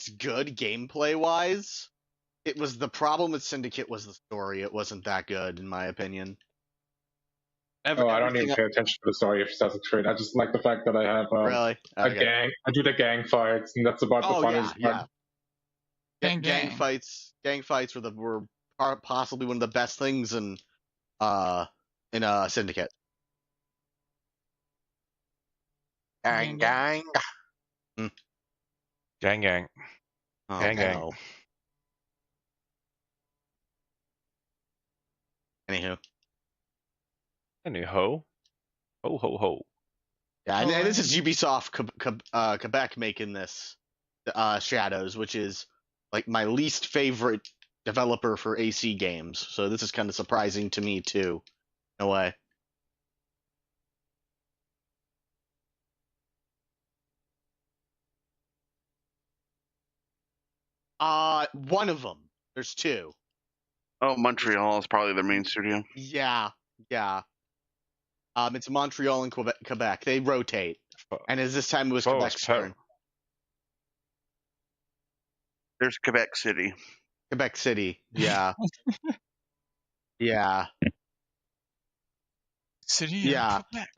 was good gameplay wise. It was the problem with Syndicate was the story. It wasn't that good, in my opinion. I don't even Everything pay attention to the story of Assassin's Creed. I just like the fact that I have really a okay. gang. I do the gang fights, and that's about the Oh yeah, funniest part. yeah. Gang. Gang fights were possibly one of the best things in Syndicate. Gang. Gang. Gang. Oh, Gang. no. Anywho. Ho ho. Yeah, and this is Ubisoft Quebec making this Shadows, which is like my least favorite developer for AC games. So this is kind of surprising to me too, in a way. One of them. There's two. Oh, Montreal is probably their main studio. Yeah. It's Montreal and Quebec. They rotate, and as this time it was Quebec's turn. There's Quebec City. Quebec City. Yeah. Yeah. City. Yeah. Quebec.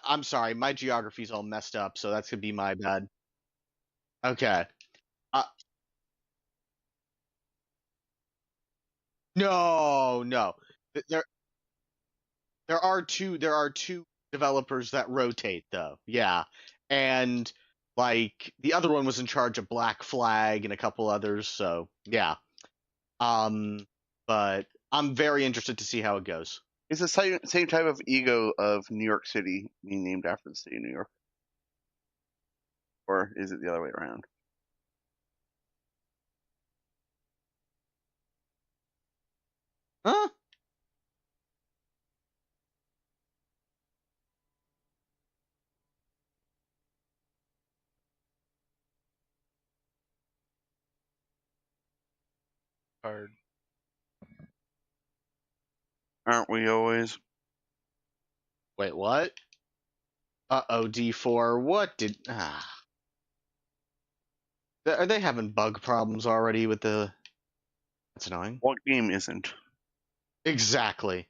I'm sorry. My geography's all messed up, so that could be my bad. Okay. No. There are two developers that rotate though. Yeah. And like the other one was in charge of Black Flag and a couple others, so yeah. But I'm very interested to see how it goes. It's the same type of ego of New York City being named after the city of New York. Or is it the other way around? Huh? Hard. Aren't we always? Wait, what? D4. What did? Are they having bug problems already with the? That's annoying. What game isn't? Exactly.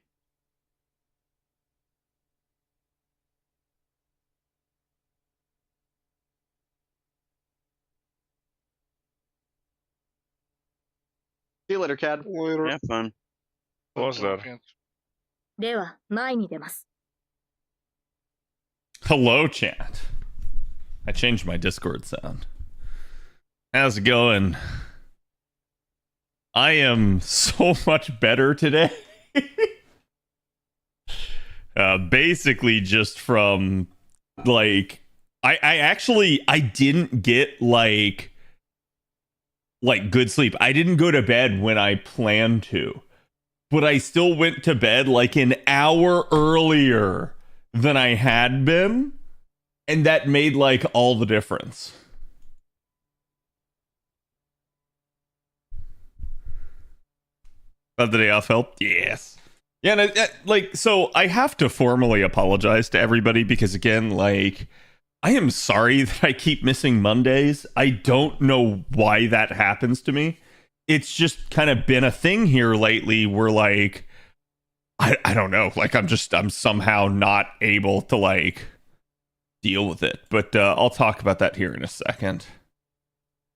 See you later, Cad. Yeah, fun. What was that? では前に出ます Hello, chat. I changed my Discord sound. How's it going? I am so much better today. Basically, just from like, I didn't get like good sleep. I didn't go to bed when I planned to, but I still went to bed like an hour earlier than I had been, and that made like all the difference. But the day off helped? Yes. Yeah, and so I have to formally apologize to everybody because, again, like, I am sorry that I keep missing Mondays. I don't know why that happens to me. It's just kind of been a thing here lately where, like, I don't know. Like, I'm somehow not able to, like, deal with it. But I'll talk about that here in a second.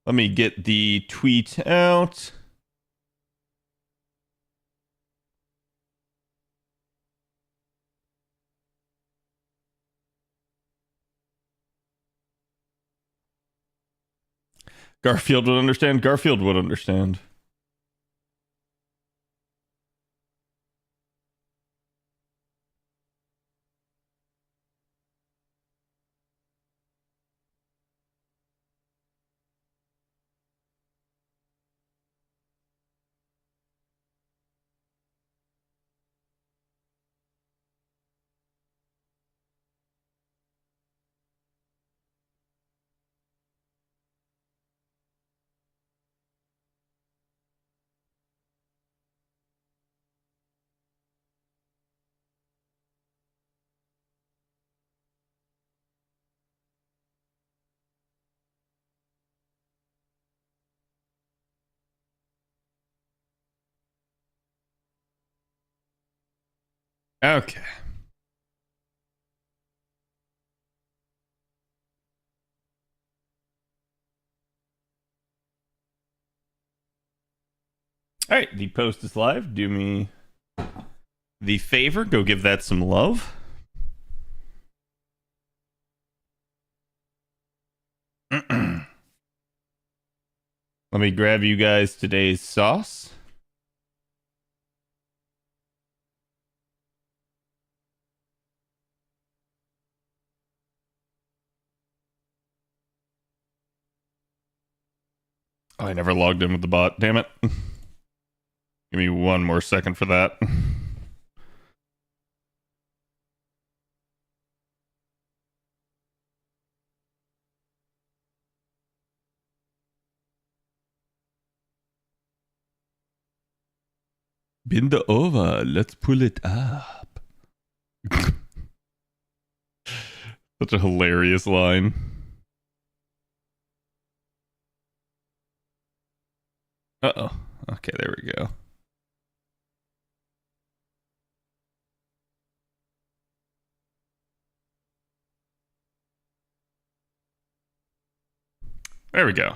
Let me get the tweet out. Garfield would understand. Garfield would understand. Okay. All right, the post is live. Do me the favor, go give that some love. Let me grab you guys today's sauce. Oh, I never logged in with the bot. Damn it. Give me one more second for that. Binde over. Let's pull it up. Such a hilarious line. Uh-oh. Okay, there we go. There we go.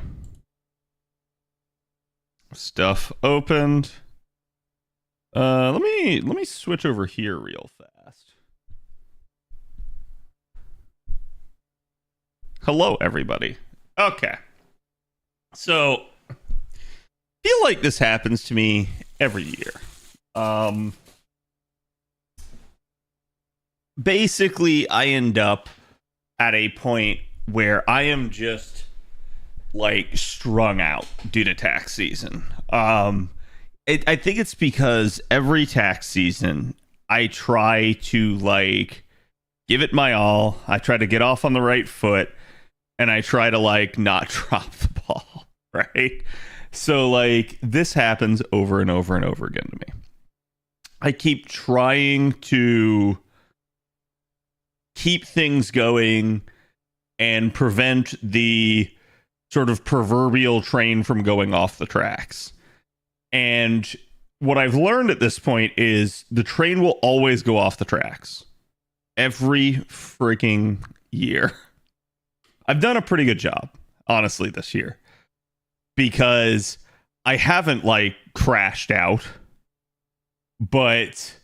Stuff opened. Let me switch over here real fast. Hello, everybody. Okay. So, feel like this happens to me every year. Basically, I end up at a point where I am just like strung out due to tax season. I think it's because every tax season I try to like give it my all. I try to get off on the right foot, and I try to like not drop the ball, right? So like this happens over and over and over again to me. I keep trying to keep things going and prevent the sort of proverbial train from going off the tracks. And what I've learned at this point is the train will always go off the tracks. Every freaking year. I've done a pretty good job, honestly, this year. Because I haven't, like, crashed out. But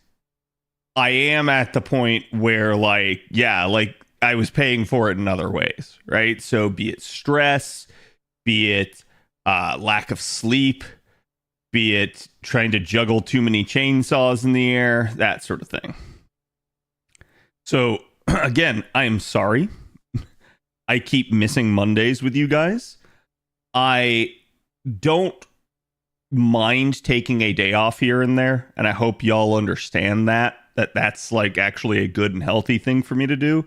I am at the point where, like, yeah, like, I was paying for it in other ways, right? So be it stress, be it lack of sleep, be it trying to juggle too many chainsaws in the air, that sort of thing. So, again, I am sorry. I keep missing Mondays with you guys. I don't mind taking a day off here and there, and I hope y'all understand that's like actually a good and healthy thing for me to do.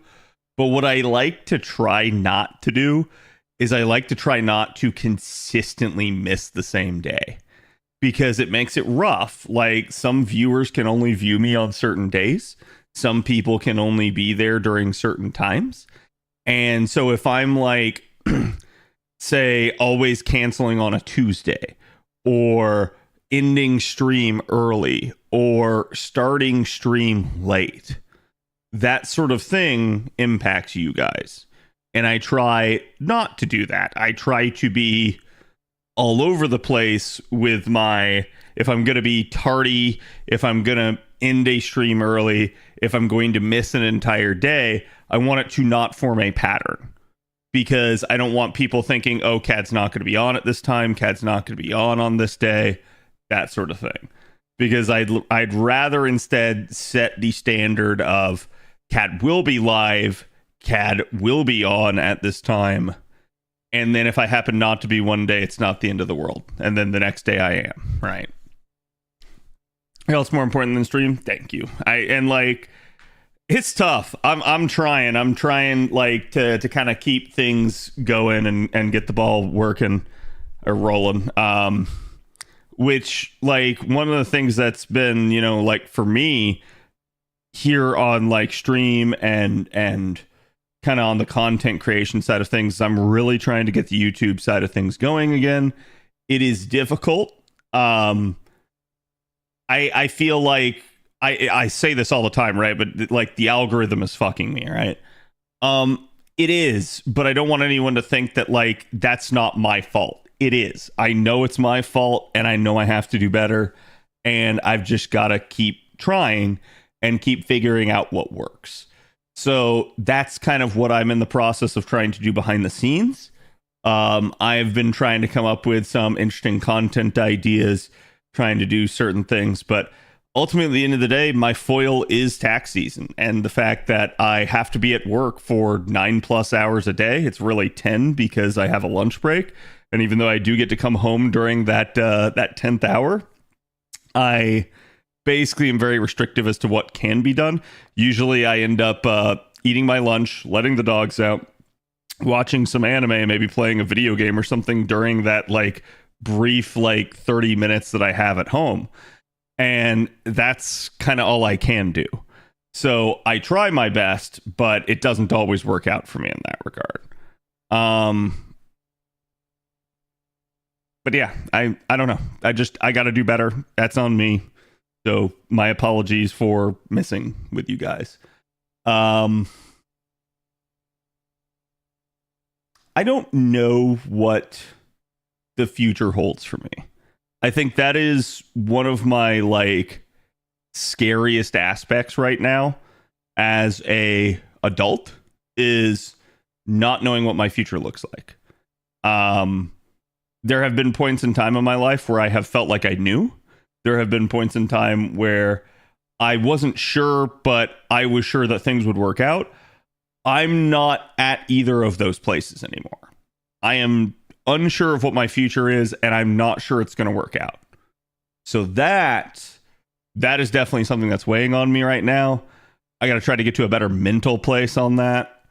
But what I like to try not to do is I like to try not to consistently miss the same day, because it makes it rough. Like, some viewers can only view me on certain days. Some people can only be there during certain times. And so if I'm like, say, always canceling on a Tuesday, or ending stream early, or starting stream late, that sort of thing impacts you guys. And I try not to do that. I try to be all over the place with my, if I'm going to be tardy, if I'm going to end a stream early, if I'm going to miss an entire day, I want it to not form a pattern. Because I don't want people thinking, oh, Cad's not going to be on at this time, Cad's not going to be on this day, that sort of thing. Because I'd rather instead set the standard of Cad will be live, Cad will be on at this time, and then if I happen not to be one day, it's not the end of the world. And then the next day I am, right? Else more important than stream? Thank you. It's tough. I'm trying like to kind of keep things going and get the ball working or rolling. Which, like, one of the things that's been, you know, like for me here on like stream and kind of on the content creation side of things, I'm really trying to get the YouTube side of things going again. It is difficult. I feel like I say this all the time, right? But like the algorithm is fucking me, right? It is, but I don't want anyone to think that like that's not my fault. It is. I know it's my fault, and I know I have to do better, and I've just got to keep trying and keep figuring out what works. So that's kind of what I'm in the process of trying to do behind the scenes. I've been trying to come up with some interesting content ideas, trying to do certain things, but ultimately, at the end of the day, my foil is tax season, and the fact that I have to be at work for 9+ hours a day. It's really 10 because I have a lunch break, and even though I do get to come home during that 10th hour, I basically am very restrictive as to what can be done. Usually I end up eating my lunch, letting the dogs out, watching some anime, maybe playing a video game or something during that like brief like 30 minutes that I have at home. And that's kind of all I can do. So I try my best, but it doesn't always work out for me in that regard. But yeah, I don't know. I got to do better. That's on me. So my apologies for missing with you guys. I don't know what the future holds for me. I think that is one of my like scariest aspects right now as a adult is not knowing what my future looks like. There have been points in time in my life where I have felt like I knew. There have been points in time where I wasn't sure, but I was sure that things would work out. I'm not at either of those places anymore. I am unsure of what my future is, and I'm not sure it's going to work out. So that is definitely something that's weighing on me right now. I got to try to get to a better mental place on that.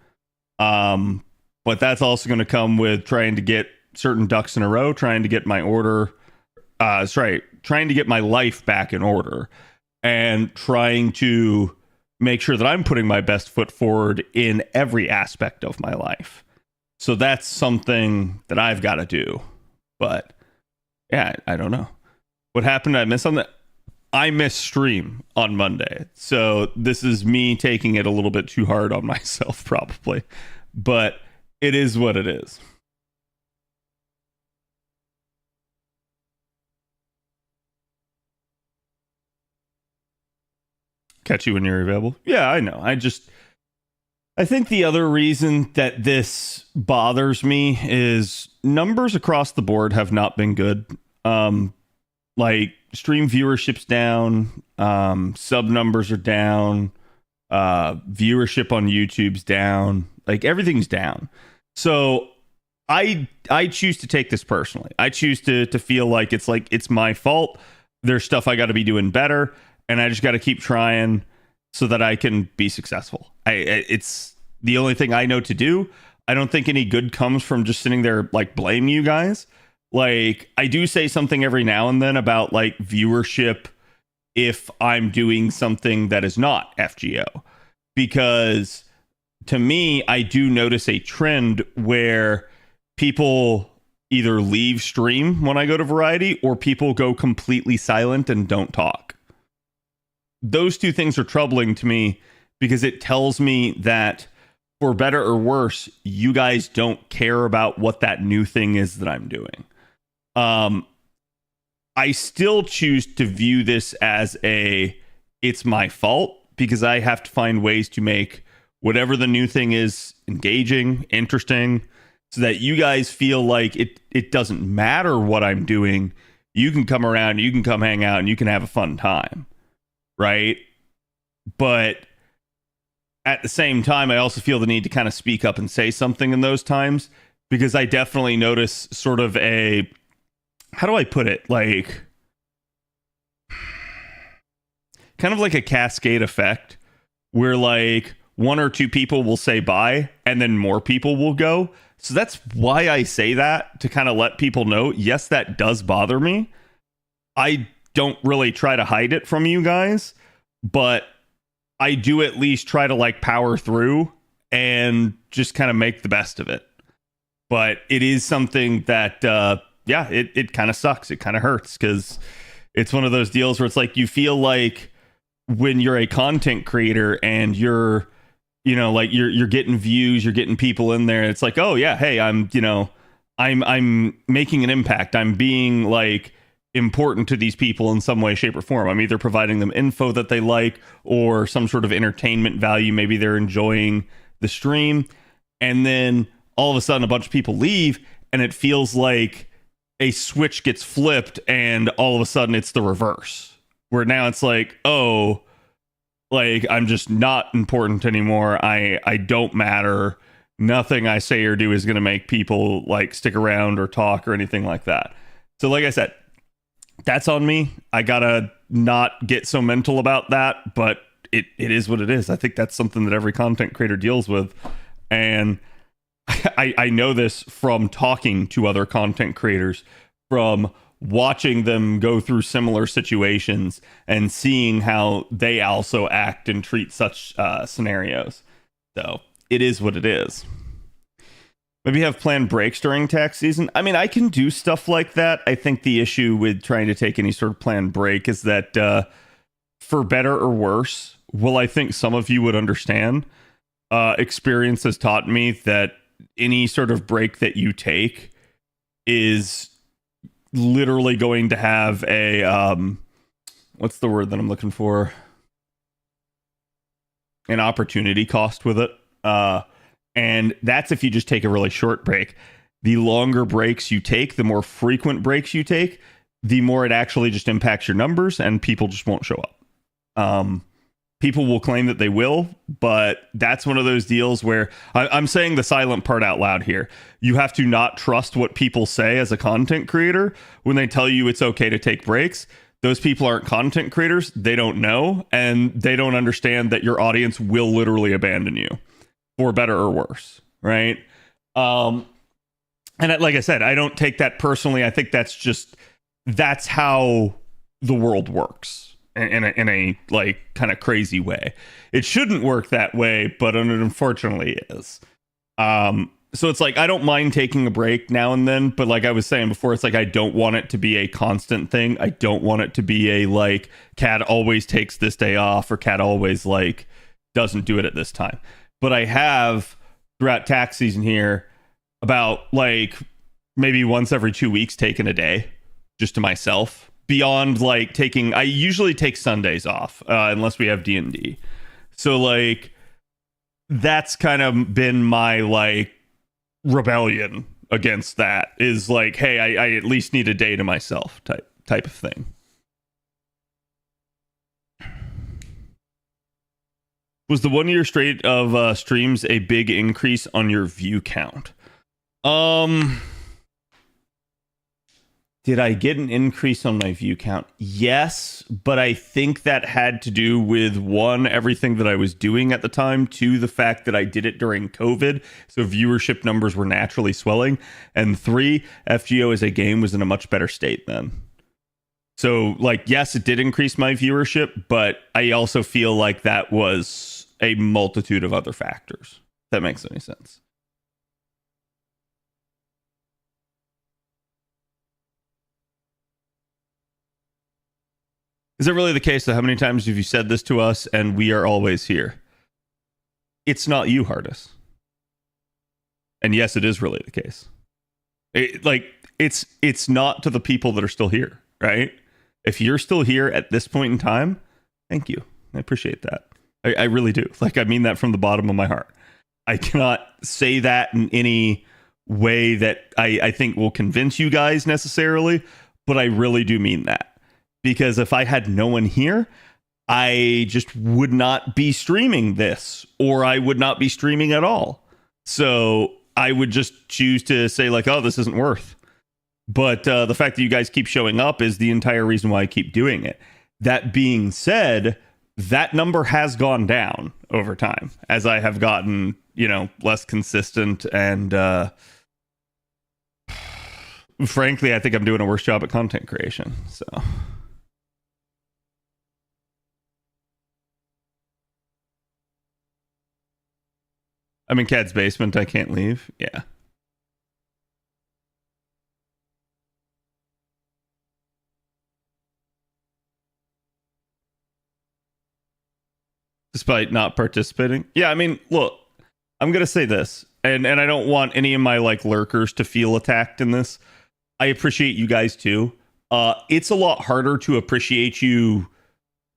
But that's also going to come with trying to get certain ducks in a row, trying to get my trying to get my life back in order, and trying to make sure that I'm putting my best foot forward in every aspect of my life. So that's something that I've got to do. But yeah, I don't know. What happened? I missed something. I missed stream on Monday. So this is me taking it a little bit too hard on myself, probably. But it is what it is. Catch you when you're available. Yeah, I know. I think the other reason that this bothers me is numbers across the board have not been good. Like stream viewership's down, sub numbers are down, viewership on YouTube's down, like everything's down. So I choose to take this personally. I choose to feel like it's my fault. There's stuff I got to be doing better, and I just got to keep trying so that I can be successful. It's the only thing I know to do. I don't think any good comes from just sitting there like blaming you guys. Like I do say something every now and then about like viewership if I'm doing something that is not FGO, because to me, I do notice a trend where people either leave stream when I go to Variety, or people go completely silent and don't talk. Those two things are troubling to me because it tells me that, for better or worse, you guys don't care about what that new thing is that I'm doing. I still choose to view this as it's my fault, because I have to find ways to make whatever the new thing is engaging, interesting, so that you guys feel like it doesn't matter what I'm doing. You can come around, you can come hang out, and you can have a fun time. Right? But at the same time, I also feel the need to kind of speak up and say something in those times, because I definitely notice sort of how do I put it? Like, kind of like a cascade effect where like one or two people will say bye and then more people will go. So that's why I say that, to kind of let people know, yes, that does bother me. I don't really try to hide it from you guys, but I do at least try to like power through and just kind of make the best of it. But it is something that, it kind of sucks. It kind of hurts, because it's one of those deals where it's like you feel like when you're a content creator and you're, you know, like you're getting views, you're getting people in there. It's like, oh yeah, hey, I'm, you know, I'm making an impact. I'm being like important to these people in some way, shape, or form. I'm either providing them info that they like or some sort of entertainment value. Maybe they're enjoying the stream. And then all of a sudden a bunch of people leave and it feels like a switch gets flipped and all of a sudden it's the reverse. Where now it's like, oh, like I'm just not important anymore. I don't matter. Nothing I say or do is going to make people like stick around or talk or anything like that. So like I said, that's on me. I gotta not get so mental about that, but it is what it is. I think that's something that every content creator deals with. And I know this from talking to other content creators, from watching them go through similar situations and seeing how they also act and treat such scenarios. So it is what it is. Maybe have planned breaks during tax season. I mean, I can do stuff like that. I think the issue with trying to take any sort of planned break is that for better or worse, well, I think some of you would understand. Experience has taught me that any sort of break that you take is literally going to have a what's the word that I'm looking for? An opportunity cost with it. And that's if you just take a really short break. The longer breaks you take, the more frequent breaks you take, the more it actually just impacts your numbers and people just won't show up. People will claim that they will, but that's one of those deals where I'm saying the silent part out loud here. You have to not trust what people say as a content creator when they tell you it's okay to take breaks. Those people aren't content creators. They don't know, and they don't understand that your audience will literally abandon you, for better or worse, right? And like I said, I don't take that personally. I think that's how the world works in a like kind of crazy way. It shouldn't work that way, but it unfortunately is. So it's like I don't mind taking a break now and then, but like I was saying before, it's like I don't want it to be a constant thing. I don't want it to be a like Cat always takes this day off or Cat always like doesn't do it at this time. But I have throughout tax season here about like maybe once every 2 weeks taken a day just to myself, beyond like taking, I usually take Sundays off unless we have D&D. So like that's kind of been my like rebellion against that, is like, hey, I at least need a day to myself type of thing. Was the 1 year straight of streams a big increase on your view count? Did I get an increase on my view count? Yes, but I think that had to do with, one, everything that I was doing at the time, two, the fact that I did it during COVID, so viewership numbers were naturally swelling, and three, FGO as a game was in a much better state then. So, like, yes, it did increase my viewership, but I also feel like that was a multitude of other factors. If that makes any sense. Is it really the case that how many times have you said this to us and we are always here? It's not you, Hardus. And yes, it is really the case. It's not to the people that are still here, right? If you're still here at this point in time, thank you. I appreciate that. I really do. Like, I mean that from the bottom of my heart. I cannot say that in any way that I think will convince you guys necessarily, but I really do mean that. Because if I had no one here, I just would not be streaming this, or I would not be streaming at all. So I would just choose to say like, oh, this isn't worth. But the fact that you guys keep showing up is the entire reason why I keep doing it. That being said, that number has gone down over time as I have gotten, less consistent. And frankly, I think I'm doing a worse job at content creation. So... I'm in Cad's basement. I can't leave. Yeah. despite not participating. Yeah, I mean, look, I'm gonna say this, and I don't want any of my like lurkers to feel attacked in this. I appreciate you guys too. It's a lot harder to appreciate you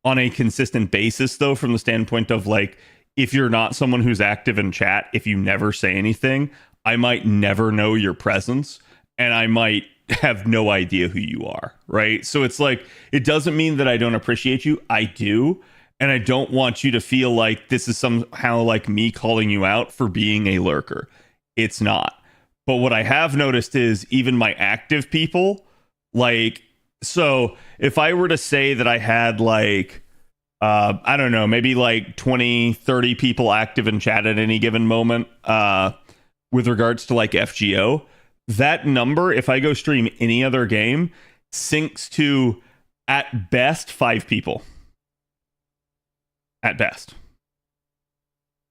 on a consistent basis, though, from the standpoint of like, if you're not someone who's active in chat, if you never say anything, I might never know your presence, and I might have no idea who you are, right? So it's like, it doesn't mean that I don't appreciate you. I do. And I don't want you to feel like this is somehow like me calling you out for being a lurker. It's not. But what I have noticed is even my active people, like, so if I were to say that I had like, I don't know, maybe like 20, 30 people active in chat at any given moment with regards to like FGO, that number, if I go stream any other game, syncs to at best 5 people. At best.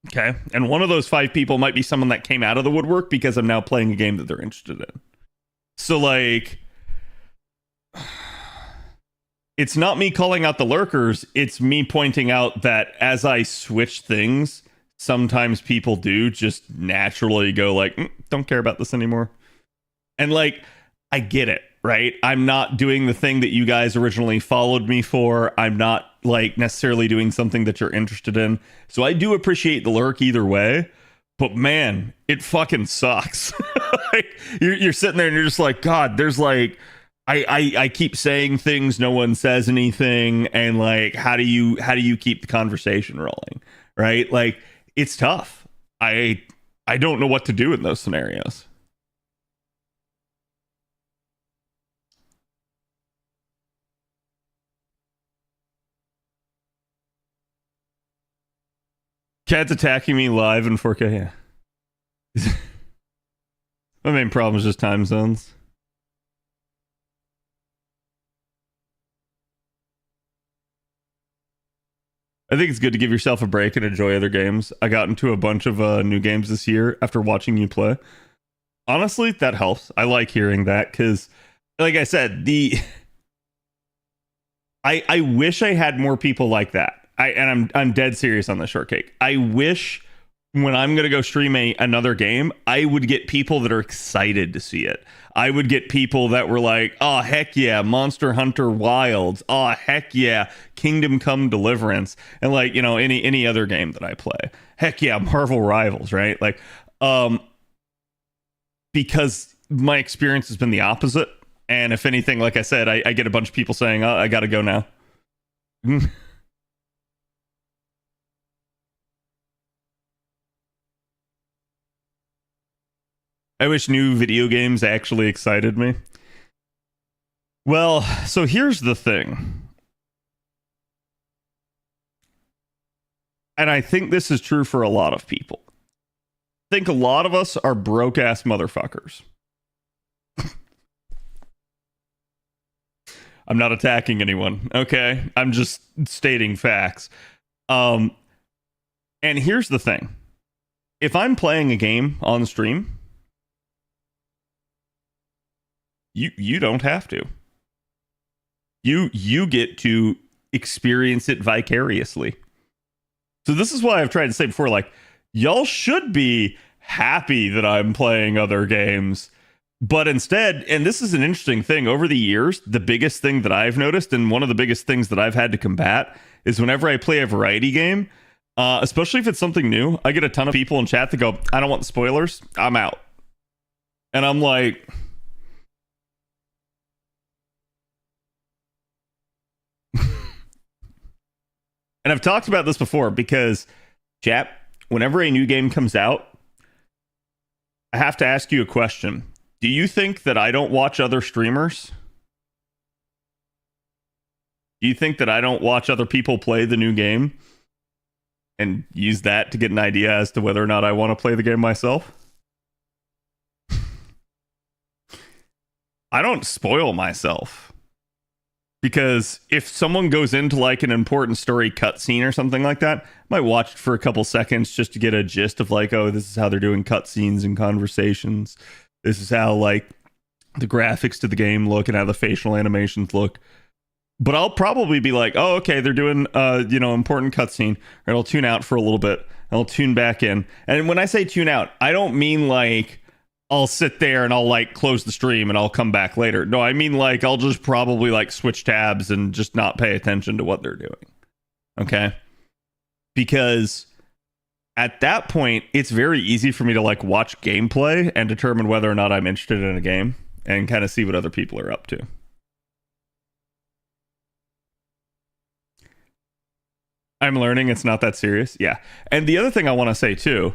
Okay. And one of those 5 people might be someone that came out of the woodwork because I'm now playing a game that they're interested in. So, like, it's not me calling out the lurkers. It's me pointing out that as I switch things, sometimes people do just naturally go like, don't care about this anymore. And, like, I get it, right? I'm not doing the thing that you guys originally followed me for. I'm not like necessarily doing something that you're interested in. So I do appreciate the lurk either way, but man, it fucking sucks. Like, you're sitting there and you're just like, God, there's like, I keep saying things, no one says anything, and like, how do you keep the conversation rolling, right? Like, it's tough. I don't know what to do in those scenarios. Cat's attacking me live in 4K. Yeah. My main problem is just time zones. I think it's good to give yourself a break and enjoy other games. I got into a bunch of new games this year after watching you play. Honestly, that helps. I like hearing that because, like I said, I wish I had more people like that. I'm dead serious on this, Shortcake. I wish when I'm going to go stream another game, I would get people that are excited to see it. I would get people that were like, oh, heck yeah, Monster Hunter Wilds. Oh, heck yeah, Kingdom Come Deliverance. And like, you know, any other game that I play. Heck yeah, Marvel Rivals, right? Like, because my experience has been the opposite. And if anything, like I said, I get a bunch of people saying, oh, I got to go now. I wish new video games actually excited me. Well, so here's the thing. And I think this is true for a lot of people. I think a lot of us are broke-ass motherfuckers. I'm not attacking anyone, okay? I'm just stating facts. And here's the thing. If I'm playing a game on stream, you don't have to. You get to experience it vicariously. So this is why I've tried to say before, like, y'all should be happy that I'm playing other games. But instead, and this is an interesting thing, over the years, the biggest thing that I've noticed, and one of the biggest things that I've had to combat, is whenever I play a variety game, especially if it's something new, I get a ton of people in chat that go, I don't want the spoilers, I'm out. And I'm like, and I've talked about this before because, chat, whenever a new game comes out, I have to ask you a question. Do you think that I don't watch other streamers? Do you think that I don't watch other people play the new game and use that to get an idea as to whether or not I want to play the game myself? I don't spoil myself. Because if someone goes into like an important story cutscene or something like that, I might watch it for a couple seconds just to get a gist of like, oh, this is how they're doing cutscenes and conversations. This is how like the graphics to the game look and how the facial animations look. But I'll probably be like, oh, okay, they're doing important cutscene, and I'll tune out for a little bit, and I'll tune back in. And when I say tune out, I don't mean like I'll sit there and I'll like close the stream and I'll come back later. No, I mean like I'll just probably like switch tabs and just not pay attention to what they're doing. Okay? Because at that point, it's very easy for me to like watch gameplay and determine whether or not I'm interested in a game and kind of see what other people are up to. I'm learning it's not that serious. Yeah. And the other thing I want to say too,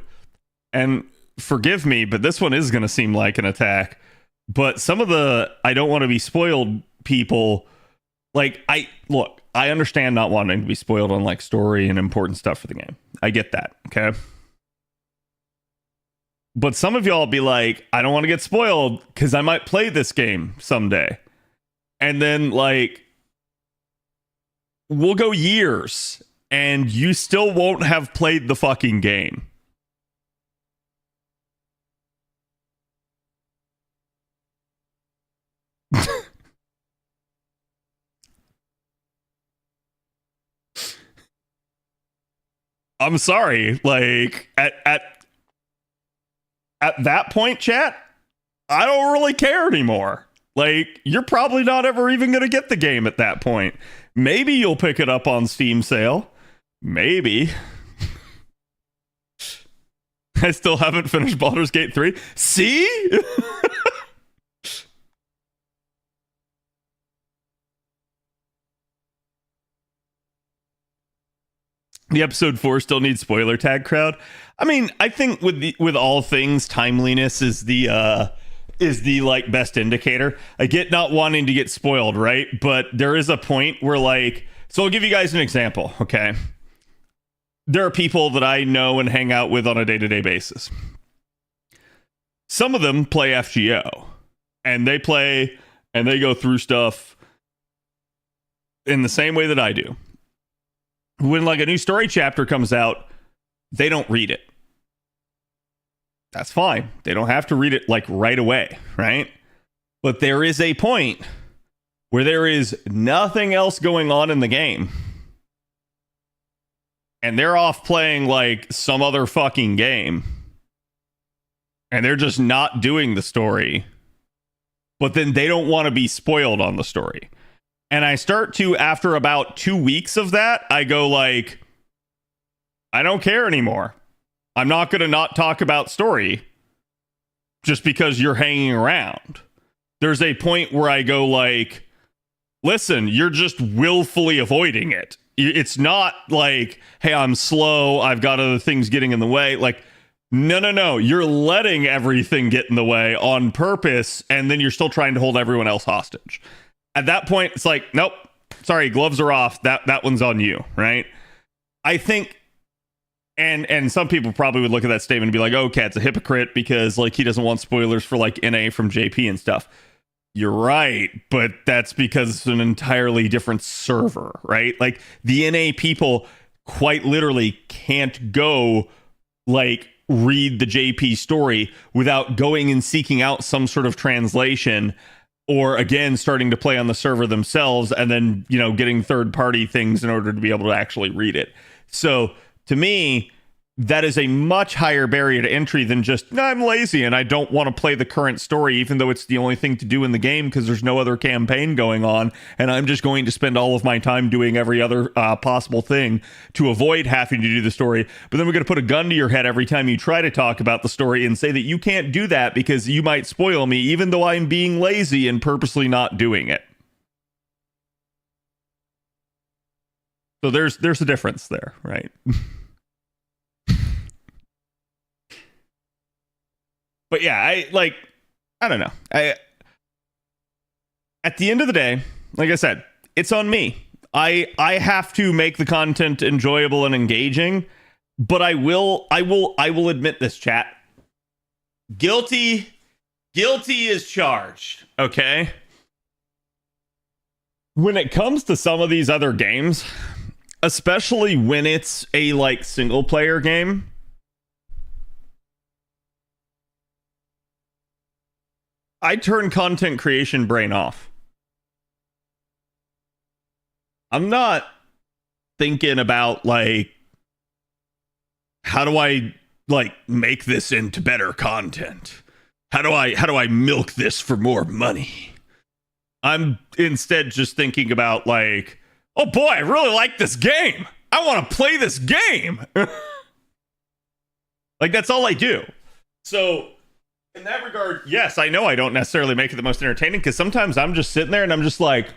and forgive me, but this one is going to seem like an attack, but some of the I don't want to be spoiled people, like I understand not wanting to be spoiled on like story and important stuff for the game. I get that. Okay. But some of y'all be like, I don't want to get spoiled because I might play this game someday. And then like we'll go years and you still won't have played the fucking game. I'm sorry. Like at that point, chat, I don't really care anymore. Like, you're probably not ever even going to get the game at that point. Maybe you'll pick it up on Steam sale. Maybe. I still haven't finished Baldur's Gate 3. See? The episode 4 still needs spoiler tag crowd. I mean, I think with all things, timeliness is the like best indicator. I get not wanting to get spoiled, right? But there is a point where like, so I'll give you guys an example, okay? There are people that I know and hang out with on a day-to-day basis. Some of them play FGO, and they play and they go through stuff in the same way that I do. When like a new story chapter comes out, they don't read it. That's fine. They don't have to read it like right away, right? But there is a point where there is nothing else going on in the game. And they're off playing like some other fucking game. And they're just not doing the story. But then they don't want to be spoiled on the story. And I start to, after about 2 weeks of that, I go like, I don't care anymore. I'm not going to not talk about story just because you're hanging around. There's a point where I go like, listen, you're just willfully avoiding it. It's not like, hey, I'm slow, I've got other things getting in the way. Like, no. You're letting everything get in the way on purpose, and then you're still trying to hold everyone else hostage. At that point, it's like, nope, sorry, gloves are off. That one's on you, right? I think, and some people probably would look at that statement and be like, oh, Cat's a hypocrite because like he doesn't want spoilers for like NA from JP and stuff. You're right, but that's because it's an entirely different server, right? Like the NA people quite literally can't go like read the JP story without going and seeking out some sort of translation, or again starting to play on the server themselves and then, you know, getting third party things in order to be able to actually read it. So to me, that is a much higher barrier to entry than just, no, I'm lazy and I don't want to play the current story, even though it's the only thing to do in the game because there's no other campaign going on. And I'm just going to spend all of my time doing every other possible thing to avoid having to do the story. But then we're going to put a gun to your head every time you try to talk about the story and say that you can't do that because you might spoil me, even though I'm being lazy and purposely not doing it. So there's a difference there, right? But yeah, I don't know. At the end of the day, like I said, it's on me. I have to make the content enjoyable and engaging, but I will admit this, chat. Guilty is charged, okay? When it comes to some of these other games, especially when it's a like single player game, I turn content creation brain off. I'm not thinking about like how do I like make this into better content? How do I milk this for more money? I'm instead just thinking about like, oh boy, I really like this game. I want to play this game. Like that's all I do. So in that regard, yes, I know I don't necessarily make it the most entertaining because sometimes I'm just sitting there and I'm just like,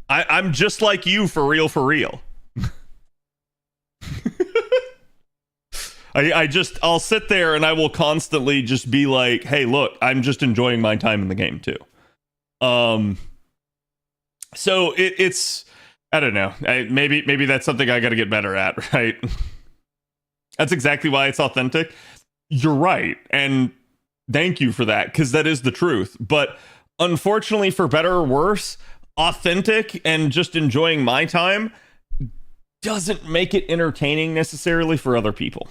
I'm just like you for real, for real. I'll sit there and I will constantly just be like, hey, look, I'm just enjoying my time in the game too. So it's, I don't know. Maybe that's something I got to get better at, right? That's exactly why it's authentic. You're right. And thank you for that, because that is the truth. But unfortunately, for better or worse, authentic and just enjoying my time doesn't make it entertaining necessarily for other people.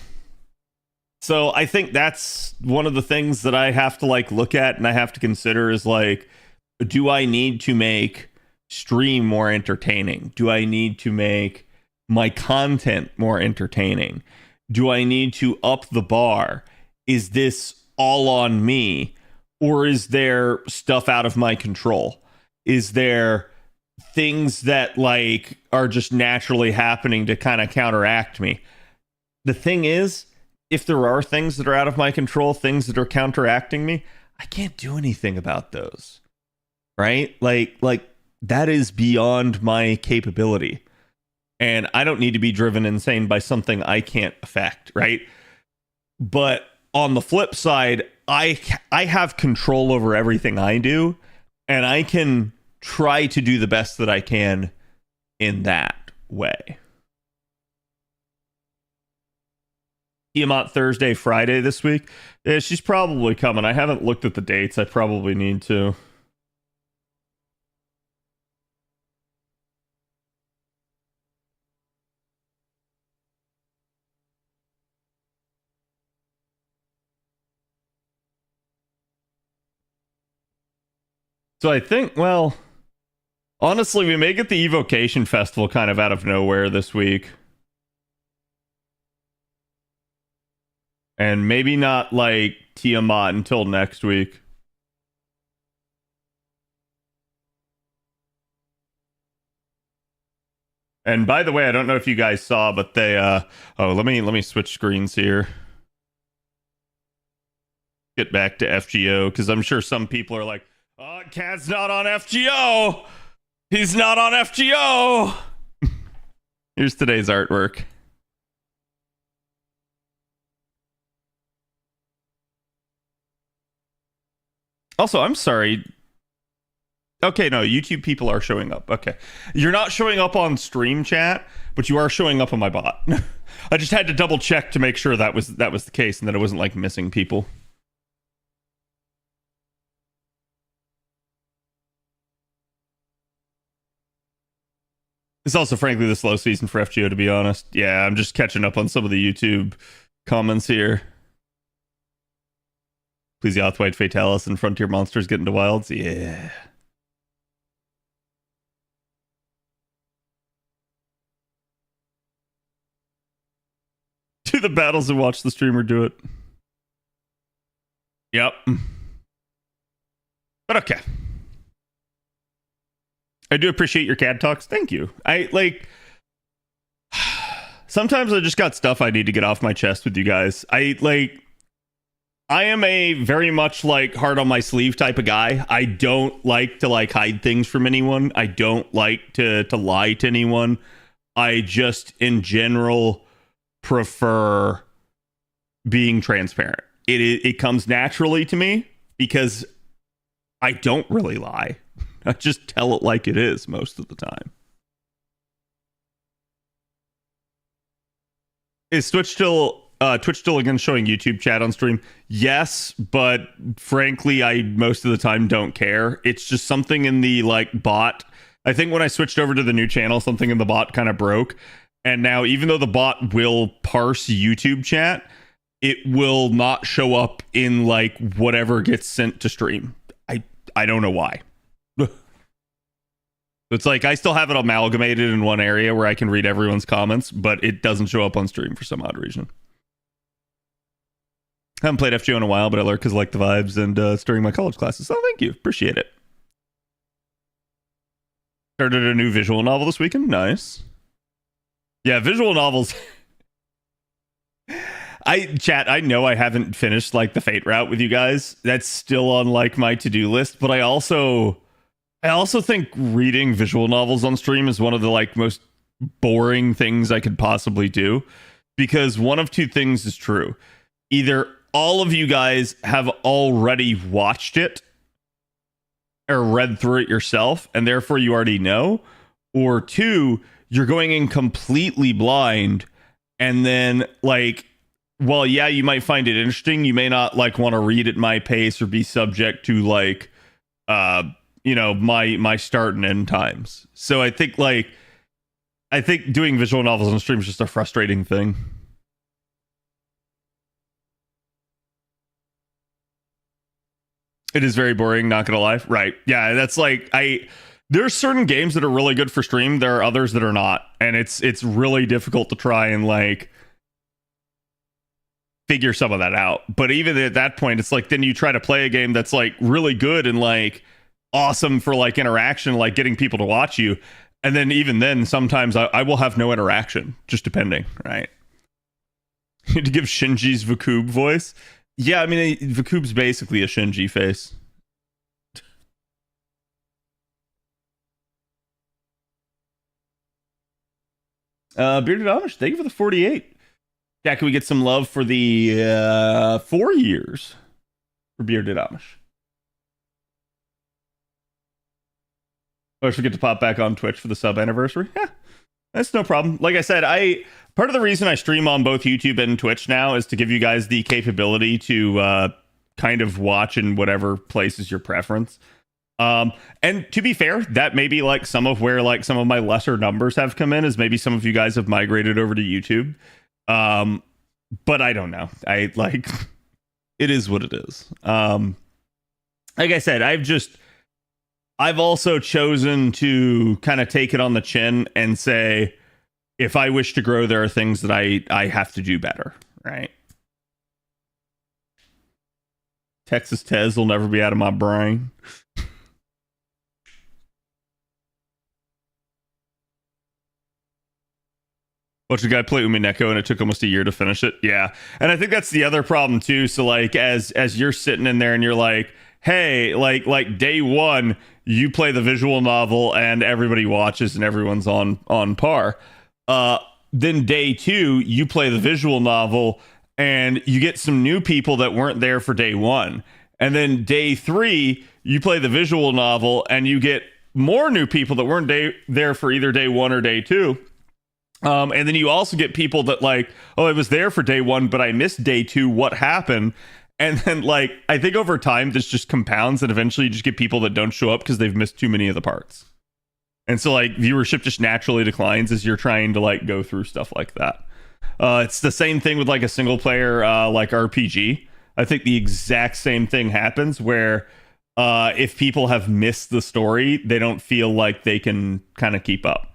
So I think that's one of the things that I have to like look at and I have to consider is like, do I need to make stream more entertaining? Do I need to make my content more entertaining? Do I need to up the bar? Is this all on me? Or is there stuff out of my control? Is there things that like are just naturally happening to kind of counteract me? The thing is, if there are things that are out of my control, things that are counteracting me, I can't do anything about those. Right? Like that is beyond my capability. And I don't need to be driven insane by something I can't affect, right? But on the flip side, I have control over everything I do, and I can try to do the best that I can in that way. Tiamat Thursday, Friday this week. Yeah, she's probably coming. I haven't looked at the dates. I probably need to. So I think, well, honestly, we may get the Evocation Festival kind of out of nowhere this week. And maybe not like Tiamat until next week. And by the way, I don't know if you guys saw, but they let me switch screens here. Get back to FGO, because I'm sure some people are like, oh, Cat's not on FGO. He's not on FGO. Here's today's artwork. Also, I'm sorry. Okay, no, YouTube people are showing up. Okay. You're not showing up on stream chat, but you are showing up on my bot. I just had to double check to make sure that was the case and that it wasn't like missing people. It's also, frankly, the slow season for FGO, to be honest. Yeah, I'm just catching up on some of the YouTube comments here. Please, the Othwhite Fatalis and Frontier Monsters get into Wilds. Yeah. Do the battles and watch the streamer do it. Yep. But okay. I do appreciate your CAD talks. Thank you. I like. Sometimes I just got stuff I need to get off my chest with you guys. I am a very much like heart on my sleeve type of guy. I don't like to like hide things from anyone. I don't like to lie to anyone. I just in general prefer being transparent. It comes naturally to me because I don't really lie. I just tell it like it is most of the time. Is Twitch still again showing YouTube chat on stream? Yes, but frankly, I most of the time don't care. It's just something in the like bot. I think when I switched over to the new channel, something in the bot kind of broke, And now, even though the bot will parse YouTube chat, it will not show up in like whatever gets sent to stream. I don't know why. It's like I still have it amalgamated in one area where I can read everyone's comments, but it doesn't show up on stream for some odd reason. I haven't played FGO in a while, but I lurk because I like the vibes, and it's during my college classes. So thank you. Appreciate it. Started a new visual novel this weekend. Nice. Yeah, visual novels. I know I haven't finished like the Fate route with you guys. That's still on like my to-do list, but I also think reading visual novels on stream is one of the like most boring things I could possibly do, because one of two things is true. Either all of you guys have already watched it or read through it yourself, and therefore you already know, or two, you're going in completely blind, and then like, well, yeah, you might find it interesting, you may not like want to read at my pace or be subject to like my start and end times. So I think doing visual novels on stream is just a frustrating thing. It is very boring, not gonna lie. Right. Yeah, that's like there's certain games that are really good for stream, there are others that are not. And it's really difficult to try and like figure some of that out. But even at that point, it's like then you try to play a game that's like really good and like awesome for like interaction, like getting people to watch you. And then even then, sometimes I will have no interaction, just depending, right? You need to give Shinji's Vakub voice. Yeah, I mean, Vakub's basically a Shinji face. Bearded Amish, thank you for the 48. Jack, can we get some love for the 4 years for Bearded Amish? Or should we get to pop back on Twitch for the sub anniversary? Yeah, that's no problem. Like I said, part of the reason I stream on both YouTube and Twitch now is to give you guys the capability to kind of watch in whatever place is your preference. And to be fair, that may be like some of where like some of my lesser numbers have come in, is maybe some of you guys have migrated over to YouTube. But I don't know. I like it is what it is. Like I said, I've also chosen to kind of take it on the chin and say, if I wish to grow, there are things that I have to do better, right? Texas Tez will never be out of my brain. Watched a guy play Umineko and it took almost a year to finish it. Yeah. And I think that's the other problem too. So like as you're sitting in there and you're like, hey, like day one, you play the visual novel and everybody watches and everyone's on par. Then day two, you play the visual novel and you get some new people that weren't there for day one. And then day three, you play the visual novel and you get more new people that weren't there for either day one or day two. And then you also get people that like, oh, I was there for day one, but I missed day two. What happened? And then like, I think over time, this just compounds and eventually you just get people that don't show up because they've missed too many of the parts. And so like viewership just naturally declines as you're trying to like go through stuff like that. It's the same thing with like a single player like RPG. I think the exact same thing happens where if people have missed the story, they don't feel like they can kind of keep up.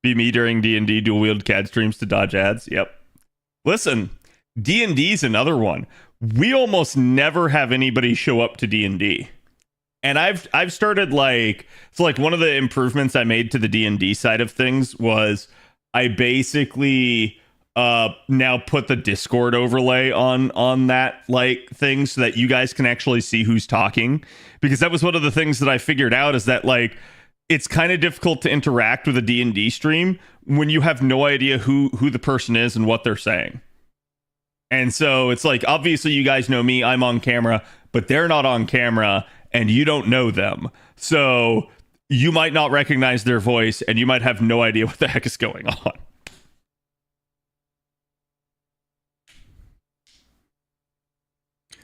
Be me during D&D dual wield CAD streams to dodge ads. Yep. Listen, D&D's another one. We almost never have anybody show up to D&D. And I've started like, so like one of the improvements I made to the D&D side of things was I basically now put the Discord overlay on that like thing so that you guys can actually see who's talking, because that was one of the things that I figured out is that like it's kind of difficult to interact with a D&D stream when you have no idea who the person is and what they're saying. And so it's like, obviously you guys know me, I'm on camera, but they're not on camera and you don't know them. So you might not recognize their voice and you might have no idea what the heck is going on.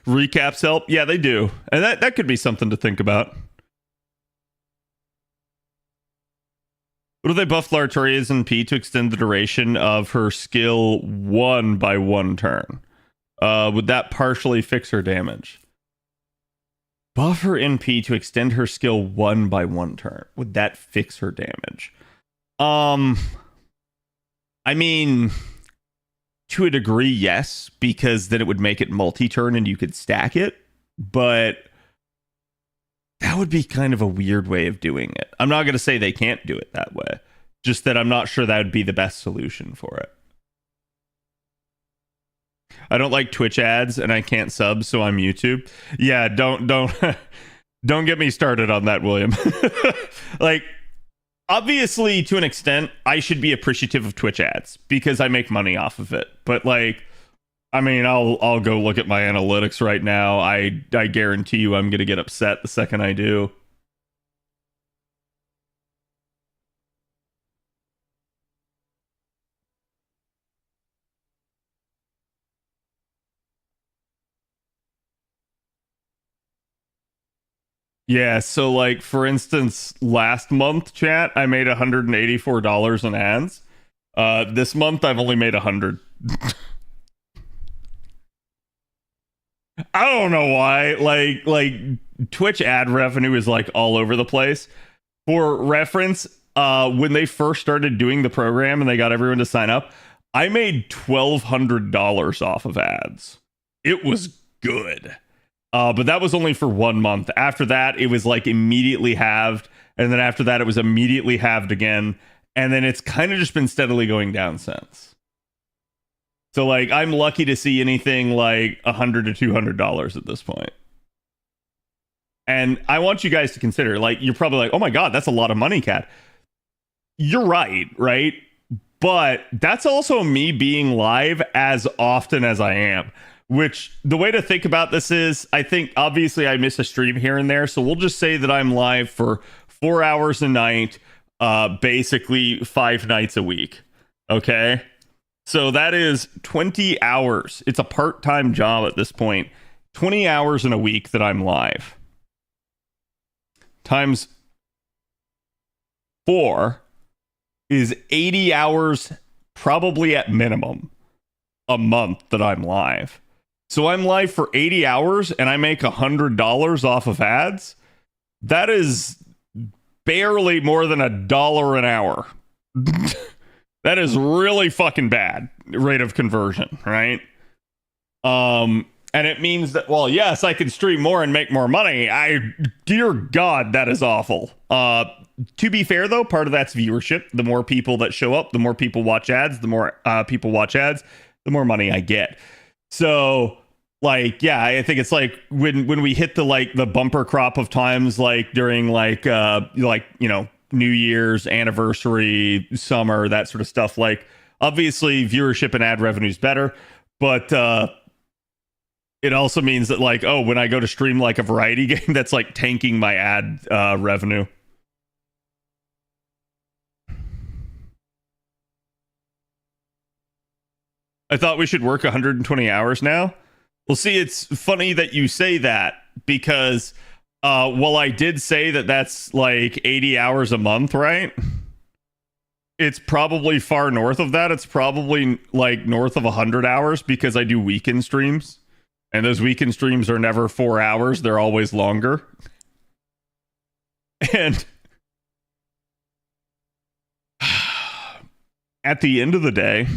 Recaps help? Yeah, they do. And that could be something to think about. What if they buffed Lartoria's NP to extend the duration of her skill 1 by 1 turn? Would that partially fix her damage? Buff her NP to extend her skill 1 by 1 turn. Would that fix her damage? I mean, to a degree, yes, because then it would make it multi-turn and you could stack it, but that would be kind of a weird way of doing it. I'm not going to say they can't do it that way, just that I'm not sure that would be the best solution for it. I don't like Twitch ads and I can't sub, so I'm YouTube. Yeah, don't don't get me started on that, William. Like, obviously, to an extent, I should be appreciative of Twitch ads because I make money off of it. But like, I mean, I'll go look at my analytics right now. I guarantee you I'm going to get upset the second I do. Yeah, so like for instance, last month, chat, I made $184 in ads. This month I've only made 100. I don't know why. Like Twitch ad revenue is like all over the place. For reference, when they first started doing the program and they got everyone to sign up, I made $1,200 off of ads. It was good. But that was only for 1 month. After that, it was like immediately halved. And then after that, it was immediately halved again. And then it's kind of just been steadily going down since. So like, I'm lucky to see anything like $100 to $200 at this point. And I want you guys to consider, like, you're probably like, oh my God, that's a lot of money, Cat. You're right? But that's also me being live as often as I am. Which, the way to think about this is, I think, obviously, I miss a stream here and there, so we'll just say that I'm live for 4 hours a night, basically 5 nights a week, okay? So that is 20 hours. It's a part-time job at this point. 20 hours in a week that I'm live. Times 4 is 80 hours, probably at minimum, a month that I'm live. So I'm live for 80 hours and I make $100 off of ads. That is barely more than $1 an hour. That is really fucking bad rate of conversion, right? And it means that, well, yes, I can stream more and make more money. Dear God, that is awful. To be fair, though, part of that's viewership. The more people that show up, the more people watch ads. The more people watch ads, the more money I get. So, like, yeah, I think it's like when we hit the bumper crop of times, like during like you know, New Year's, anniversary, summer, that sort of stuff. Like, obviously, viewership and ad revenue is better, but it also means that, like, oh, when I go to stream like a variety game, that's like tanking my ad revenue. I thought we should work 120 hours now. Well, see, it's funny that you say that because while I did say that that's like 80 hours a month, right? It's probably far north of that. It's probably like north of 100 hours because I do weekend streams. And those weekend streams are never 4 hours. They're always longer. And at the end of the day,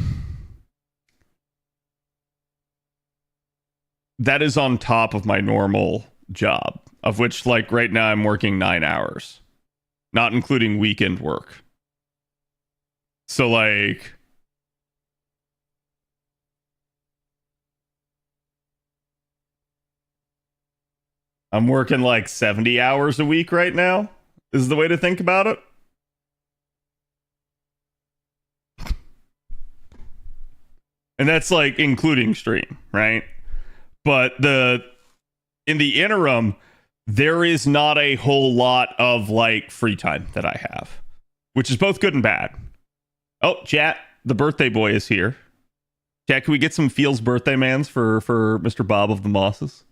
that is on top of my normal job, of which, like, right now I'm working 9 hours, not including weekend work. So, like, I'm working like 70 hours a week right now, is the way to think about it. And that's like including stream, right? But in the interim, there is not a whole lot of like free time that I have, which is both good and bad. Oh, chat, the birthday boy is here. Chat, can we get some Feels birthday mans for Mr. Bob of the Mosses?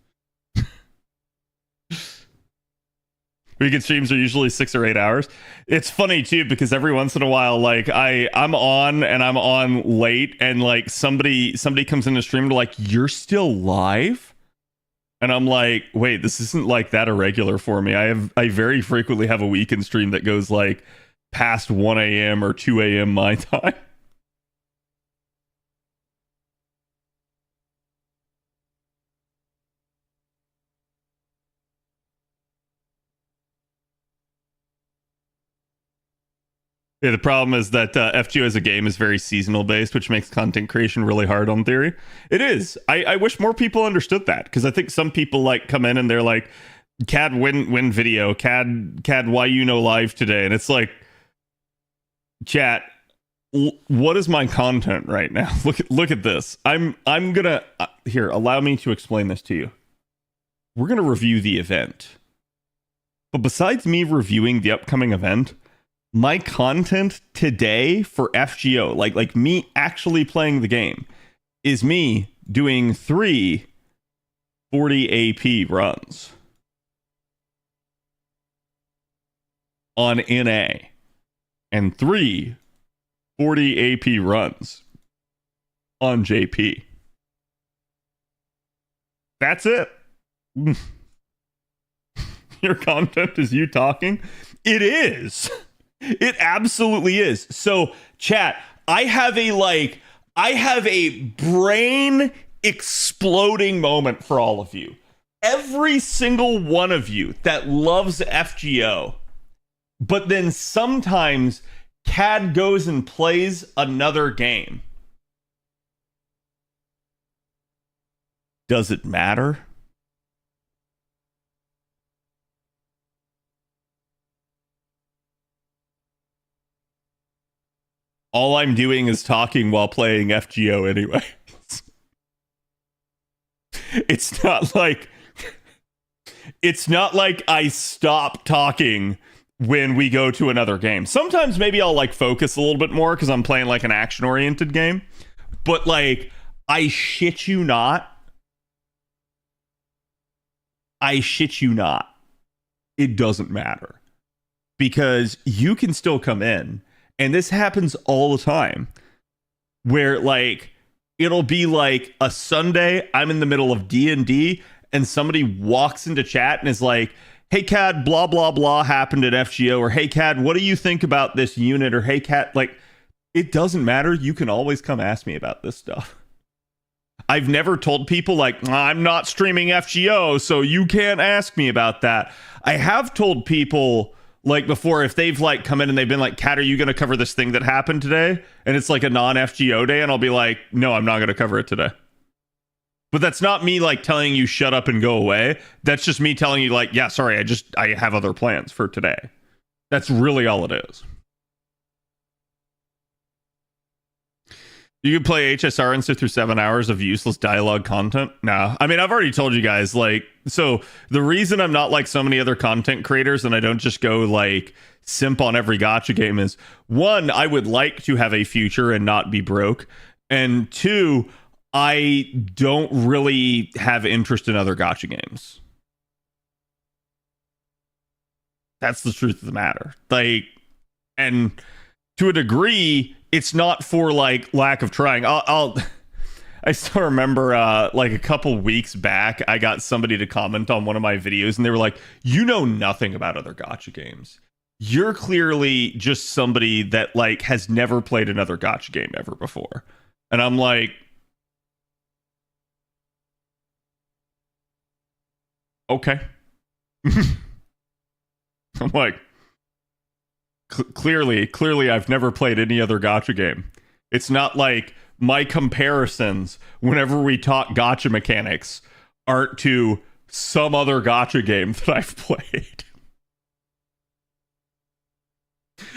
Weekend streams are usually 6 or 8 hours. It's funny too because every once in a while, like I'm on and I'm on late, and like somebody comes in the stream to like, you're still live, and I'm like, wait, this isn't like that irregular for me. I very frequently have a weekend stream that goes like past 1 a.m. or 2 a.m. my time. Yeah, the problem is that FGO as a game is very seasonal based, which makes content creation really hard on theory. It is. I wish more people understood that, because I think some people like come in and they're like, "CAD win video, CAD why you know live today," and it's like, chat, what is my content right now? Look at this. I'm gonna here. Allow me to explain this to you. We're gonna review the event, but besides me reviewing the upcoming event, my content today for FGO, like me actually playing the game, is me doing 3 40 AP runs on NA and 3 40 AP runs on JP. That's it. Your content is you talking? It is. It absolutely is. So, chat, I have a brain exploding moment for all of you. Every single one of you that loves FGO, but then sometimes CAD goes and plays another game. Does it matter? All I'm doing is talking while playing FGO anyway. It's not like I stop talking when we go to another game. Sometimes maybe I'll like focus a little bit more because I'm playing like an action-oriented game. But like, I shit you not. It doesn't matter. Because you can still come in. And this happens all the time, where like it'll be like a Sunday, I'm in the middle of D&D, and somebody walks into chat and is like, "Hey CAD, blah blah blah happened at FGO," or "Hey CAD, what do you think about this unit?" or "Hey CAD," like, it doesn't matter. You can always come ask me about this stuff. I've never told people like, "I'm not streaming FGO, so you can't ask me about that." I have told people like before, if they've like come in and they've been like, "CAD, are you going to cover this thing that happened today?" And it's like a non-FGO day, and I'll be like, "No, I'm not going to cover it today." But that's not me like telling you shut up and go away. That's just me telling you like, "Yeah, sorry, I have other plans for today." That's really all it is. You can play HSR and sit through 7 hours of useless dialogue content? No. I mean, I've already told you guys, like, so the reason I'm not like so many other content creators and I don't just go like simp on every gacha game is, one, I would like to have a future and not be broke. And two, I don't really have interest in other gacha games. That's the truth of the matter. Like, and to a degree, it's not for like lack of trying. I still remember like a couple weeks back, I got somebody to comment on one of my videos and they were like, "You know nothing about other gacha games. You're clearly just somebody that like has never played another gacha game ever before." And I'm like, okay. I'm like, clearly I've never played any other gacha game. It's not like my comparisons whenever we talk gacha mechanics aren't to some other gacha game that I've played.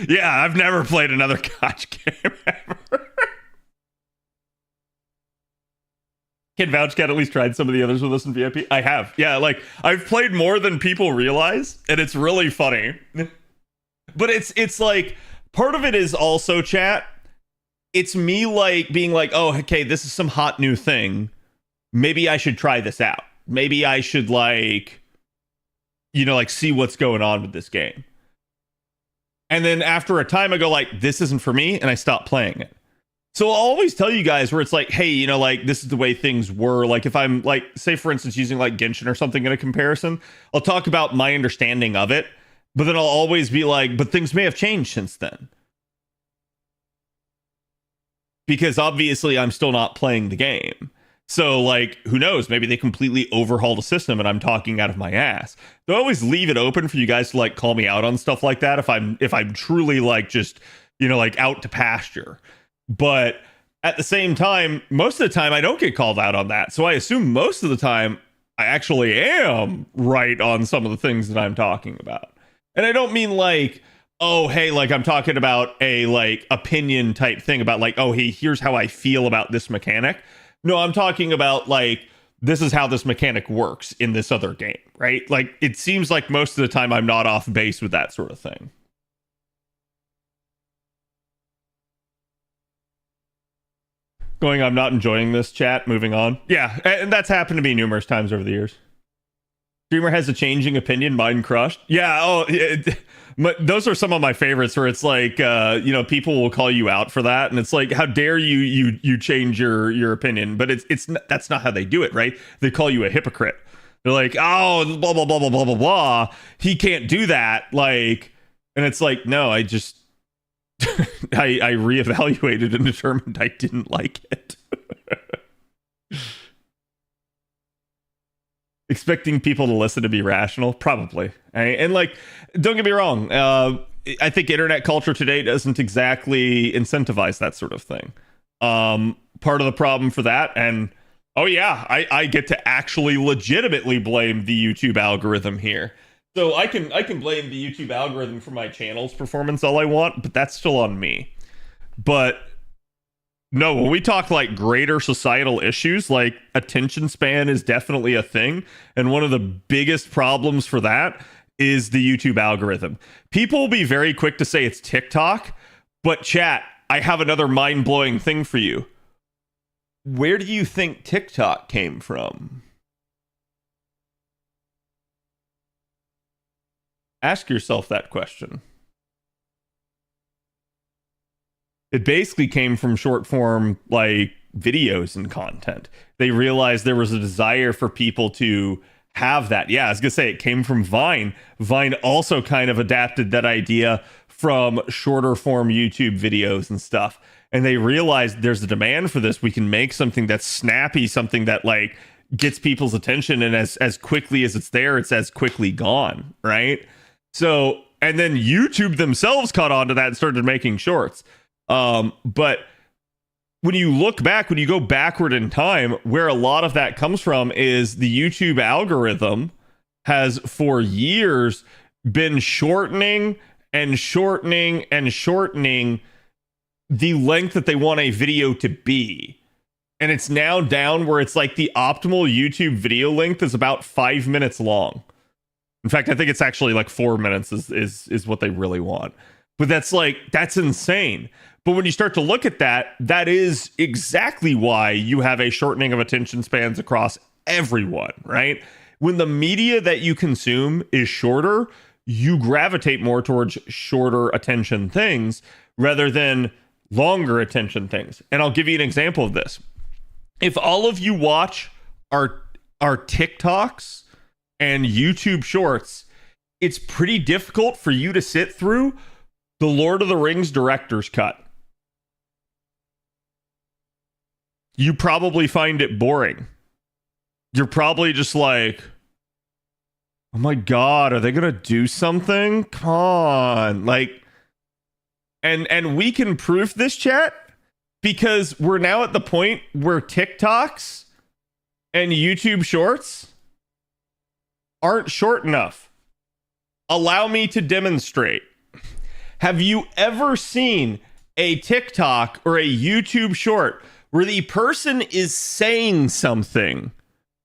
Yeah, I've never played another gacha game ever. Can vouch, Cat at least tried some of the others with us in VIP? I have. Yeah, like I've played more than people realize, and it's really funny. But it's like, part of it is also, chat, it's me like being like, "Oh, okay, this is some hot new thing. Maybe I should try this out. Maybe I should like like see what's going on with this game. And then after a time I go like, this isn't for me, and I stop playing it. So I'll always tell you guys where it's like, hey, like this is the way things were. Like if I'm like, say for instance, using like Genshin or something in a comparison, I'll talk about my understanding of it, but then I'll always be like, but things may have changed since then. Because obviously I'm still not playing the game. So like, who knows? Maybe they completely overhauled the system and I'm talking out of my ass. So I always leave it open for you guys to like call me out on stuff like that if I'm truly like just, like out to pasture. But at the same time, most of the time I don't get called out on that. So I assume most of the time I actually am right on some of the things that I'm talking about. And I don't mean like, oh, hey, like I'm talking about a like opinion type thing about like, oh, hey, here's how I feel about this mechanic. No, I'm talking about like, this is how this mechanic works in this other game, right? Like it seems like most of the time I'm not off base with that sort of thing. Going, I'm not enjoying this chat, moving on. Yeah, and that's happened to me numerous times over the years. Streamer has a changing opinion, mine crushed. Yeah, those are some of my favorites where it's like, people will call you out for that. And it's like, how dare you change your opinion? But that's not how they do it, right? They call you a hypocrite. They're like, oh, blah, blah, blah, blah, blah, blah, blah. He can't do that. Like, and it's like, no, I just... I reevaluated and determined I didn't like it. Expecting people to listen to be rational? Probably. And like, don't get me wrong. I think internet culture today doesn't exactly incentivize that sort of thing. Part of the problem for that, and oh yeah, I get to actually legitimately blame the YouTube algorithm here. So I can blame the YouTube algorithm for my channel's performance all I want, but that's still on me. But no, when we talk like greater societal issues, like attention span is definitely a thing. And one of the biggest problems for that is the YouTube algorithm. People will be very quick to say it's TikTok, but chat, I have another mind-blowing thing for you. Where do you think TikTok came from? Ask yourself that question. It basically came from short form, like videos and content. They realized there was a desire for people to have that. Yeah, I was gonna say it came from Vine. Vine also kind of adapted that idea from shorter form YouTube videos and stuff. And they realized there's a demand for this. We can make something that's snappy, something that like gets people's attention, and as quickly as it's there, it's as quickly gone, right? So, and then YouTube themselves caught on to that and started making shorts. But when you look back, when you go backward in time, where a lot of that comes from is the YouTube algorithm has for years been shortening and shortening and shortening the length that they want a video to be. And it's now down where it's like the optimal YouTube video length is about 5 minutes long. In fact, I think it's actually like 4 minutes is what they really want. But that's insane. But when you start to look at that, that is exactly why you have a shortening of attention spans across everyone, right? When the media that you consume is shorter, you gravitate more towards shorter attention things rather than longer attention things. And I'll give you an example of this. If all of you watch our TikToks and YouTube shorts, it's pretty difficult for you to sit through the Lord of the Rings director's cut. You probably find it boring. You're probably just like, oh my God, are they going to do something? Come on. Like, and we can prove this, chat, because we're now at the point where TikToks and YouTube shorts aren't short enough. Allow me to demonstrate. Have you ever seen a TikTok or a YouTube short where the person is saying something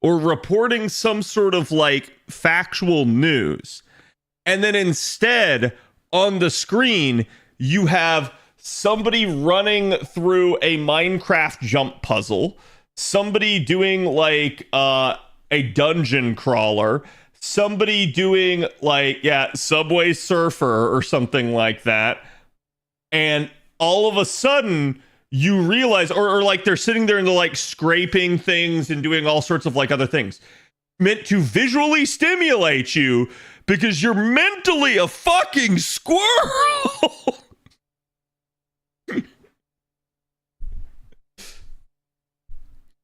or reporting some sort of like factual news, and then instead on the screen you have somebody running through a Minecraft jump puzzle, somebody doing like a dungeon crawler, somebody doing like, yeah, Subway Surfer or something like that, and all of a sudden you realize, or like they're sitting there and they're like scraping things and doing all sorts of like other things meant to visually stimulate you because you're mentally a fucking squirrel.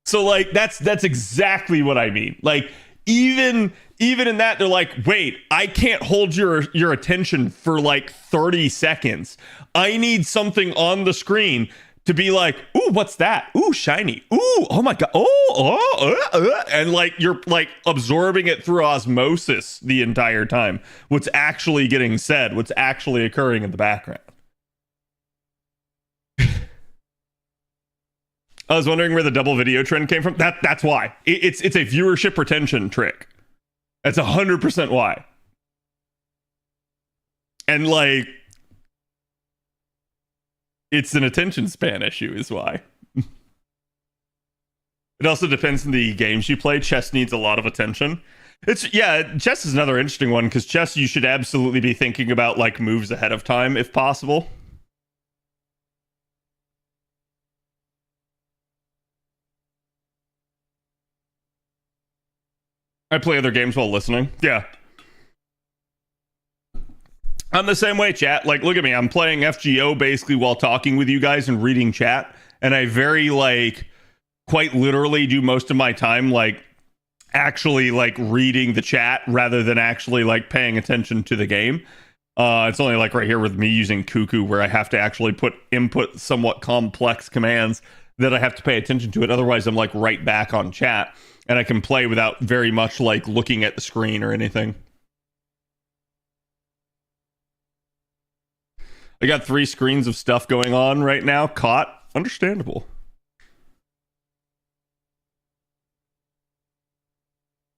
So like that's exactly what I mean. Like even in that, they're like, wait, I can't hold your attention for like 30 seconds. I need something on the screen to be like, ooh, what's that? Ooh, shiny. Ooh, oh my god. And like you're like absorbing it through osmosis the entire time. What's actually getting said, what's actually occurring in the background. I was wondering where the double video trend came from. That's why. It's a viewership retention trick. That's 100% why. And like, it's an attention span issue is why. It also depends on the games you play. Chess needs a lot of attention. Chess is another interesting one because chess, you should absolutely be thinking about like moves ahead of time if possible. I play other games while listening. Yeah. I'm the same way, chat. Like, look at me. I'm playing FGO basically while talking with you guys and reading chat. And I very, like, quite literally do most of my time, like, actually, like, reading the chat rather than actually, like, paying attention to the game. It's only, like, right here with me using Cuckoo where I have to actually input somewhat complex commands that I have to pay attention to it. Otherwise, I'm, like, right back on chat. And I can play without very much, like, looking at the screen or anything. I got 3 screens of stuff going on right now. Caught. Understandable.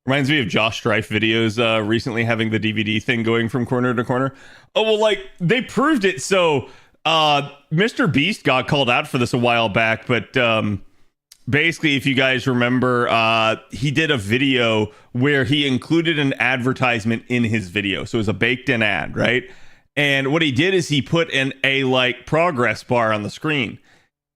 Reminds me of Josh Strife videos recently having the DVD thing going from corner to corner. Oh, well, like, they proved it. So, Mr. Beast got called out for this a while back, but basically, if you guys remember, he did a video where he included an advertisement in his video. So it was a baked-in ad, right? And what he did is he put in a, like, progress bar on the screen.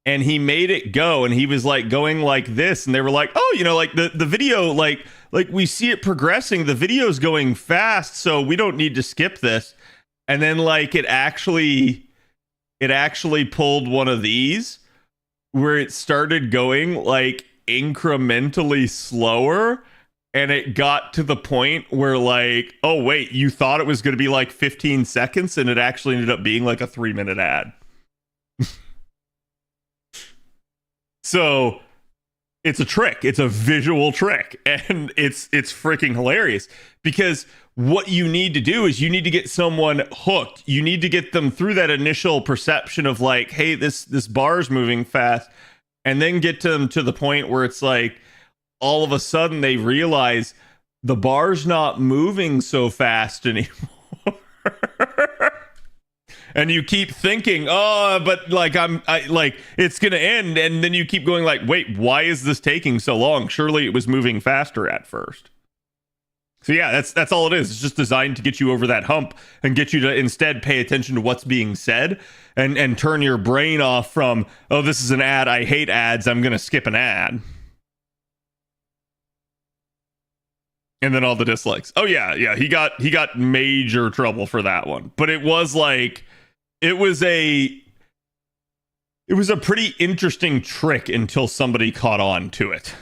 And he made it go, and he was, like, going like this. And they were like, oh, you know, like, the video, like we see it progressing. The video's going fast, so we don't need to skip this. And then, like, it actually pulled one of these where it started going like incrementally slower, and it got to the point where like, oh wait, you thought it was going to be like 15 seconds and it actually ended up being like a 3-minute ad. So it's a trick. It's a visual trick, and it's freaking hilarious because what you need to do is you need to get someone hooked. You need to get them through that initial perception of like, hey, this bar's moving fast, and then get them to the point where it's like all of a sudden they realize the bar's not moving so fast anymore. And you keep thinking, oh, but like like it's gonna end, and then you keep going like, wait, why is this taking so long? Surely it was moving faster at first. So yeah, that's all it is. It's just designed to get you over that hump and get you to instead pay attention to what's being said and turn your brain off from, oh, this is an ad, I hate ads, I'm gonna skip an ad. And then all the dislikes. Oh yeah, he got major trouble for that one. But it was like it was a pretty interesting trick until somebody caught on to it.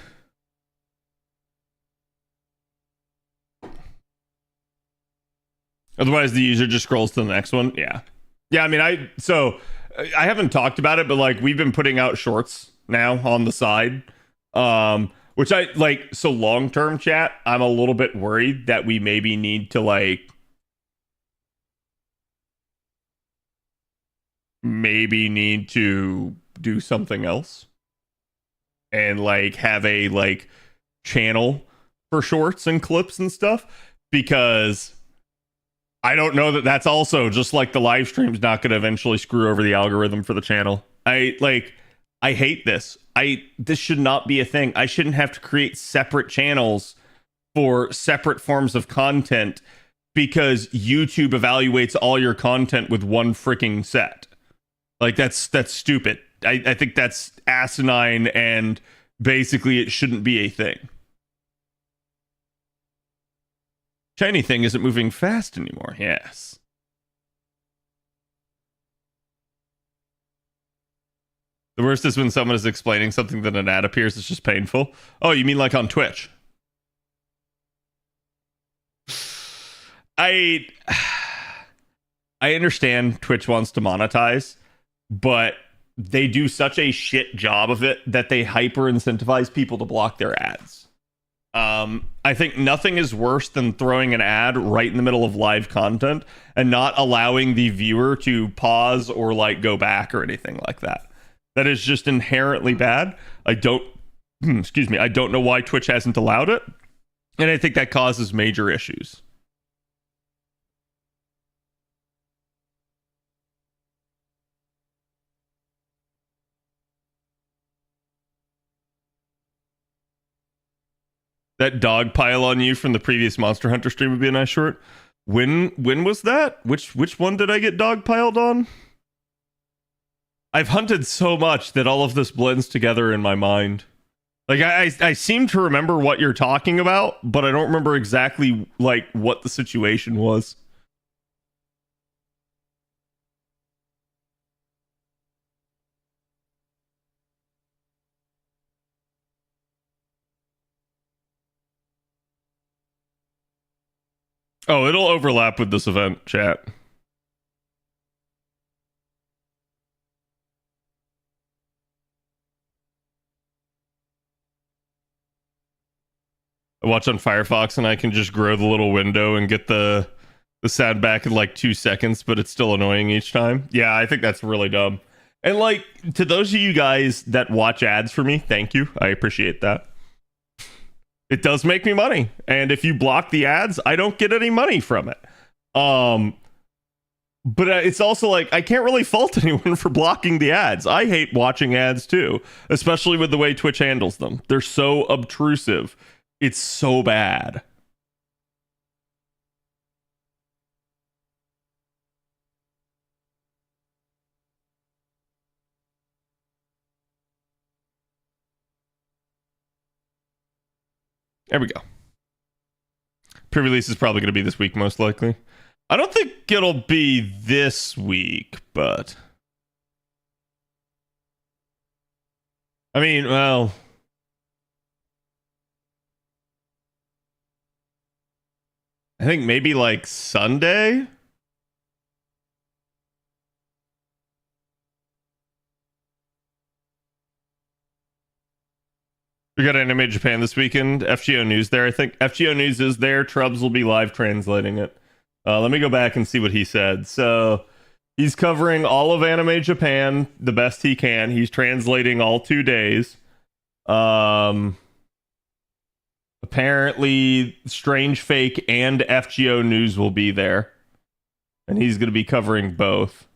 Otherwise, the user just scrolls to the next one. Yeah. I mean, I haven't talked about it, but like we've been putting out shorts now on the side, which I like. So long term, chat, I'm a little bit worried that we maybe need to like do something else and like have a like channel for shorts and clips and stuff, because I don't know that that's also just like the live stream's not going to eventually screw over the algorithm for the channel. I hate this. This should not be a thing. I shouldn't have to create separate channels for separate forms of content because YouTube evaluates all your content with one freaking set. Like that's stupid. I think that's asinine, and basically it shouldn't be a thing. Shiny thing isn't moving fast anymore. Yes. The worst is when someone is explaining something that an ad appears. It's just painful. Oh, you mean like on Twitch? I understand Twitch wants to monetize, but they do such a shit job of it that they hyper incentivize people to block their ads. I think nothing is worse than throwing an ad right in the middle of live content and not allowing the viewer to pause or like go back or anything like that. That is just inherently bad. I don't know why Twitch hasn't allowed it, and I think that causes major issues. That dog pile on you from the previous Monster Hunter stream would be a nice short. When was that? Which one did I get dog piled on? I've hunted so much that all of this blends together in my mind. Like I seem to remember what you're talking about, but I don't remember exactly like what the situation was. Oh, it'll overlap with this event, chat. I watch on Firefox and I can just grow the little window and get the sound back in like 2 seconds, but it's still annoying each time. Yeah, I think that's really dumb. And like, to those of you guys that watch ads for me, thank you. I appreciate that. It does make me money. And if you block the ads, I don't get any money from it. But it's also like, I can't really fault anyone for blocking the ads. I hate watching ads too, especially with the way Twitch handles them. They're so obtrusive. It's so bad. There we go. Pre-release is probably going to be this week, most likely. I don't think it'll be this week, but... I mean, well... I think maybe like Sunday? We got Anime Japan this weekend. FGO News there, I think. FGO News is there. Trubs will be live translating it. Let me go back and see what he said. So, he's covering all of Anime Japan the best he can. He's translating all 2 days. Apparently, Strange Fake and FGO News will be there. And he's going to be covering both.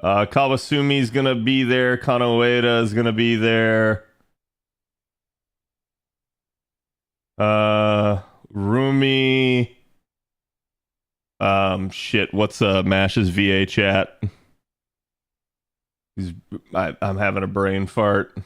Kawasumi's gonna be there. Kanoeda is gonna be there. Rumi. Shit. What's Mash's VA chat? I'm having a brain fart.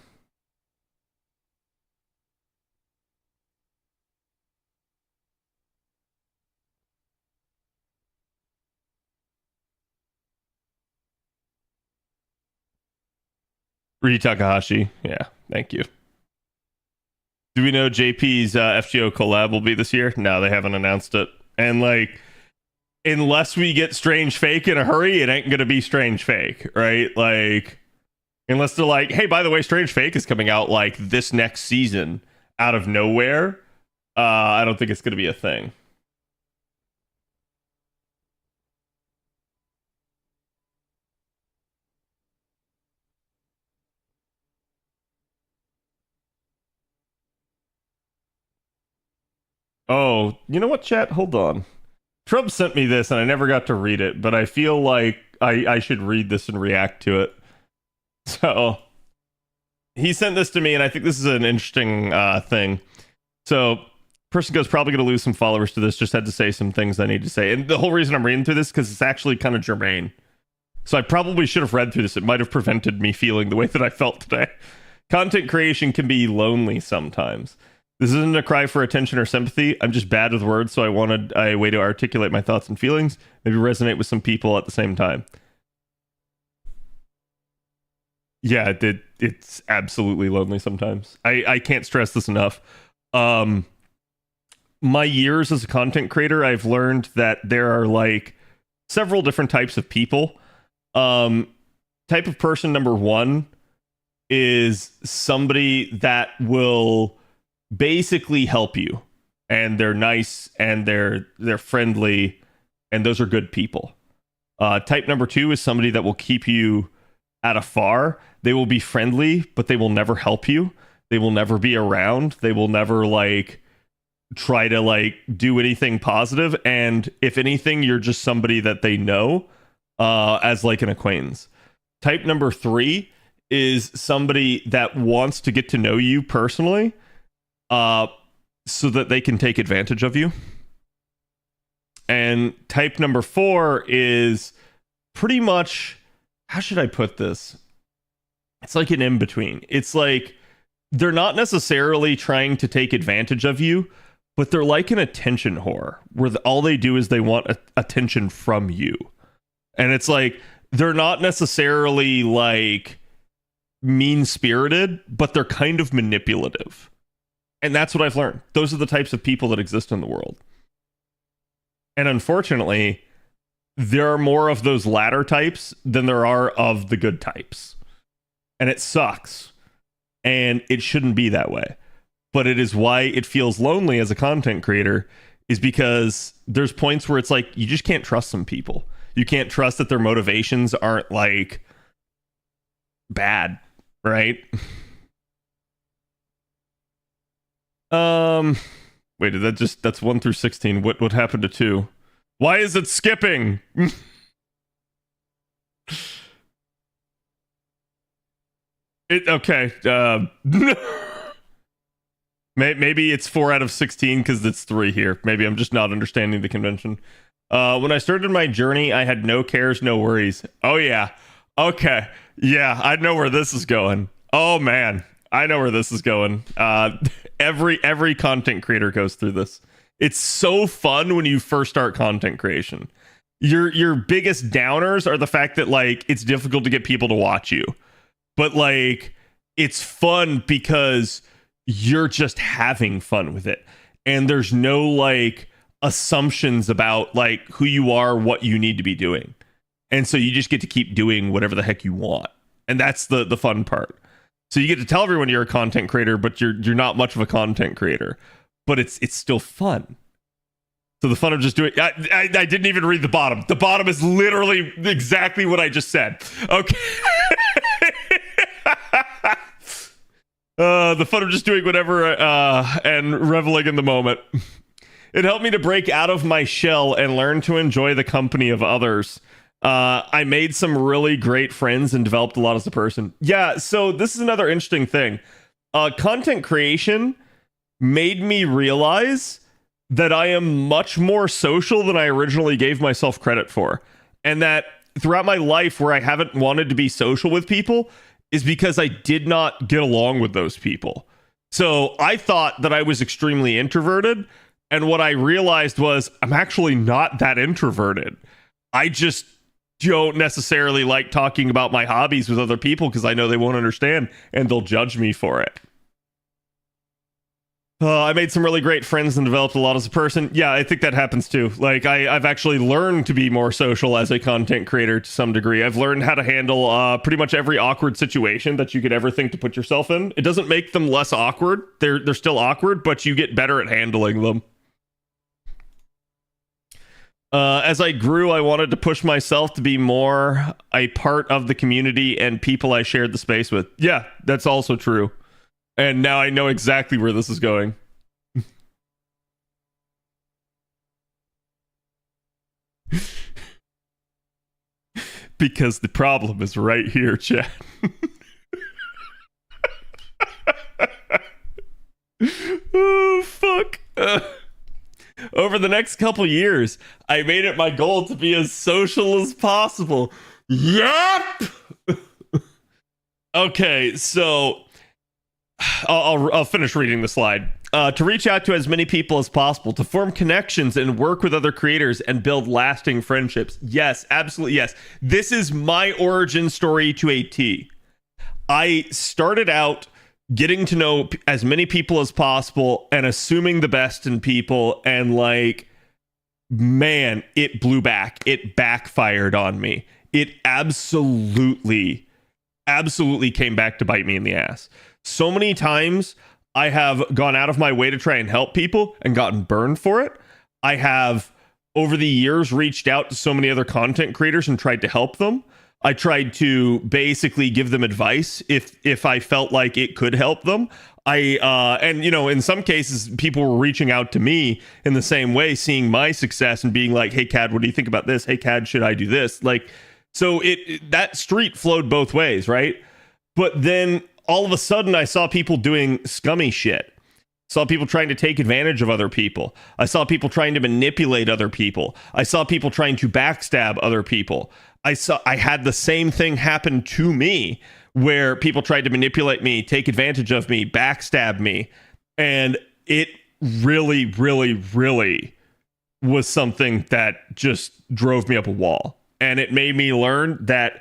Ryu Takahashi. Yeah, thank you. Do we know JP's FGO collab will be this year? No, they haven't announced it. And like, unless we get Strange Fake in a hurry, it ain't gonna be Strange Fake, right? Like, unless they're like, hey, by the way, Strange Fake is coming out like this next season out of nowhere. I don't think it's gonna be a thing. Oh, you know what, chat? Hold on. Trump sent me this and I never got to read it, but I feel like I should read this and react to it. So, he sent this to me, and I think this is an interesting thing. So, person goes, probably going to lose some followers to this. Just had to say some things I need to say. And the whole reason I'm reading through this because it's actually kind of germane. So I probably should have read through this. It might have prevented me feeling the way that I felt today. Content creation can be lonely sometimes. This isn't a cry for attention or sympathy. I'm just bad with words, so I wanted a way to articulate my thoughts and feelings, maybe resonate with some people at the same time. Yeah, it's absolutely lonely sometimes. I can't stress this enough. My years as a content creator, I've learned that there are like several different types of people. Type of person number one is somebody that will basically help you, and they're nice and they're friendly, and those are good people. Type number two is somebody that will keep you at afar. They will be friendly, but they will never help you. They will never be around. They will never like try to like do anything positive. And if anything, you're just somebody that they know as like an acquaintance. Type number three is somebody that wants to get to know you personally so that they can take advantage of you. And type number four is pretty much, how should I put this? It's like an in-between. It's like they're not necessarily trying to take advantage of you, but they're like an attention whore, where all they do is they want attention from you. And it's like, they're not necessarily like mean-spirited, but they're kind of manipulative. And that's what I've learned. Those are the types of people that exist in the world. And unfortunately, there are more of those latter types than there are of the good types. And it sucks. And it shouldn't be that way. But it is why it feels lonely as a content creator, is because there's points where it's like, you just can't trust some people. You can't trust that their motivations aren't like bad, right? Wait, that's 1 through 16. What happened to 2? Why is it skipping? Okay. Maybe it's 4 out of 16 because it's 3 here. Maybe I'm just not understanding the convention. When I started my journey, I had no cares, no worries. Oh, yeah. Okay. Yeah, I know where this is going. Oh, man. I know where this is going. Every content creator goes through this. It's so fun when you first start content creation. Your biggest downers are the fact that, like, it's difficult to get people to watch you. But, like, it's fun because you're just having fun with it. And there's no, like, assumptions about, like, who you are, what you need to be doing. And so you just get to keep doing whatever the heck you want. And that's the fun part. So you get to tell everyone you're a content creator, but you're not much of a content creator. But it's still fun. So the fun of just doing... I didn't even read the bottom. The bottom is literally exactly what I just said. Okay. The fun of just doing whatever and reveling in the moment. It helped me to break out of my shell and learn to enjoy the company of others. I made some really great friends and developed a lot as a person. Yeah, so this is another interesting thing. Content creation made me realize that I am much more social than I originally gave myself credit for. And that throughout my life where I haven't wanted to be social with people is because I did not get along with those people. So I thought that I was extremely introverted. And what I realized was I'm actually not that introverted. I just don't necessarily like talking about my hobbies with other people because I know they won't understand and they'll judge me for it. I made some really great friends and developed a lot as a person. Yeah, I think that happens too. Like, I've actually learned to be more social as a content creator to some degree. I've learned how to handle pretty much every awkward situation that you could ever think to put yourself in. It doesn't make them less awkward. They're still awkward, but you get better at handling them. As I grew, I wanted to push myself to be more a part of the community and people I shared the space with. Yeah, that's also true. And now I know exactly where this is going. Because the problem is right here, chat. Oh, fuck. Over the next couple years, I made it my goal to be as social as possible. Yep. Okay, so I'll finish reading the slide. To reach out to as many people as possible, to form connections and work with other creators and build lasting friendships. Yes, absolutely yes. This is my origin story to a T. I started out getting to know as many people as possible and assuming the best in people, and like, man, it blew back. It backfired on me. It absolutely came back to bite me in the ass. So many times I have gone out of my way to try and help people and gotten burned for it. I have, over the years, reached out to so many other content creators and tried to help them. I tried to basically give them advice if I felt like it could help them. And you know, in some cases, people were reaching out to me in the same way, seeing my success and being like, "Hey, Cad, what do you think about this? Hey, Cad, should I do this?" Like, so that street flowed both ways, right? But then all of a sudden, I saw people doing scummy shit. Saw people trying to take advantage of other people. I saw people trying to manipulate other people. I saw people trying to backstab other people. I had the same thing happen to me, where people tried to manipulate me, take advantage of me, backstab me. And it really, really, really was something that just drove me up a wall. And it made me learn that,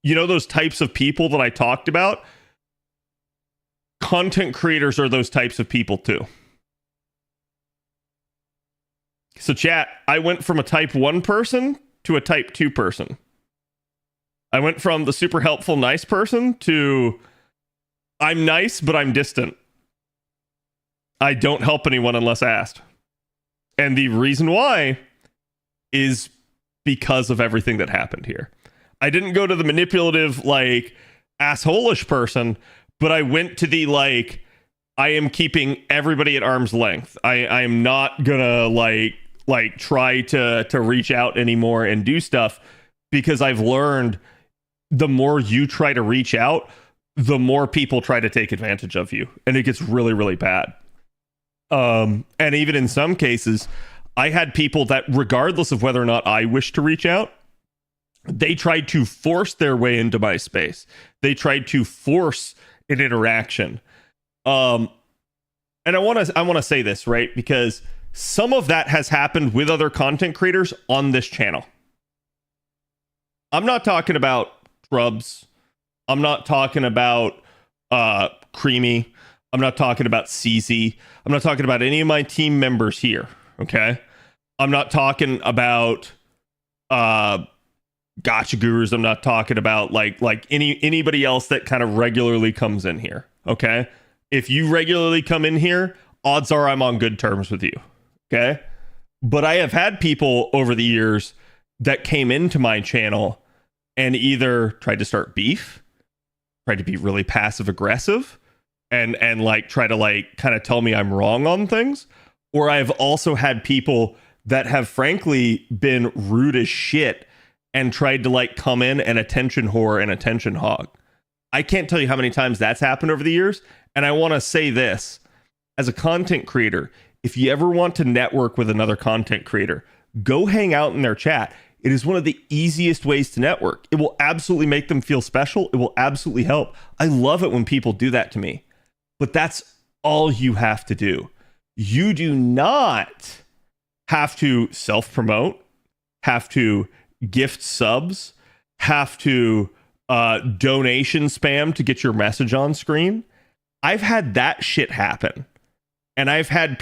you know, those types of people that I talked about, content creators are those types of people too. So chat, I went from a type 1 person to a type 2 person. I went from the super helpful, nice person to I'm nice, but I'm distant. I don't help anyone unless asked. And the reason why is because of everything that happened here. I didn't go to the manipulative, like, asshole-ish person, but I went to the, like, I am keeping everybody at arm's length. I am not gonna, like try to reach out anymore and do stuff, because I've learned the more you try to reach out, the more people try to take advantage of you, and it gets really, really bad. And even in some cases, I had people that, regardless of whether or not I wish to reach out, they tried to force their way into my space. They tried to force an interaction. And I want to say this, right? Because some of that has happened with other content creators on this channel. I'm not talking about Trubs. I'm not talking about Creamy. I'm not talking about CZ. I'm not talking about any of my team members here. Okay. I'm not talking about Gotcha Gurus. I'm not talking about like anybody else that kind of regularly comes in here. Okay. If you regularly come in here, odds are I'm on good terms with you. Okay. But I have had people over the years that came into my channel and either tried to start beef, tried to be really passive aggressive, and like try to like kind of tell me I'm wrong on things. Or I've also had people that have frankly been rude as shit and tried to like come in and attention whore and attention hog. I can't tell you how many times that's happened over the years. And I want to say this, as a content creator, if you ever want to network with another content creator, go hang out in their chat. It is one of the easiest ways to network. It will absolutely make them feel special. It will absolutely help. I love it when people do that to me. But that's all you have to do. You do not have to self-promote, have to gift subs, have to donation spam to get your message on screen. I've had that shit happen. And I've had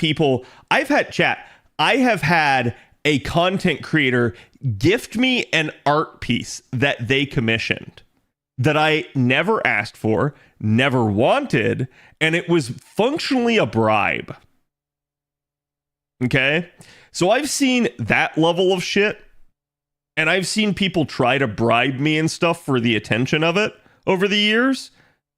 a content creator gift me an art piece that they commissioned that I never asked for, never wanted, and it was functionally a bribe. Okay? So I've seen that level of shit, and I've seen people try to bribe me and stuff for the attention of it over the years.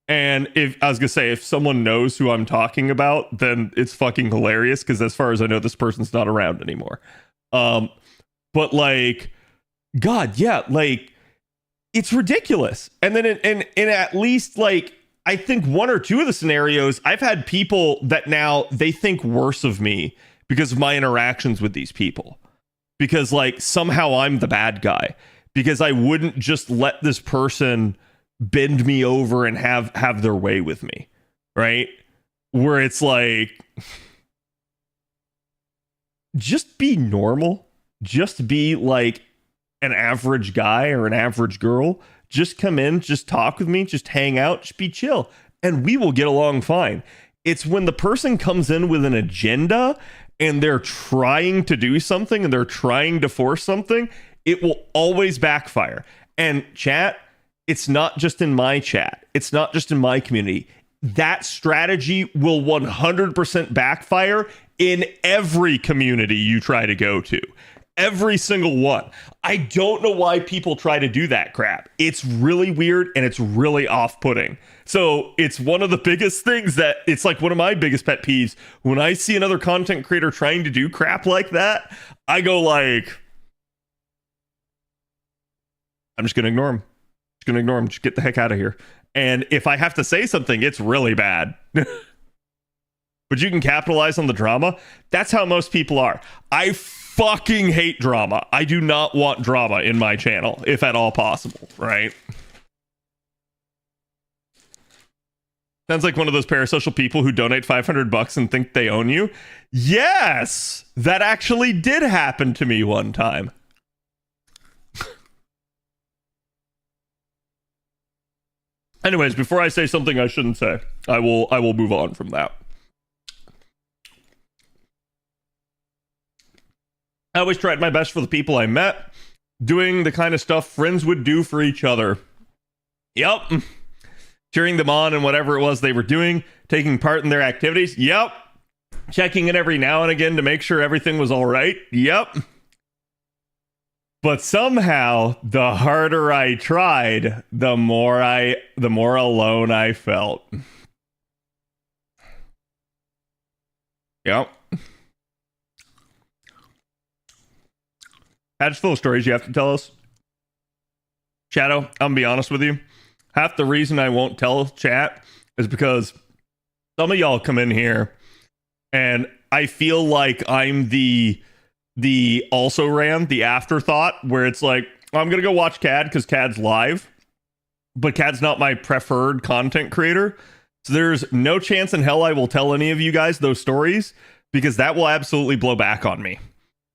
And if someone knows who I'm talking about, then it's fucking hilarious, because as far as I know, this person's not around anymore. But like, God, yeah, like, it's ridiculous. And then and at least like I think one or two of the scenarios, I've had people that now they think worse of me because of my interactions with these people. Because like somehow I'm the bad guy. Because I wouldn't just let this person bend me over and have their way with me. Right? Where it's like, just be normal. Just be like an average guy or an average girl. Just come in, just talk with me, just hang out, just be chill, and we will get along fine. It's when the person comes in with an agenda and they're trying to do something and they're trying to force something, it will always backfire. And chat, it's not just in my chat. It's not just in my community. That strategy will 100% backfire in every community you try to go to. Every single one. I don't know why people try to do that crap. It's really weird and it's really off-putting. So it's one of the biggest things that it's like one of my biggest pet peeves. When I see another content creator trying to do crap like that, I go like, I'm just going to ignore him. Just going to ignore him. Just get the heck out of here. And if I have to say something, it's really bad. But you can capitalize on the drama. That's how most people are. I fucking hate drama. I do not want drama in my channel, if at all possible, right? Sounds like one of those parasocial people who donate $500 and think they own you. Yes! That actually did happen to me one time. Anyways, before I say something I shouldn't say, I will move on from that. I always tried my best for the people I met, doing the kind of stuff friends would do for each other. Yep. Cheering them on and whatever it was they were doing, taking part in their activities. Yep. Checking in every now and again to make sure everything was all right. Yep. But somehow, the harder I tried, the more alone I felt. Yep. Patch full of stories you have to tell us. Shadow, I'm gonna be honest with you. Half the reason I won't tell chat is because some of y'all come in here and I feel like I'm the also ran, the afterthought, where it's like, oh, I'm gonna go watch CAD because CAD's live, but CAD's not my preferred content creator. So there's no chance in hell I will tell any of you guys those stories because that will absolutely blow back on me.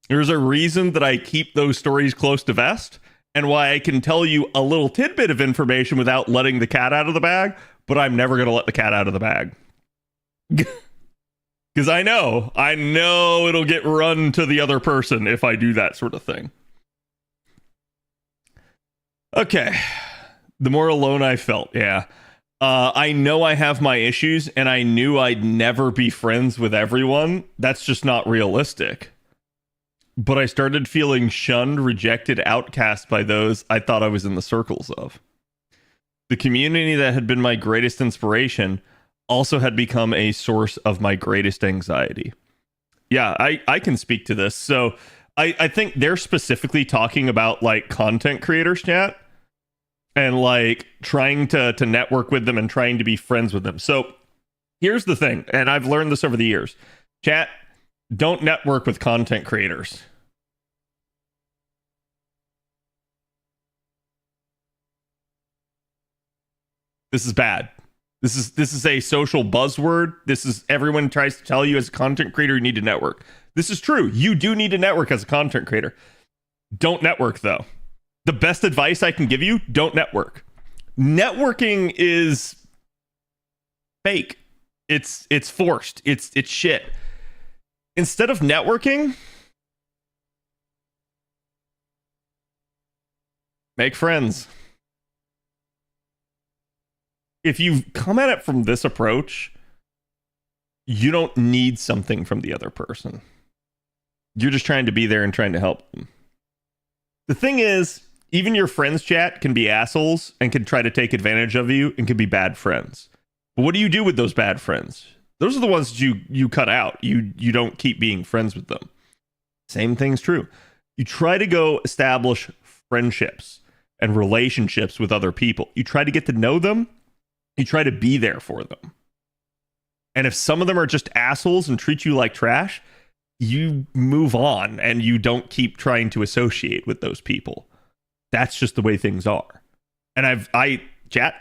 There's a reason that I keep those stories close to vest and why I can tell you a little tidbit of information without letting the cat out of the bag, but I'm never going to let the cat out of the bag. Because I know it'll get run to the other person if I do that sort of thing. Okay. The more alone I felt, yeah. I know I have my issues and I knew I'd never be friends with everyone. That's just not realistic. But I started feeling shunned, rejected, outcast by those I thought I was in the circles of. The community that had been my greatest inspiration also had become a source of my greatest anxiety. Yeah, I can speak to this. So I think they're specifically talking about like content creators chat and like trying to network with them and trying to be friends with them. So here's the thing, and I've learned this over the years. Chat, don't network with content creators. This is bad. This is a social buzzword. This is everyone tries to tell you as a content creator you need to network. This is true. You do need to network as a content creator. Don't network though. The best advice I can give you, don't network. Networking is fake. It's forced. It's shit. Instead of networking, make friends. If you come at it from this approach, you don't need something from the other person. You're just trying to be there and trying to help them. The thing is, even your friends chat can be assholes and can try to take advantage of you and can be bad friends. But what do you do with those bad friends? Those are the ones that you cut out. You don't keep being friends with them. Same thing's true. You try to go establish friendships and relationships with other people. You try to get to know them You try to be there for them. And if some of them are just assholes and treat you like trash, you move on and you don't keep trying to associate with those people. That's just the way things are. And I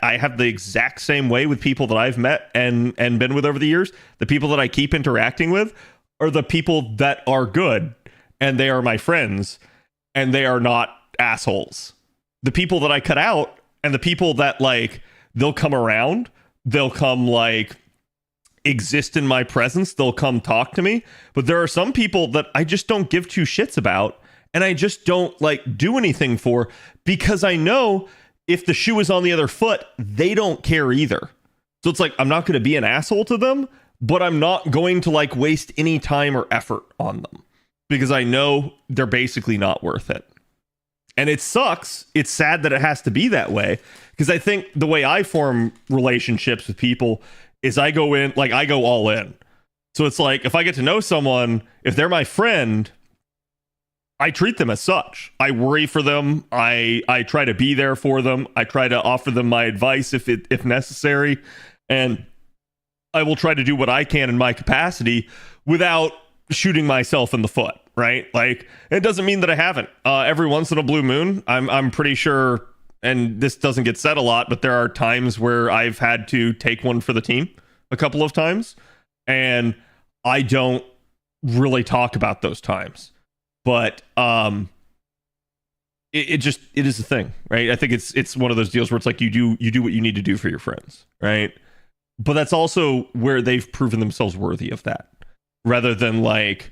have the exact same way with people that I've met and been with over the years. The people that I keep interacting with are the people that are good, and they are my friends, and they are not assholes. The people that I cut out, and the people that, like, they'll come around, they'll come, like, exist in my presence, they'll come talk to me, but there are some people that I just don't give two shits about, and I just don't, like, do anything for, because I know if the shoe is on the other foot, they don't care either. So it's like, I'm not going to be an asshole to them, but I'm not going to, like, waste any time or effort on them, because I know they're basically not worth it. And it sucks. It's sad that it has to be that way, because I think the way I form relationships with people is I go all in. So it's like, if I get to know someone, if they're my friend, I treat them as such. I worry for them. I try to be there for them. I try to offer them my advice if necessary. And I will try to do what I can in my capacity without shooting myself in the foot, right? Like, it doesn't mean that I haven't. Every once in a blue moon, I'm pretty sure, and this doesn't get said a lot, but there are times where I've had to take one for the team a couple of times, and I don't really talk about those times. But it is a thing, right? I think it's one of those deals where it's like you do what you need to do for your friends, right? But that's also where they've proven themselves worthy of that, rather than like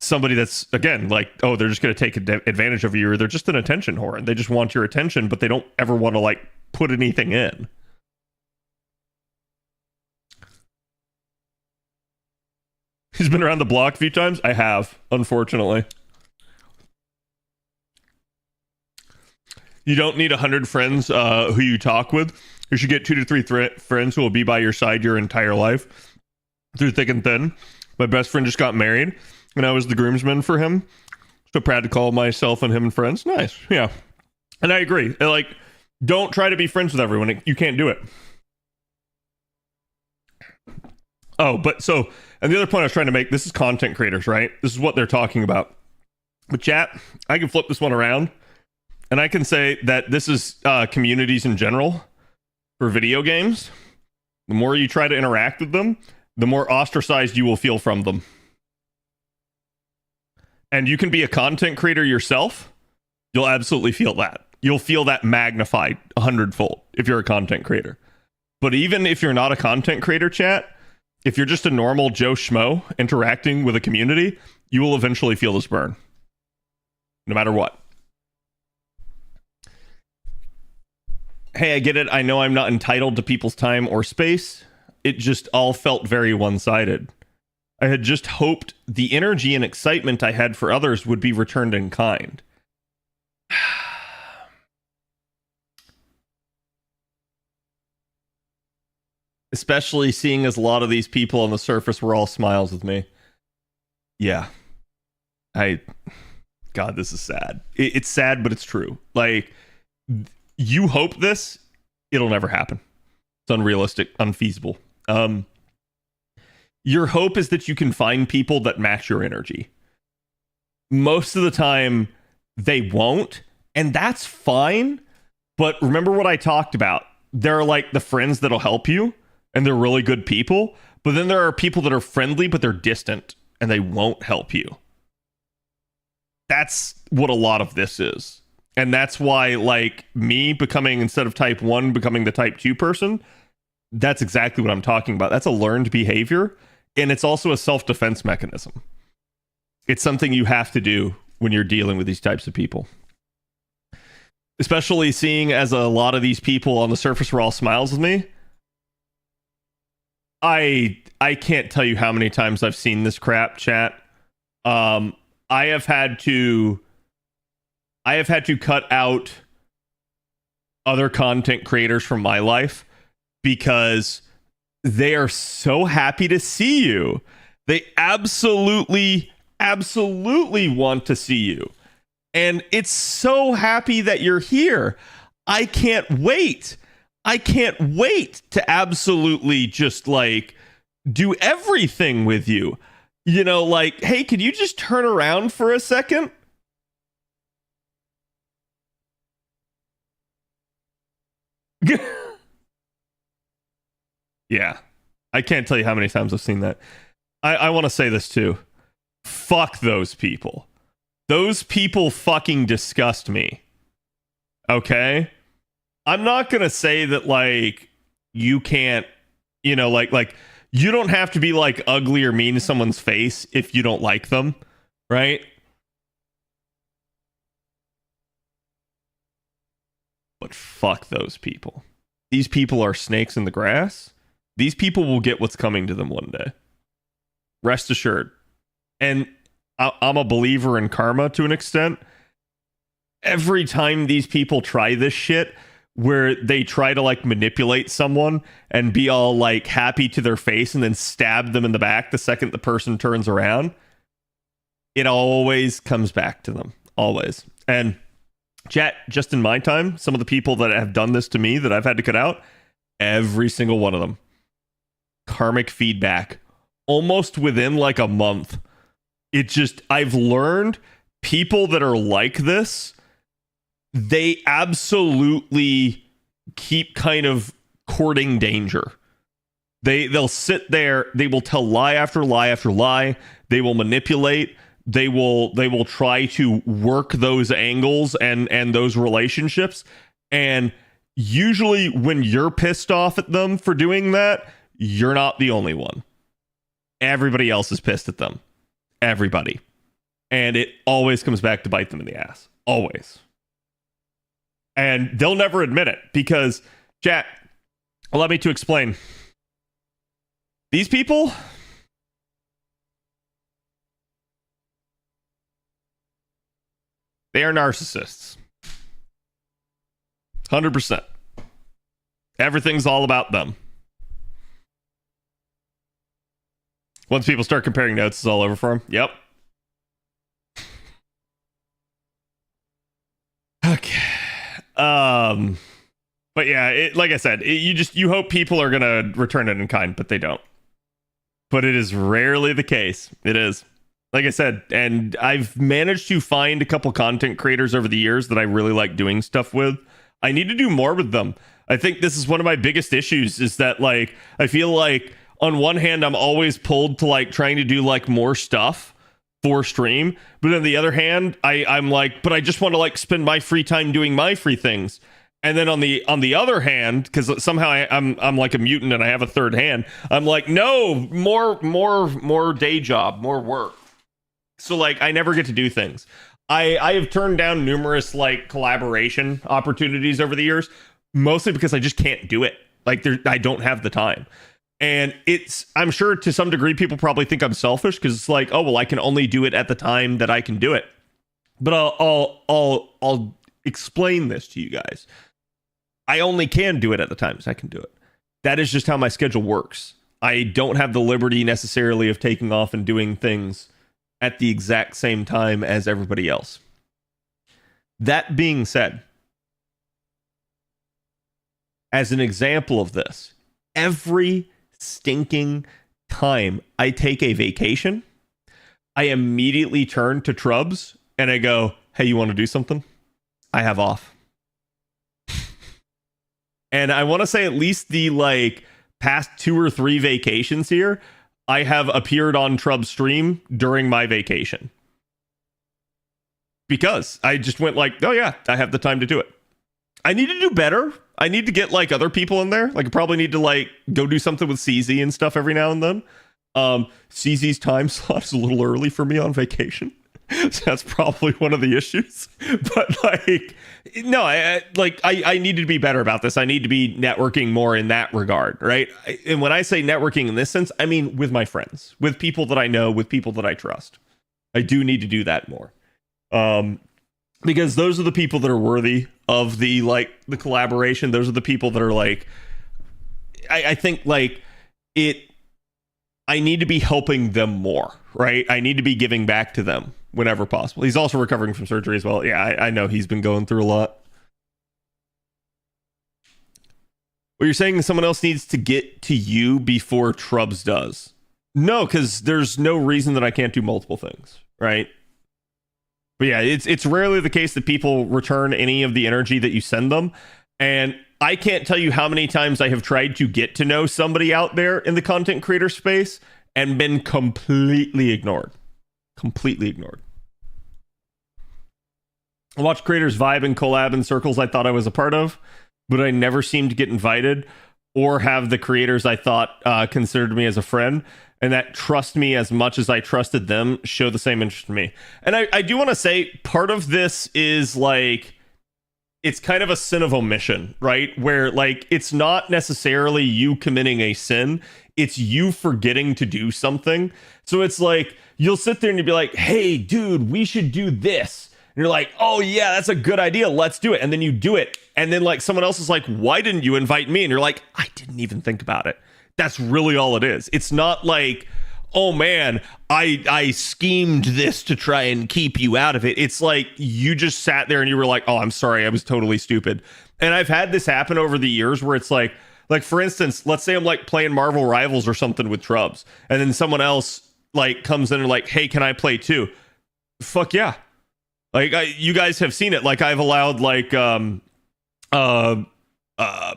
somebody that's, again, like, oh, they're just going to take advantage of you, or they're just an attention whore and they just want your attention, but they don't ever want to, like, put anything in. He's been around the block a few times. I have, unfortunately. You don't need 100 friends who you talk with. You should get 2 to 3 friends who will be by your side your entire life, through thick and thin. My best friend just got married, and I was the groomsman for him. So proud to call myself and him friends. Nice, yeah. And I agree. Like, don't try to be friends with everyone. You can't do it. Oh, but so, and the other point I was trying to make, this is content creators, right? This is what they're talking about. But chat, I can flip this one around, and I can say that this is communities in general for video games. The more you try to interact with them, the more ostracized you will feel from them. And you can be a content creator yourself. You'll absolutely feel that. You'll feel that magnified 100-fold if you're a content creator. But even if you're not a content creator, chat, if you're just a normal Joe Schmo interacting with a community, you will eventually feel this burn. No matter what. Hey, I get it. I know I'm not entitled to people's time or space. It just all felt very one-sided. I had just hoped the energy and excitement I had for others would be returned in kind. Especially seeing as a lot of these people on the surface were all smiles with me. Yeah. God, this is sad. It's sad, but it's true. Like, you hope this, it'll never happen. It's unrealistic, unfeasible. Your hope is that you can find people that match your energy. Most of the time, they won't, and that's fine. But remember what I talked about. There are, like, the friends that'll help you, and they're really good people. But then there are people that are friendly, but they're distant, and they won't help you. That's what a lot of this is. And that's why, like, me becoming, instead of type 1, becoming the type 2 person, that's exactly what I'm talking about. That's a learned behavior, and it's also a self-defense mechanism. It's something you have to do when you're dealing with these types of people. Especially seeing as a lot of these people on the surface were all smiles with me. I can't tell you how many times I've seen this crap, chat. I have had to cut out other content creators from my life because they are so happy to see you. They absolutely want to see you. And it's so happy that you're here. I can't wait. I can't wait to absolutely just like do everything with you. You know, like, hey, could you just turn around for a second? Yeah. I can't tell you how many times I've seen that. I want to say this too. Fuck those people. Those people fucking disgust me. Okay? I'm not going to say that, like, you can't, you know, like, you don't have to be, like, ugly or mean to someone's face if you don't like them, right? But fuck those people. These people are snakes in the grass. These people will get what's coming to them one day. Rest assured. And I'm a believer in karma to an extent. Every time these people try this shit, where they try to like manipulate someone and be all like happy to their face and then stab them in the back the second the person turns around, it always comes back to them. Always. And chat, just in my time, some of the people that have done this to me that I've had to cut out, every single one of them, karmic feedback almost within like a month. It just, I've learned people that are like this, they absolutely keep kind of courting danger. They'll sit there, they will tell lie after lie after lie, they will manipulate, they will try to work those angles and those relationships. And usually when you're pissed off at them for doing that, you're not the only one. Everybody else is pissed at them. Everybody. And it always comes back to bite them in the ass. Always. And they'll never admit it because, chat, allow me to explain. These people, they are narcissists. 100%. Everything's all about them. Once people start comparing notes, it's all over for them. Yep. Okay. But yeah, like I said, you hope people are gonna return it in kind, but they don't. But it is rarely the case. It is. Like I said, and I've managed to find a couple content creators over the years that I really like doing stuff with. I need to do more with them. I think this is one of my biggest issues is that, like, I feel like on one hand, I'm always pulled to like trying to do like more stuff for stream. But on the other hand, I'm like, but I just want to like spend my free time doing my free things. And then on the other hand, because somehow I'm like a mutant and I have a third hand, I'm like, no, more day job, more work. So like I never get to do things. I have turned down numerous like collaboration opportunities over the years, mostly because I just can't do it. Like I don't have the time. And I'm sure to some degree people probably think I'm selfish because it's like, oh well, I can only do it at the time that I can do it. But I'll explain this to you guys. I only can do it at the times I can do it. That is just how my schedule works. I don't have the liberty necessarily of taking off and doing things at the exact same time as everybody else. That being said, as an example of this, every stinking time I take a vacation, I immediately turn to Trubs and I go, hey, you want to do something? I have off. And I want to say at least the like past 2 or 3 vacations here, I have appeared on Trub's stream during my vacation. Because I just went like, oh yeah, I have the time to do it. I need to do better. I need to get like other people in there. Like I probably need to like go do something with CZ and stuff every now and then. CZ's time slot is a little early for me on vacation. So that's probably one of the issues. But like, no, I need to be better about this. I need to be networking more in that regard, right? And when I say networking in this sense, I mean with my friends, with people that I know, with people that I trust. I do need to do that more. Because those are the people that are worthy of the like the collaboration. Those are the people that are like, I think like I need to be helping them more, right? I need to be giving back to them whenever possible. He's also recovering from surgery as well. Yeah, I know he's been going through a lot. But you're saying someone else needs to get to you before Trubs does. No, because there's no reason that I can't do multiple things, right? But yeah, it's rarely the case that people return any of the energy that you send them. And I can't tell you how many times I have tried to get to know somebody out there in the content creator space and been completely ignored. Completely ignored. I watch creators vibe and collab in circles I thought I was a part of, but I never seemed to get invited or have the creators I thought considered me as a friend and that trust me as much as I trusted them show the same interest in me. And I do want to say part of this is like, it's kind of a sin of omission, right? Where like, it's not necessarily you committing a sin. It's you forgetting to do something. So it's like, you'll sit there and you'll be like, hey, dude, we should do this. And you're like, oh yeah, that's a good idea. Let's do it. And then you do it. And then like someone else is like, why didn't you invite me? And you're like, I didn't even think about it. That's really all it is. It's not like, oh man, I schemed this to try and keep you out of it. It's like you just sat there and you were like, oh, I'm sorry, I was totally stupid. And I've had this happen over the years where it's like for instance, let's say I'm like playing Marvel Rivals or something with Trubs, and then someone else like comes in and like, hey, can I play too? Fuck yeah. Like you guys have seen it. Like I've allowed like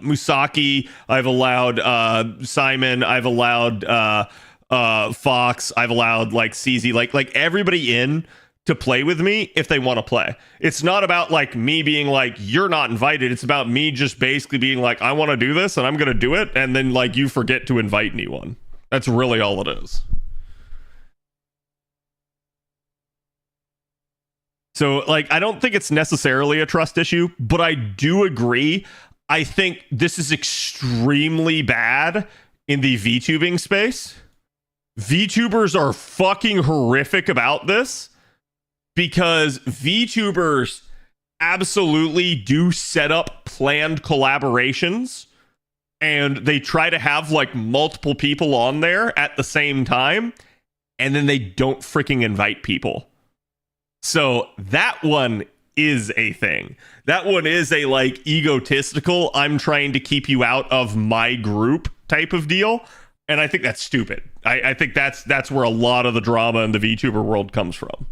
Musaki, I've allowed Simon, I've allowed Fox, I've allowed like CZ, like everybody in to play with me if they want to play. It's not about like me being like you're not invited. It's about me just basically being like I want to do this and I'm going to do it, and then like you forget to invite anyone. That's really all it is. So, like, I don't think it's necessarily a trust issue, but I do agree. I think this is extremely bad in the VTubing space. VTubers are fucking horrific about this because VTubers absolutely do set up planned collaborations and they try to have, like, multiple people on there at the same time, and then they don't freaking invite people. So that one is a thing. That one is a like egotistical, I'm trying to keep you out of my group type of deal. And I think that's stupid. I think that's where a lot of the drama in the VTuber world comes from.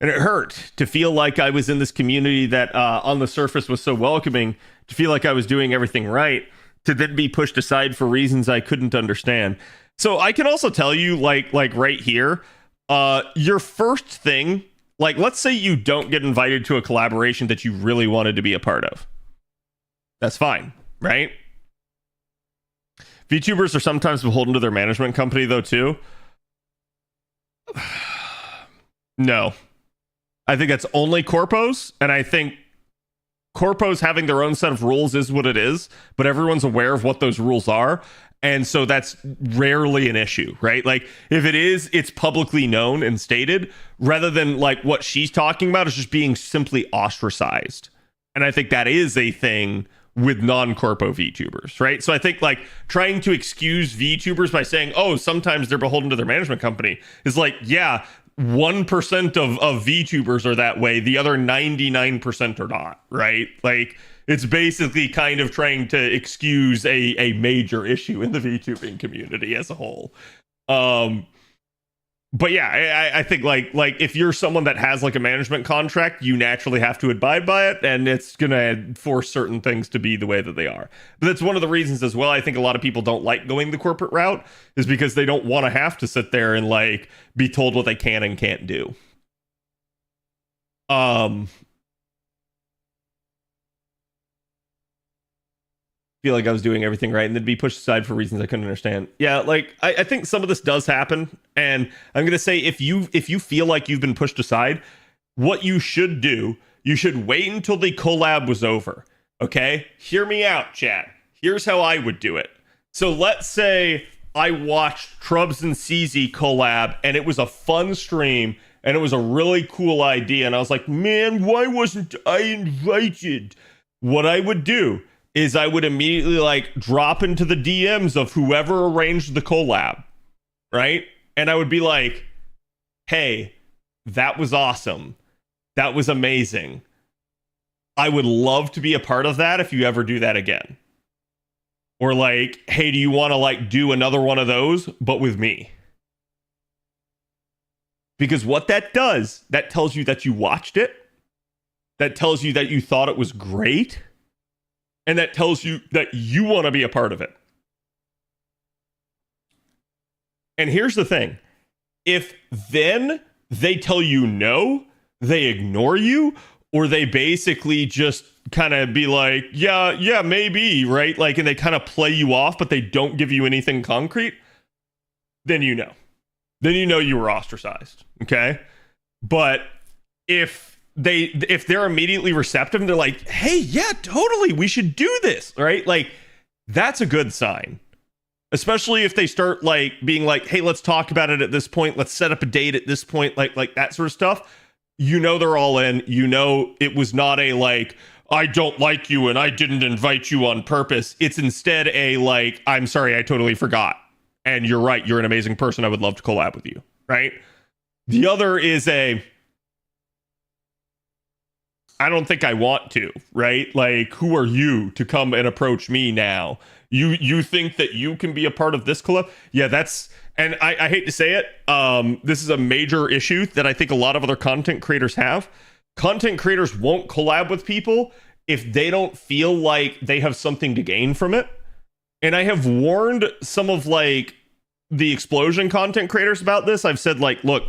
And it hurt to feel like I was in this community that on the surface was so welcoming, to feel like I was doing everything right, to then be pushed aside for reasons I couldn't understand. So I can also tell you like right here, your first thing, like let's say you don't get invited to a collaboration that you really wanted to be a part of. That's fine, right? VTubers are sometimes beholden to their management company though too. No. I think that's only corpos, and I think corpos having their own set of rules is what it is, but everyone's aware of what those rules are. And so that's rarely an issue, right? Like if it is, it's publicly known and stated, rather than like what she's talking about is just being simply ostracized. And I think that is a thing with non-corpo VTubers, right? So I think like trying to excuse VTubers by saying, oh, sometimes they're beholden to their management company is like, yeah, 1% of VTubers are that way. The other 99% are not, right? Like it's basically kind of trying to excuse a major issue in the VTubing community as a whole. But yeah, I think like if you're someone that has like a management contract, you naturally have to abide by it, and it's gonna force certain things to be the way that they are. But that's one of the reasons as well. I think a lot of people don't like going the corporate route is because they don't want to have to sit there and like be told what they can and can't do. Feel like I was doing everything right and then be pushed aside for reasons I couldn't understand. Yeah, like I think some of this does happen, and I'm gonna say if you feel like you've been pushed aside, what you should do, you should wait until the collab was over. Okay? Hear me out, chat. Here's how I would do it. So let's say I watched Trubs and CZ collab and it was a fun stream and it was a really cool idea, and I was like, man, why wasn't I invited? What I would do is I would immediately like drop into the DMs of whoever arranged the collab, right? And I would be like, hey, that was awesome. That was amazing. I would love to be a part of that if you ever do that again. Or like, hey, do you want to like do another one of those, but with me? Because what that does, that tells you that you watched it. That tells you that you thought it was great. And that tells you that you want to be a part of it. And here's the thing. If then they tell you no, they ignore you, or they basically just kind of be like, yeah, maybe, right? Like, and they kind of play you off, but they don't give you anything concrete, then you know. Then you know you were ostracized, okay? But if they're immediately receptive and they're like, hey, yeah, totally, we should do this, right? Like, that's a good sign. Especially if they start like being like, hey, let's talk about it at this point. Let's set up a date at this point, like that sort of stuff. You know they're all in. You know it was not a like, I don't like you and I didn't invite you on purpose. It's instead a like, I'm sorry, I totally forgot. And you're right, you're an amazing person. I would love to collab with you, right? The other is a, I don't think I want to, right? Like, who are you to come and approach me now? You think that you can be a part of this collab? Yeah, that's, and I hate to say it, this is a major issue that I think a lot of other content creators have. Content creators won't collab with people if they don't feel like they have something to gain from it. And I have warned some of like the explosion content creators about this. I've said like, look,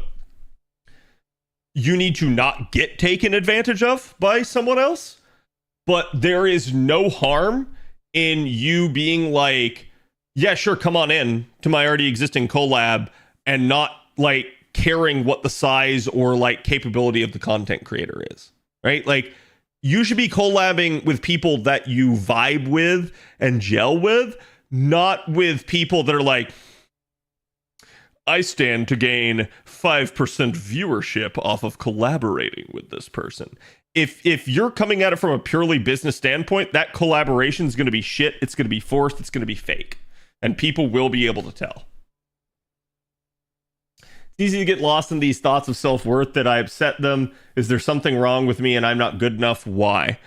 you need to not get taken advantage of by someone else, but there is no harm in you being like, yeah, sure, come on in to my already existing collab, and not like caring what the size or like capability of the content creator is, right? Like, you should be collabing with people that you vibe with and gel with, not with people that are like, I stand to gain 5% viewership off of collaborating with this person. If you're coming at it from a purely business standpoint, that collaboration is going to be shit. It's going to be forced. It's going to be fake. And people will be able to tell. It's easy to get lost in these thoughts of self-worth. That I upset them. Is there something wrong with me and I'm not good enough? Why?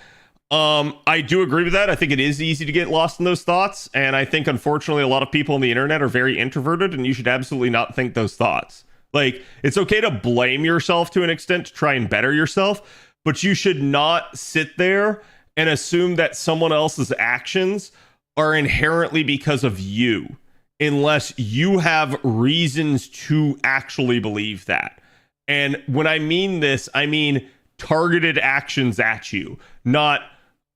I do agree with that. I think it is easy to get lost in those thoughts. And I think, unfortunately, a lot of people on the internet are very introverted, and you should absolutely not think those thoughts. Like, it's okay to blame yourself to an extent to try and better yourself, but you should not sit there and assume that someone else's actions are inherently because of you, unless you have reasons to actually believe that. And when I mean this, I mean targeted actions at you, not,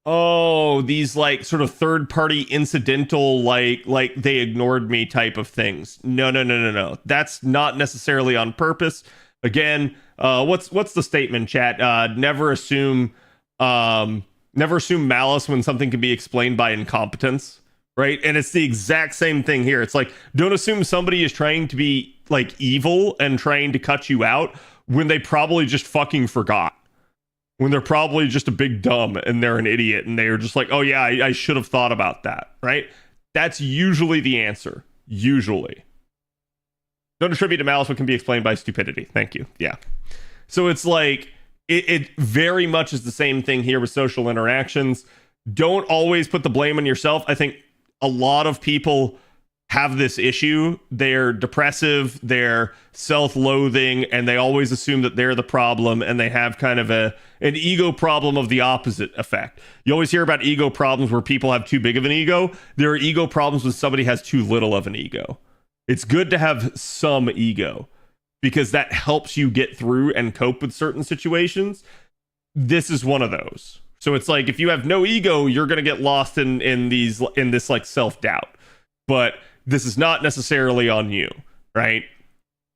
oh, these like sort of third party incidental, like they ignored me type of things. No. That's not necessarily on purpose. Again, what's the statement, chat? Never assume malice when something can be explained by incompetence, right? And it's the exact same thing here. It's like, don't assume somebody is trying to be like evil and trying to cut you out when they probably just fucking forgot. When they're probably just a big dumb and they're an idiot and they're just like, oh yeah, I should have thought about that, right? That's usually the answer. Usually. Don't attribute to malice what can be explained by stupidity. Thank you. Yeah. So it's like, it very much is the same thing here with social interactions. Don't always put the blame on yourself. I think a lot of people have this issue. They're depressive, they're self-loathing, and they always assume that they're the problem, and they have kind of an ego problem of the opposite effect. You always hear about ego problems where people have too big of an ego. There are ego problems when somebody has too little of an ego. It's good to have some ego because that helps you get through and cope with certain situations. This is one of those. So it's like, if you have no ego, you're going to get lost in this like self-doubt. But this is not necessarily on you, right?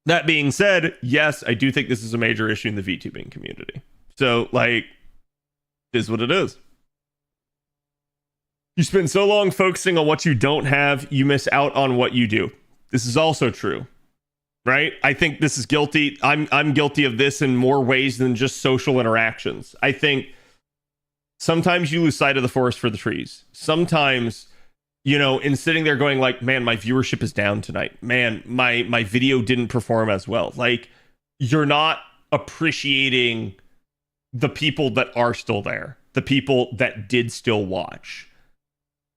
That being said, yes, I do think this is a major issue in the VTubing community. So, like, it is what it is. You spend so long focusing on what you don't have, you miss out on what you do. This is also true, right? I think this is guilty. I'm guilty of this in more ways than just social interactions. I think sometimes you lose sight of the forest for the trees. Sometimes, you know, in sitting there going like, man, my viewership is down tonight. Man, my video didn't perform as well. Like, you're not appreciating the people that are still there. the people that did still watch.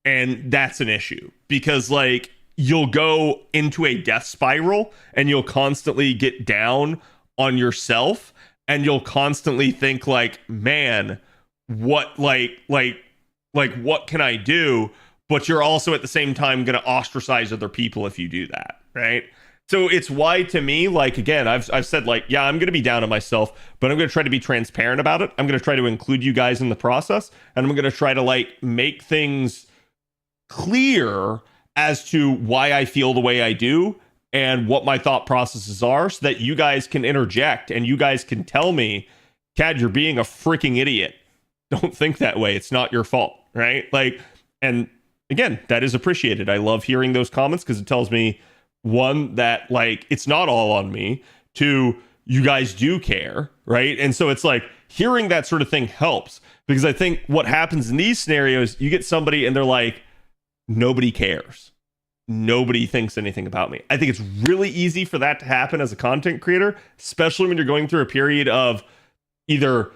And that's an issue because like you'll go into a death spiral and you'll constantly get down on yourself and you'll constantly think like, man, what what can I do? But you're also at the same time going to ostracize other people if you do that, right? So it's why, to me, like, again, I've said, like, yeah, I'm going to be down on myself, but I'm going to try to be transparent about it. I'm going to try to include you guys in the process, and I'm going to try to, like, make things clear as to why I feel the way I do and what my thought processes are so that you guys can interject and you guys can tell me, Cad, you're being a freaking idiot. Don't think that way. It's not your fault, right? Like, and again, that is appreciated. I love hearing those comments because it tells me, one, that like it's not all on me. Two, you guys do care, right? And so it's like hearing that sort of thing helps because I think what happens in these scenarios, you get somebody and they're like, nobody cares. Nobody thinks anything about me. I think it's really easy for that to happen as a content creator, especially when you're going through a period of either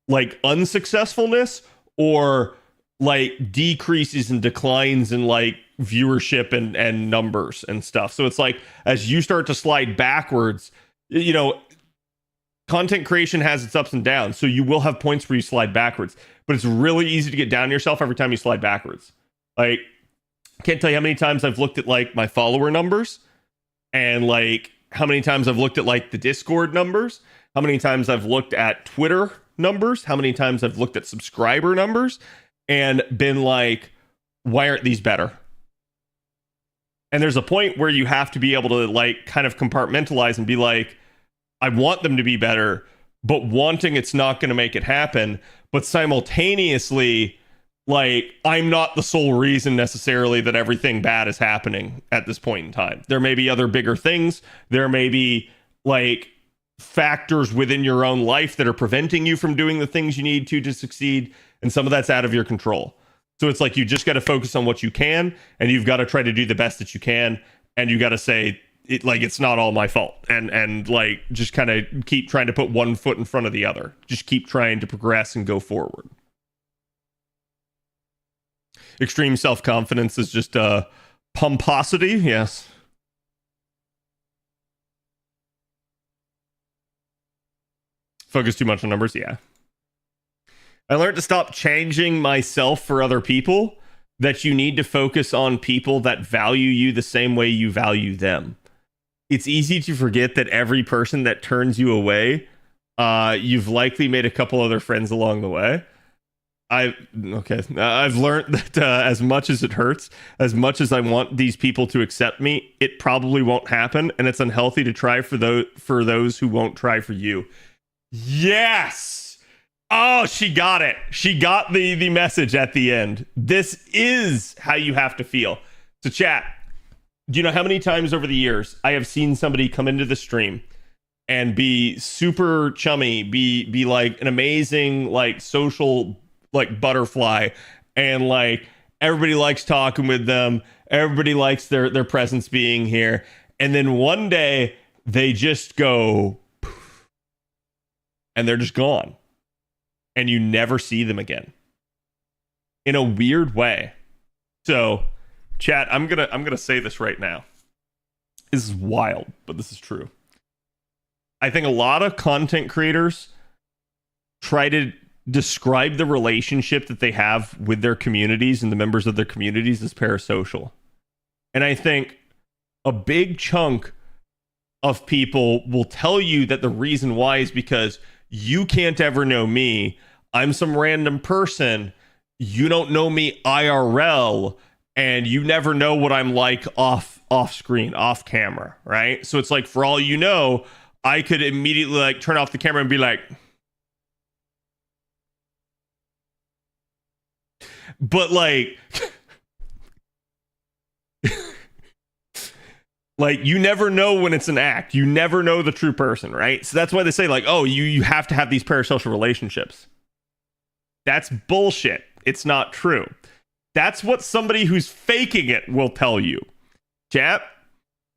like unsuccessfulness or like decreases and declines in like viewership and numbers and stuff. So it's like as you start to slide backwards, you know, content creation has its ups and downs. So you will have points where you slide backwards, but it's really easy to get down on yourself every time you slide backwards. Like, I can't tell you how many times I've looked at like my follower numbers and like how many times I've looked at like the Discord numbers, how many times I've looked at Twitter numbers, how many times I've looked at subscriber numbers and been like, why aren't these better? And there's a point where you have to be able to like kind of compartmentalize and be like, I want them to be better, but wanting it's not going to make it happen. But simultaneously, like, I'm not the sole reason necessarily that everything bad is happening at this point in time. There may be other bigger things. There may be like factors within your own life that are preventing you from doing the things you need to succeed. And some of that's out of your control. So it's like you just got to focus on what you can and you've got to try to do the best that you can. And you got to say it like it's not all my fault. And like just kind of keep trying to put one foot in front of the other. Just keep trying to progress and go forward. Extreme self-confidence is just pomposity, yes. Focus too much on numbers, yeah. I learned to stop changing myself for other people, that you need to focus on people that value you the same way you value them. It's easy to forget that every person that turns you away, you've likely made a couple other friends along the way. I've learned that as much as it hurts, as much as I want these people to accept me, it probably won't happen, and it's unhealthy to try for those who won't try for you. Yes! Oh, she got it. She got the message at the end. This is how you have to feel. So chat, do you know how many times over the years I have seen somebody come into the stream and be super chummy, be like an amazing like social like butterfly, and like everybody likes talking with them, everybody likes their presence being here, and then one day they just go poof, and they're just gone and you never see them again in a weird way. So chat, I'm gonna say this right now. This is wild, but this is true. I think a lot of content creators try to describe the relationship that they have with their communities and the members of their communities as parasocial. And I think a big chunk of people will tell you that the reason why is because you can't ever know me. I'm some random person. You don't know me IRL, and you never know what I'm like off screen, off camera, right? So it's like, for all you know, I could immediately like turn off the camera and be like, but like, like you never know when it's an act. You never know the true person, right? So that's why they say like, oh, you have to have these parasocial relationships. That's bullshit. It's not true. That's what somebody who's faking it will tell you. Chat,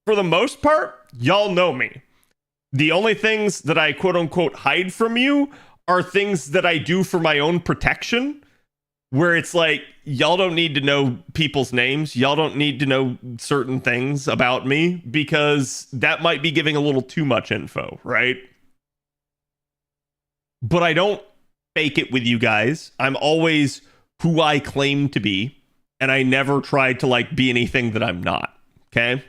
for the most part, y'all know me. The only things that I quote unquote hide from you are things that I do for my own protection, where it's like, y'all don't need to know people's names. Y'all don't need to know certain things about me because that might be giving a little too much info, right? But I don't fake it with you guys. I'm always who I claim to be, and I never try to like be anything that I'm not, okay?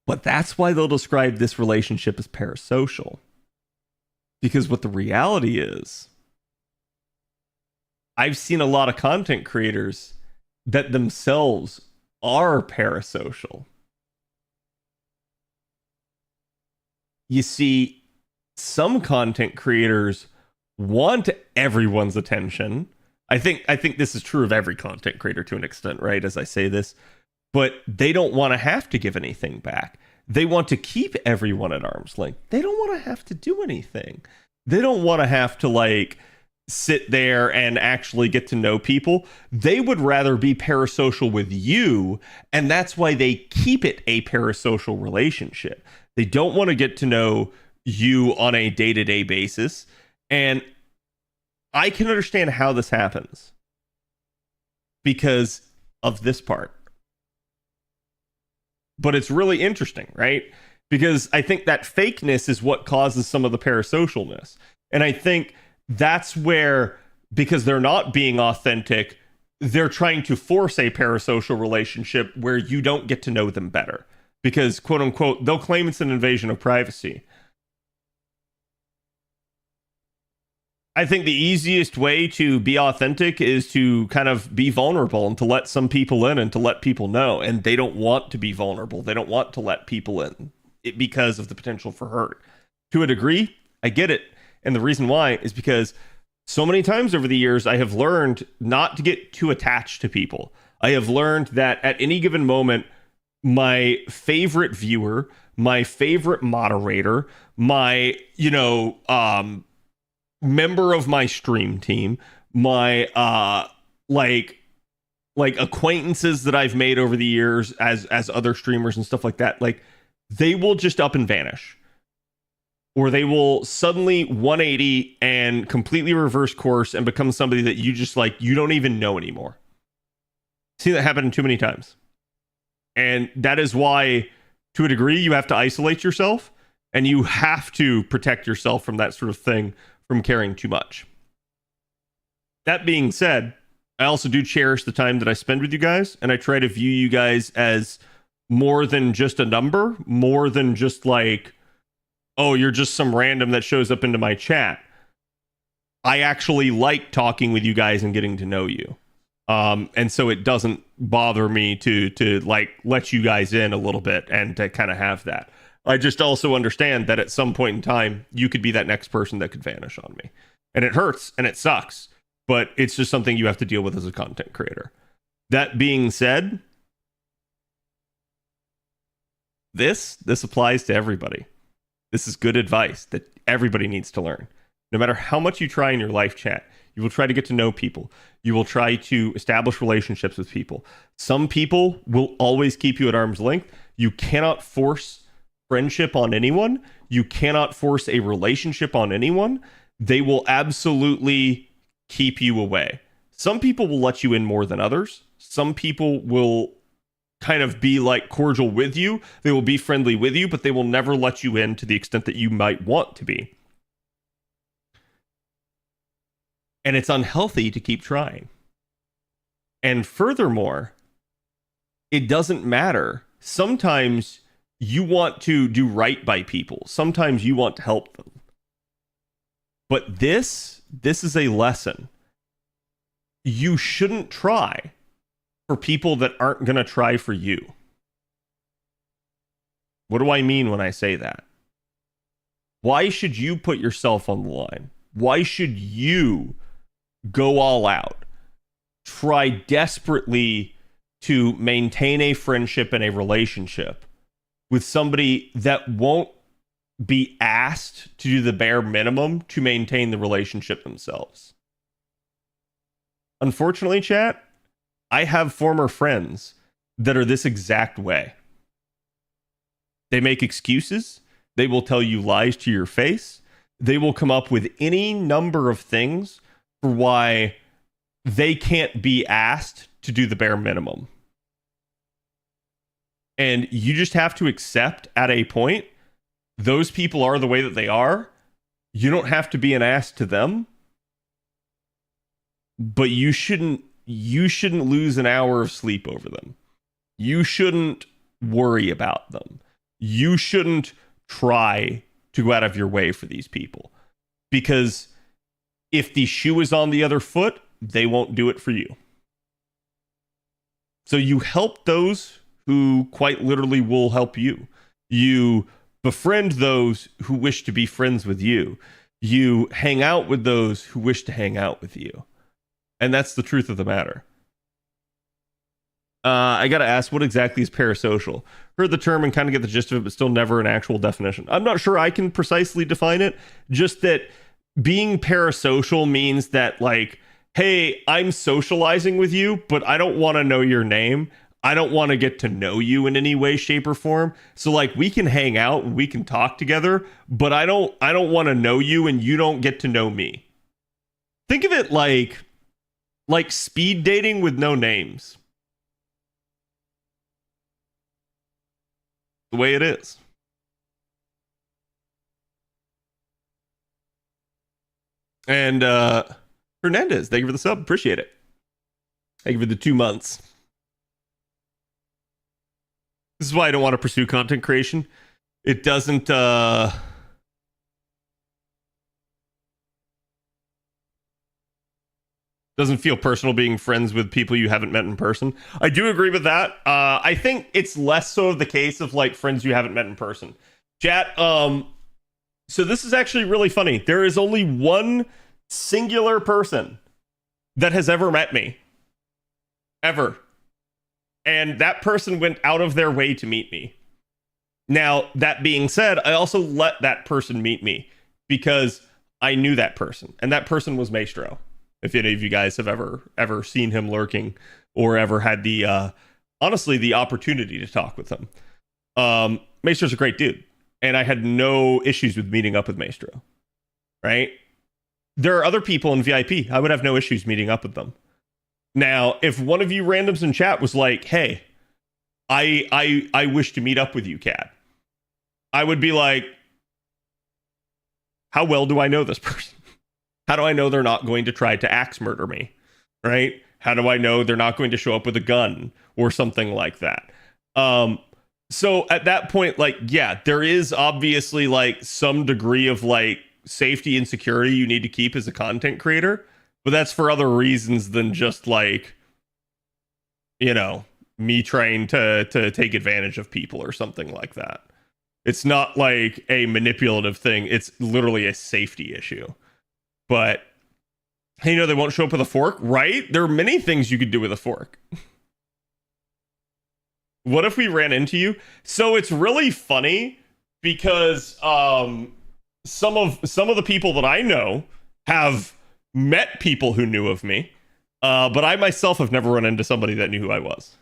But that's why they'll describe this relationship as parasocial. Because what the reality is, I've seen a lot of content creators that themselves are parasocial. You see, some content creators want everyone's attention. I think this is true of every content creator to an extent, right? As I say this, but they don't want to have to give anything back. They want to keep everyone at arm's length. They don't want to have to do anything. They don't want to have to like sit there and actually get to know people. They would rather be parasocial with you, and that's why they keep it a parasocial relationship. They don't want to get to know you on a day-to-day basis. And I can understand how this happens because of this part. But it's really interesting, right? Because I think that fakeness is what causes some of the parasocialness. And I think that's where, because they're not being authentic, they're trying to force a parasocial relationship where you don't get to know them better. Because, quote unquote, they'll claim it's an invasion of privacy. I think the easiest way to be authentic is to kind of be vulnerable and to let some people in and to let people know. And they don't want to be vulnerable. They don't want to let people in because of the potential for hurt. To a degree, I get it. And the reason why is because so many times over the years, I have learned not to get too attached to people. I have learned that at any given moment, my favorite viewer, my favorite moderator, my, member of my stream team, my like acquaintances that I've made over the years as other streamers and stuff like that, like they will just up and vanish. Or they will suddenly 180 and completely reverse course and become somebody that you just like you don't even know anymore. See that happen too many times. And that is why, to a degree, you have to isolate yourself and you have to protect yourself from that sort of thing, from caring too much. That being said, I also do cherish the time that I spend with you guys, and I try to view you guys as more than just a number, more than just like, oh, you're just some random that shows up into my chat. I actually like talking with you guys and getting to know you. And so it doesn't bother me to like let you guys in a little bit and to kind of have that. I just also understand that at some point in time, you could be that next person that could vanish on me. And it hurts and it sucks, but it's just something you have to deal with as a content creator. That being said, this applies to everybody. This is good advice that everybody needs to learn. No matter how much you try in your life chat, you will try to get to know people. You will try to establish relationships with people. Some people will always keep you at arm's length. You cannot force friendship on anyone. You cannot force a relationship on anyone. They will absolutely keep you away. Some people will let you in more than others. Some people will kind of be like cordial with you. They will be friendly with you, but they will never let you in to the extent that you might want to be. And it's unhealthy to keep trying. And furthermore, it doesn't matter. Sometimes you want to do right by people. Sometimes you want to help them. But this is a lesson. You shouldn't try for people that aren't going to try for you. What do I mean when I say that? Why should you put yourself on the line? Why should you go all out? Try desperately to maintain a friendship and a relationship with somebody that won't be asked to do the bare minimum to maintain the relationship themselves. Unfortunately, chat, I have former friends that are this exact way. They make excuses. They will tell you lies to your face. They will come up with any number of things for why they can't be asked to do the bare minimum. And you just have to accept at a point, those people are the way that they are. You don't have to be an ass to them. But you shouldn't lose an hour of sleep over them. You shouldn't worry about them. You shouldn't try to go out of your way for these people. Because if the shoe is on the other foot, they won't do it for you. So you help those who quite literally will help you. You befriend those who wish to be friends with you. You hang out with those who wish to hang out with you. And that's the truth of the matter. I gotta ask, what exactly is parasocial? Heard the term and kind of get the gist of it, but still never an actual definition. I'm not sure I can precisely define it. Just that being parasocial means that, like, hey, I'm socializing with you, but I don't want to know your name. I don't want to get to know you in any way, shape, or form. So, like, we can hang out and we can talk together, but I don't want to know you and you don't get to know me. Think of it like speed dating with no names. The way it is. And Hernandez, thank you for the sub. Appreciate it. Thank you for the 2 months. This is why I don't want to pursue content creation. It doesn't feel personal being friends with people you haven't met in person. I do agree with that. I think it's less so of the case of like friends you haven't met in person. Chat, so this is actually really funny. There is only one singular person that has ever met me. Ever. And that person went out of their way to meet me. Now, that being said, I also let that person meet me because I knew that person. And that person was Maestro. If any of you guys have ever seen him lurking or ever had the, honestly, the opportunity to talk with him. Maestro's a great dude. And I had no issues with meeting up with Maestro. Right? There are other people in VIP. I would have no issues meeting up with them. Now, if one of you randoms in chat was like, hey, I wish to meet up with you, Cad, I would be like, how well do I know this person? How do I know they're not going to try to axe murder me? Right? How do I know they're not going to show up with a gun or something like that? So at that point, like, yeah, there is obviously like some degree of like safety and security you need to keep as a content creator, but that's for other reasons than just like, you know, me trying to take advantage of people or something like that. It's not like a manipulative thing. It's literally a safety issue. But, hey, you know, they won't show up with a fork, right? There are many things you could do with a fork. What if we ran into you? So it's really funny because some of the people that I know have met people who knew of me, but I myself have never run into somebody that knew who I was.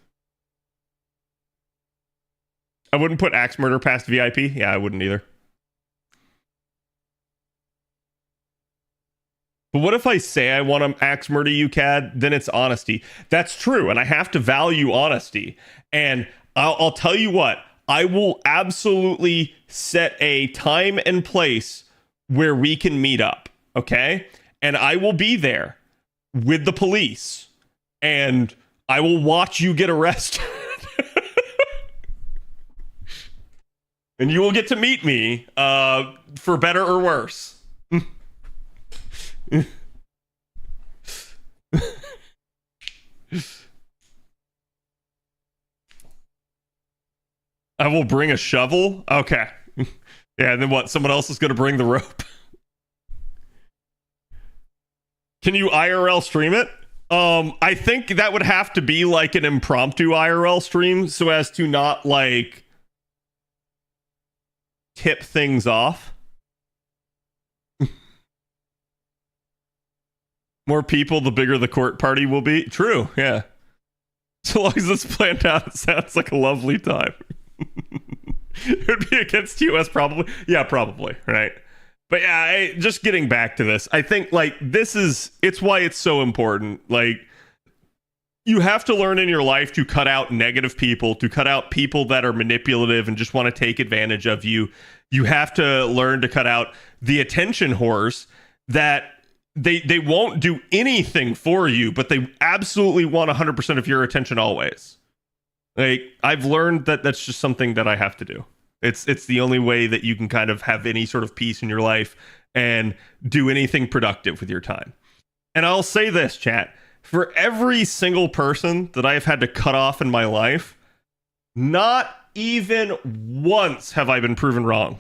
I wouldn't put axe murder past VIP. Yeah, I wouldn't either. But what if I say I want to axe murder you, Cad? Then it's honesty. That's true, and I have to value honesty. And I'll tell you what, I will absolutely set a time and place where we can meet up, okay? And I will be there with the police, and I will watch you get arrested. And you will get to meet me, for better or worse. I will bring a shovel. Okay. Yeah, and then what? Someone else is going to bring the rope. Can you IRL stream it? I think that would have to be like an impromptu IRL stream so as to not like tip things off. More people, the bigger the court party will be. True, yeah. So long as it's planned out, it sounds like a lovely time. It would be against US probably. Yeah, probably, right? But yeah, just getting back to this, I think like it's why it's so important. Like, you have to learn in your life to cut out negative people, to cut out people that are manipulative and just want to take advantage of you. You have to learn to cut out the attention whores that they won't do anything for you, but they absolutely want 100% of your attention always. Like, I've learned that that's just something that I have to do. It's the only way that you can kind of have any sort of peace in your life and do anything productive with your time. And I'll say this, chat, for every single person that I've had to cut off in my life, not even once have I been proven wrong.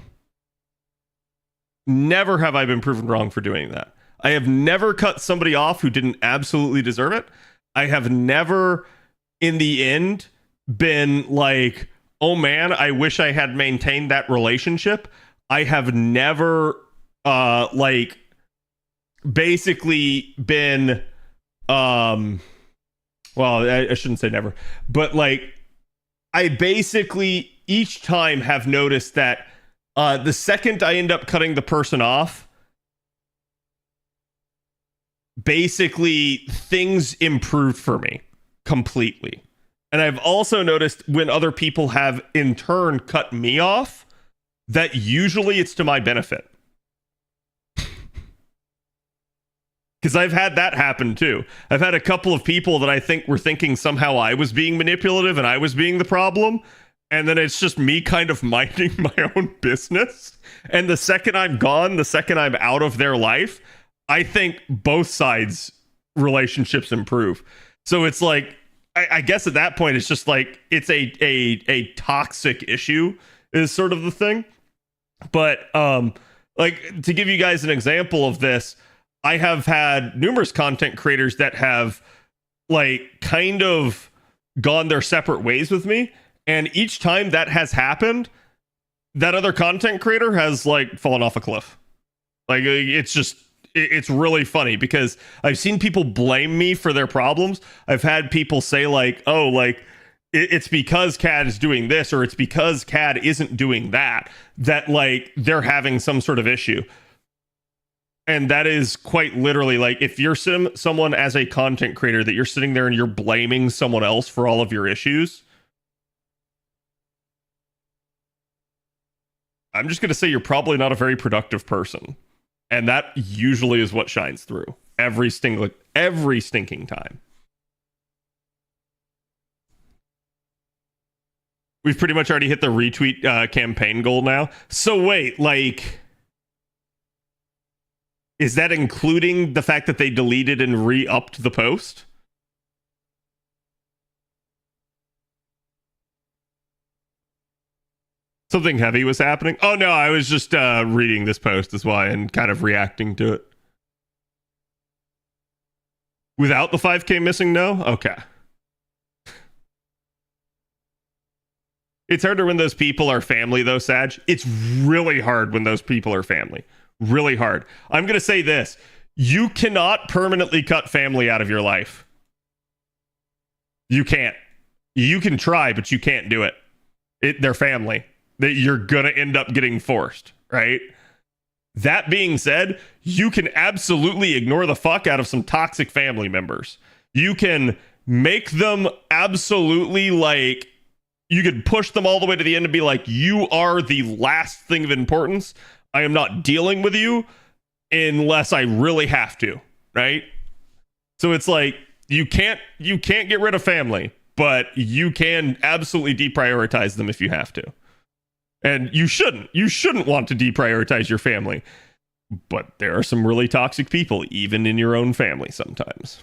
Never have I been proven wrong for doing that. I have never cut somebody off who didn't absolutely deserve it. I have never, in the end, been like, oh man, I wish I had maintained that relationship. I have never, like, basically been, well, I shouldn't say never, but like, I basically each time have noticed that the second I end up cutting the person off, basically things improve for me completely. And I've also noticed when other people have in turn cut me off, that usually it's to my benefit. Because I've had that happen too. I've had a couple of people that I think were thinking somehow I was being manipulative and I was being the problem. And then it's just me kind of minding my own business. And the second I'm gone, the second I'm out of their life, I think both sides' relationships improve. So it's like, I guess at that point, it's just like, it's a toxic issue is sort of the thing. But like, to give you guys an example of this, I have had numerous content creators that have like kind of gone their separate ways with me. And each time that has happened, that other content creator has like fallen off a cliff. Like, it's really funny because I've seen people blame me for their problems. I've had people say like, oh, like it's because CAD is doing this, or it's because CAD isn't doing that like they're having some sort of issue. And that is quite literally like, if you're someone as a content creator that you're sitting there and you're blaming someone else for all of your issues, I'm just going to say you're probably not a very productive person. And that usually is what shines through every stinking time. We've pretty much already hit the retweet campaign goal now. So wait, like, is that including the fact that they deleted and re-upped the post? Something heavy was happening? Oh no, I was just reading this post is why, and kind of reacting to it. Without the 5K missing, no? Okay. It's harder when those people are family though, Sag. It's really hard when those people are family. Really hard. I'm going to say this. You cannot permanently cut family out of your life. You can't. You can try, but you can't do it. They're family. That you're gonna end up getting forced, right? That being said, you can absolutely ignore the fuck out of some toxic family members. You can make them absolutely like, you could push them all the way to the end and be like, you are the last thing of importance. I am not dealing with you unless I really have to, right? So it's like, you can't get rid of family, but you can absolutely deprioritize them if you have to. And you shouldn't want to deprioritize your family. But there are some really toxic people, even in your own family sometimes.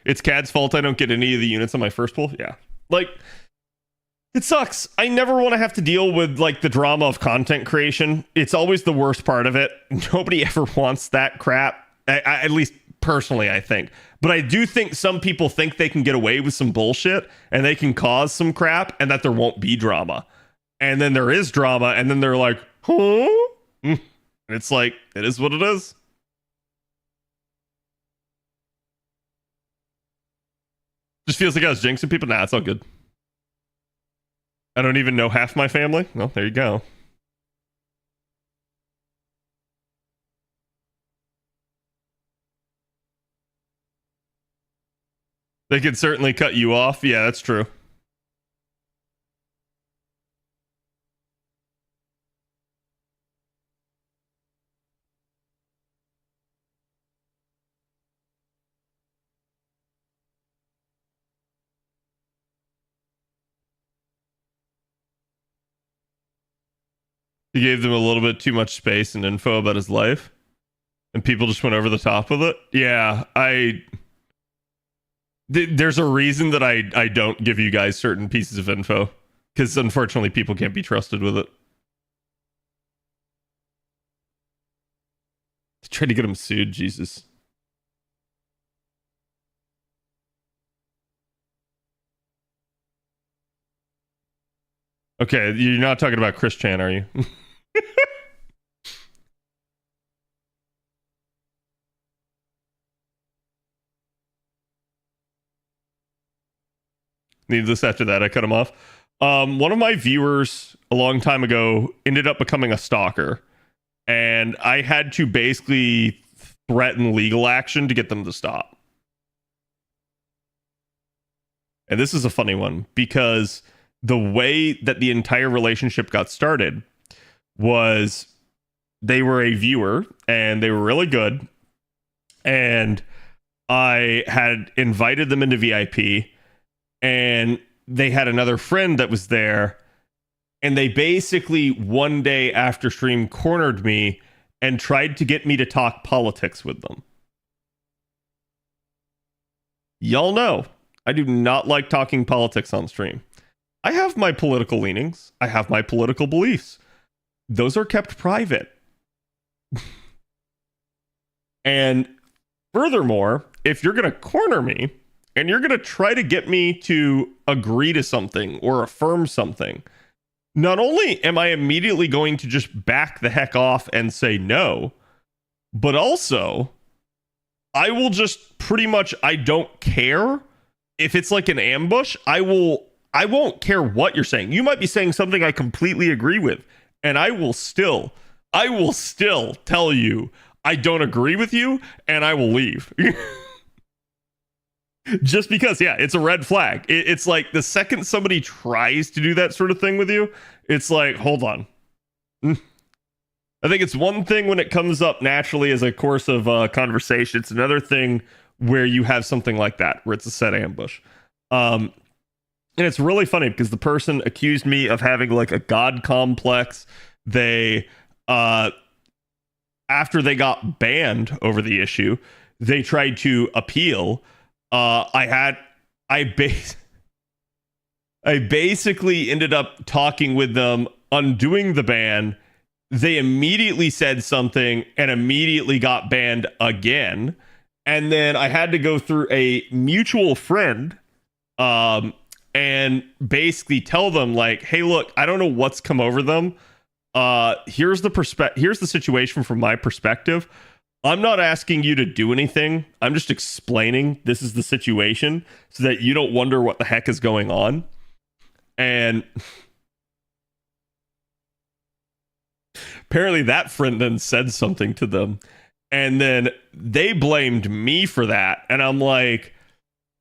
It's CAD's fault I don't get any of the units on my first pull. Yeah. Like, it sucks. I never want to have to deal with like the drama of content creation. It's always the worst part of it. Nobody ever wants that crap. At least personally, I think. But I do think some people think they can get away with some bullshit and they can cause some crap and that there won't be drama. And then there is drama and then they're like, huh? And it's like, it is what it is. Just feels like I was jinxing people. Nah, it's all good. I don't even know half my family. Well, there you go. They could certainly cut you off. Yeah, that's true. He gave them a little bit too much space and info about his life, and people just went over the top of it. Yeah, there's a reason that I don't give you guys certain pieces of info, because unfortunately people can't be trusted with it. Trying to get him sued, Jesus. Okay, you're not talking about Chris Chan, are you? Needless after that, I cut him off. One of my viewers a long time ago ended up becoming a stalker, and I had to basically threaten legal action to get them to stop. And this is a funny one, because the way that the entire relationship got started was they were a viewer and they were really good, and I had invited them into VIP, and they had another friend that was there, and they basically one day after stream cornered me and tried to get me to talk politics with them. Y'all know I do not like talking politics on stream. I have my political leanings. I have my political beliefs. Those are kept private. And furthermore, if you're going to corner me and you're going to try to get me to agree to something or affirm something, not only am I immediately going to just back the heck off and say no, but also I will just pretty much, I don't care. If it's like an ambush, I won't care what you're saying. You might be saying something I completely agree with, and I will still tell you I don't agree with you, and I will leave. Just because, yeah, it's a red flag. It's like the second somebody tries to do that sort of thing with you, it's like, hold on. I think it's one thing when it comes up naturally as a course of conversation. It's another thing where you have something like that, where it's a set ambush. And it's really funny because the person accused me of having like a god complex. They, after they got banned over the issue, they tried to appeal. I basically ended up talking with them, undoing the ban. They immediately said something and immediately got banned again. And then I had to go through a mutual friend and basically tell them like, hey, look, I don't know what's come over them. Here's the situation from my perspective. I'm not asking you to do anything. I'm just explaining this is the situation so that you don't wonder what the heck is going on. And apparently that friend then said something to them, and then they blamed me for that. And I'm like,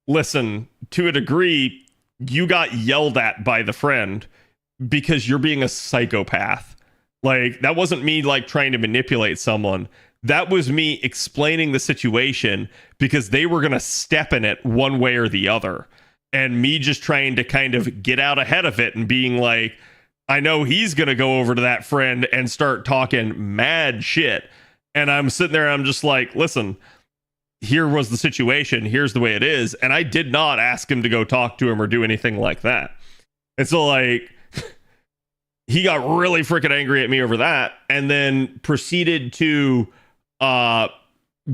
listen, to a degree, you got yelled at by the friend because you're being a psychopath. Like, that wasn't me like trying to manipulate someone. That was me explaining the situation because they were going to step in it one way or the other. And me just trying to kind of get out ahead of it and being like, I know he's going to go over to that friend and start talking mad shit. And I'm sitting there, I'm just like, listen, here was the situation. Here's the way it is. And I did not ask him to go talk to him or do anything like that. And so, like, he got really freaking angry at me over that, and then proceeded to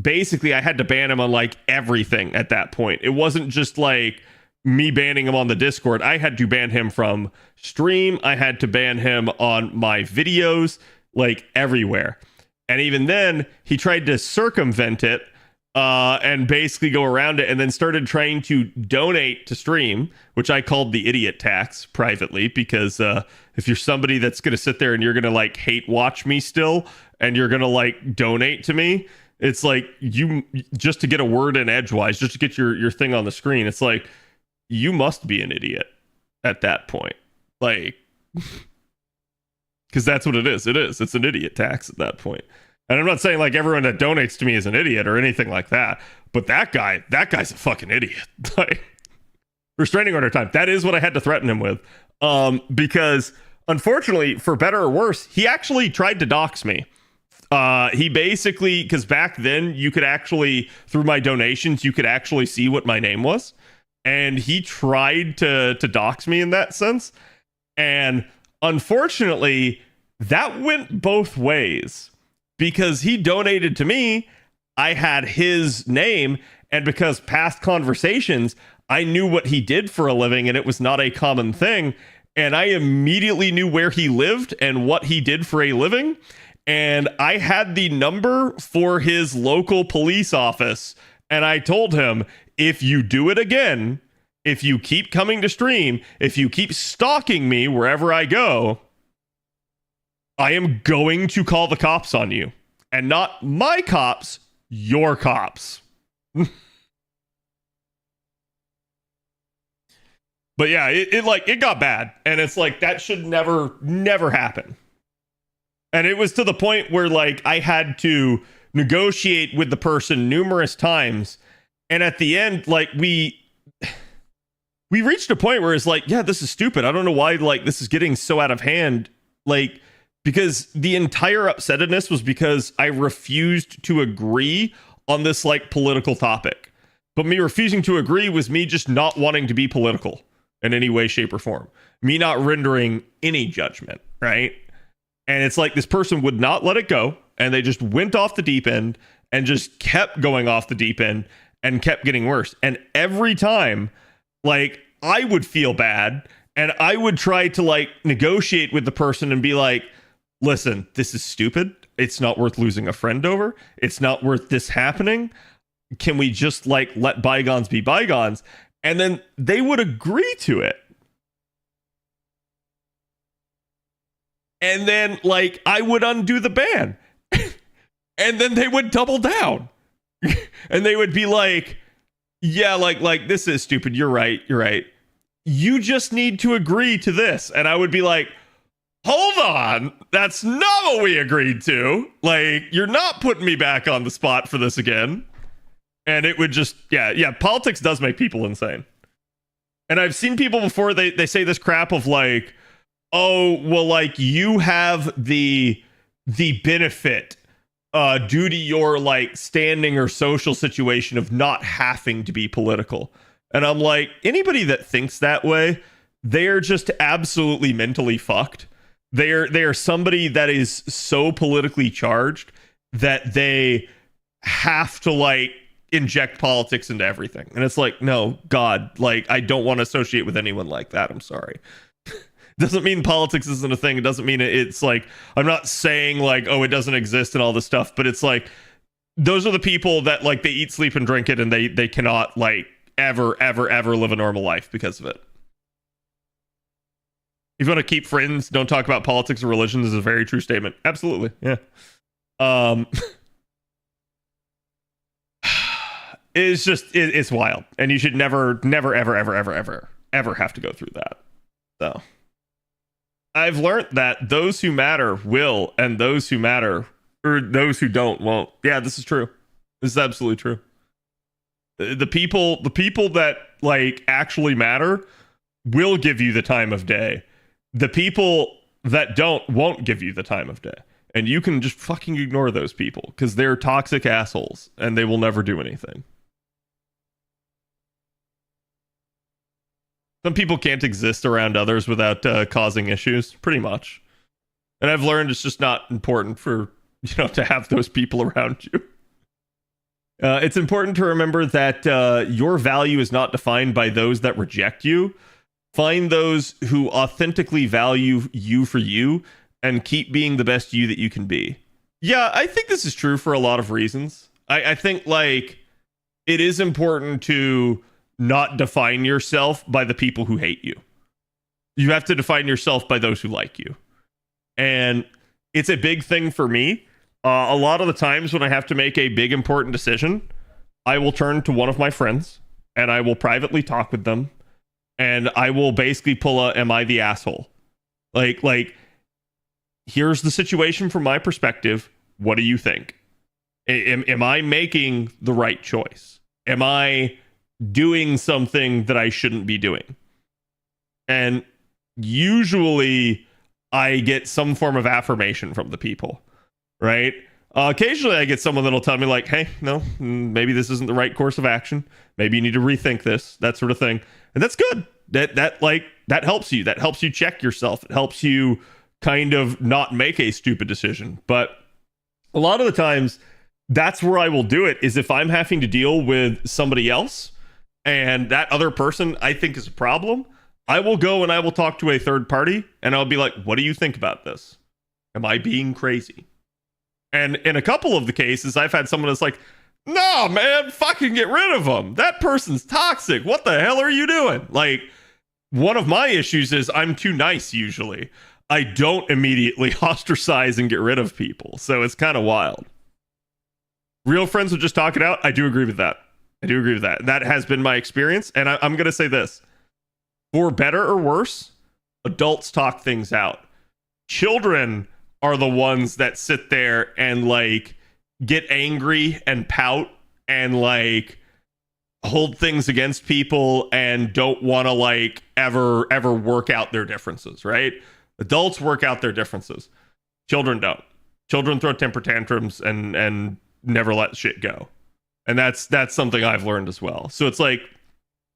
basically I had to ban him on like everything at that point. It wasn't just like me banning him on the Discord. I had to ban him from stream. I had to ban him on my videos, like everywhere. And even then, he tried to circumvent it and basically go around it, and then started trying to donate to stream, which I called the idiot tax privately, because if you're somebody that's going to sit there and you're going to like hate watch me still, and you're going to like donate to me, it's like you just to get a word in edgewise, just to get your thing on the screen. It's like you must be an idiot at that point, like, because that's what it is. It's an idiot tax at that point. And I'm not saying like everyone that donates to me is an idiot or anything like that, but that guy's a fucking idiot. Like, restraining order time. That is what I had to threaten him with, because unfortunately, for better or worse, he actually tried to dox me. He basically, because back then you could actually, through my donations, you could actually see what my name was, and he tried to dox me in that sense. And unfortunately, that went both ways. Because he donated to me, I had his name, and because past conversations, I knew what he did for a living, and it was not a common thing, and I immediately knew where he lived and what he did for a living, and I had the number for his local police office, and I told him, if you do it again, if you keep coming to stream, if you keep stalking me wherever I go, I am going to call the cops on you. And not my cops, your cops. But yeah, it got bad. And it's like, that should never happen. And it was to the point where like I had to negotiate with the person numerous times. And at the end, like we reached a point where it's like, yeah, this is stupid. I don't know why like this is getting so out of hand. Like, because the entire upsetness was because I refused to agree on this like political topic. But me refusing to agree was me just not wanting to be political in any way, shape, or form. Me not rendering any judgment, right? And it's like this person would not let it go, and they just went off the deep end and just kept going off the deep end and kept getting worse. And every time, like, I would feel bad, and I would try to like negotiate with the person and be like, listen, this is stupid. It's not worth losing a friend over. It's not worth this happening. Can we just like let bygones be bygones? And then they would agree to it. And then like I would undo the ban. And then they would double down. And they would be like, yeah, like this is stupid. You're right. You just need to agree to this. And I would be like, hold on, that's not what we agreed to. Like, you're not putting me back on the spot for this again. And it would just, yeah, politics does make people insane. And I've seen people before, they say this crap of like, oh, well, like, you have the benefit due to your, like, standing or social situation of not having to be political. And I'm like, anybody that thinks that way, they're just absolutely mentally fucked. They are somebody that is so politically charged that they have to like inject politics into everything. And it's like, no, God, like I don't want to associate with anyone like that. I'm sorry. Doesn't mean politics isn't a thing. It doesn't mean it's like, I'm not saying like, oh, it doesn't exist and all this stuff, but it's like, those are the people that like they eat, sleep, and drink it, and they cannot like ever live a normal life because of it. If you want to keep friends, don't talk about politics or religion, is a very true statement. Absolutely. Yeah. It's just, it's wild. And you should never, ever have to go through that. So I've learned that those who matter will, and those who matter, or those who don't, won't. Yeah, this is true. This is absolutely true. The people that like actually matter will give you the time of day. The people that don't won't give you the time of day. And you can just fucking ignore those people because they're toxic assholes and they will never do anything. Some people can't exist around others without causing issues, pretty much. And I've learned it's just not important for, to have those people around you. It's important to remember that your value is not defined by those that reject you. Find those who authentically value you for you and keep being the best you that you can be. Yeah, I think this is true for a lot of reasons. I think, like, it is important to not define yourself by the people who hate you. You have to define yourself by those who like you. And it's a big thing for me. A lot of the times when I have to make a big important decision, I will turn to one of my friends and I will privately talk with them, and I will basically pull a am I the asshole? Like here's the situation from my perspective. What do you think? Am I making the right choice? Am I doing something that I shouldn't be doing? And usually I get some form of affirmation from the people, right? Occasionally I get someone that'll tell me like, hey, no, maybe this isn't the right course of action. Maybe you need to rethink this, that sort of thing. And that's good. That helps you. That helps you check yourself. It helps you kind of not make a stupid decision. But a lot of the times that's where I will do it, is if I'm having to deal with somebody else and that other person I think is a problem, I will go and I will talk to a third party and I'll be like, what do you think about this? Am I being crazy? And in a couple of the cases, I've had someone that's like, no, man, fucking get rid of them. That person's toxic. What the hell are you doing? Like, one of my issues is I'm too nice usually. I don't immediately ostracize and get rid of people. So it's kind of wild. Real friends will just talk it out. I do agree with that. That has been my experience. And I'm going to say this. For better or worse, adults talk things out. Children are the ones that sit there and like get angry and pout and like hold things against people and don't want to like ever work out their differences, right? Adults work out their differences. Children don't. Children throw temper tantrums and never let shit go. And that's something I've learned as well. So it's like,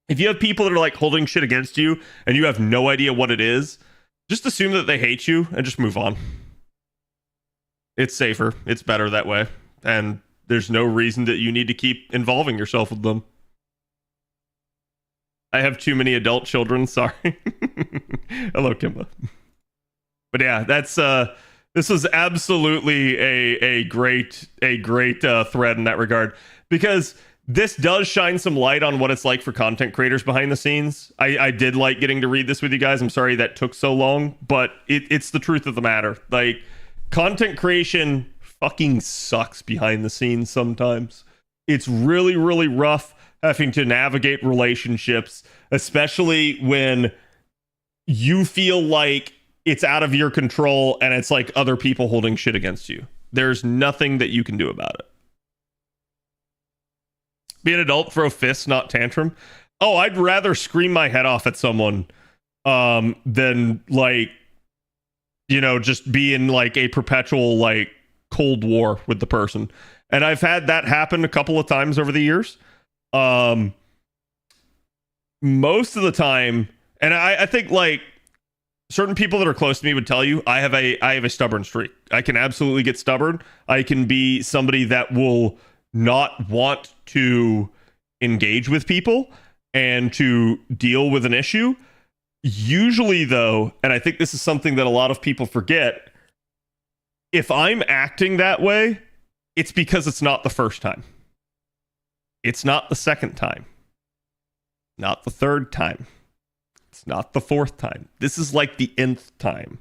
if you have people that are like holding shit against you and you have no idea what it is, just assume that they hate you and just move on. It's safer. It's better that way. And there's no reason that you need to keep involving yourself with them. I have too many adult children. Sorry. Hello, Kimba. But yeah, that's this was absolutely a great thread in that regard, because this does shine some light on what it's like for content creators behind the scenes. I did like getting to read this with you guys. I'm sorry that took so long, but it's the truth of the matter. Like, content creation fucking sucks behind the scenes sometimes. It's really, really rough having to navigate relationships, especially when you feel like it's out of your control and it's like other people holding shit against you. There's nothing that you can do about it. Be an adult, throw fists, not tantrum. Oh, I'd rather scream my head off at someone than like, you know, just be in like a perpetual like cold war with the person. And I've had that happen a couple of times over the years. Most of the time, and I think like certain people that are close to me would tell you, I have a stubborn streak. I can absolutely get stubborn. I can be somebody that will not want to engage with people and to deal with an issue. Usually though, and I think this is something that a lot of people forget, if I'm acting that way, it's because it's not the first time. It's not the second time. Not the third time. It's not the fourth time. This is like the nth time.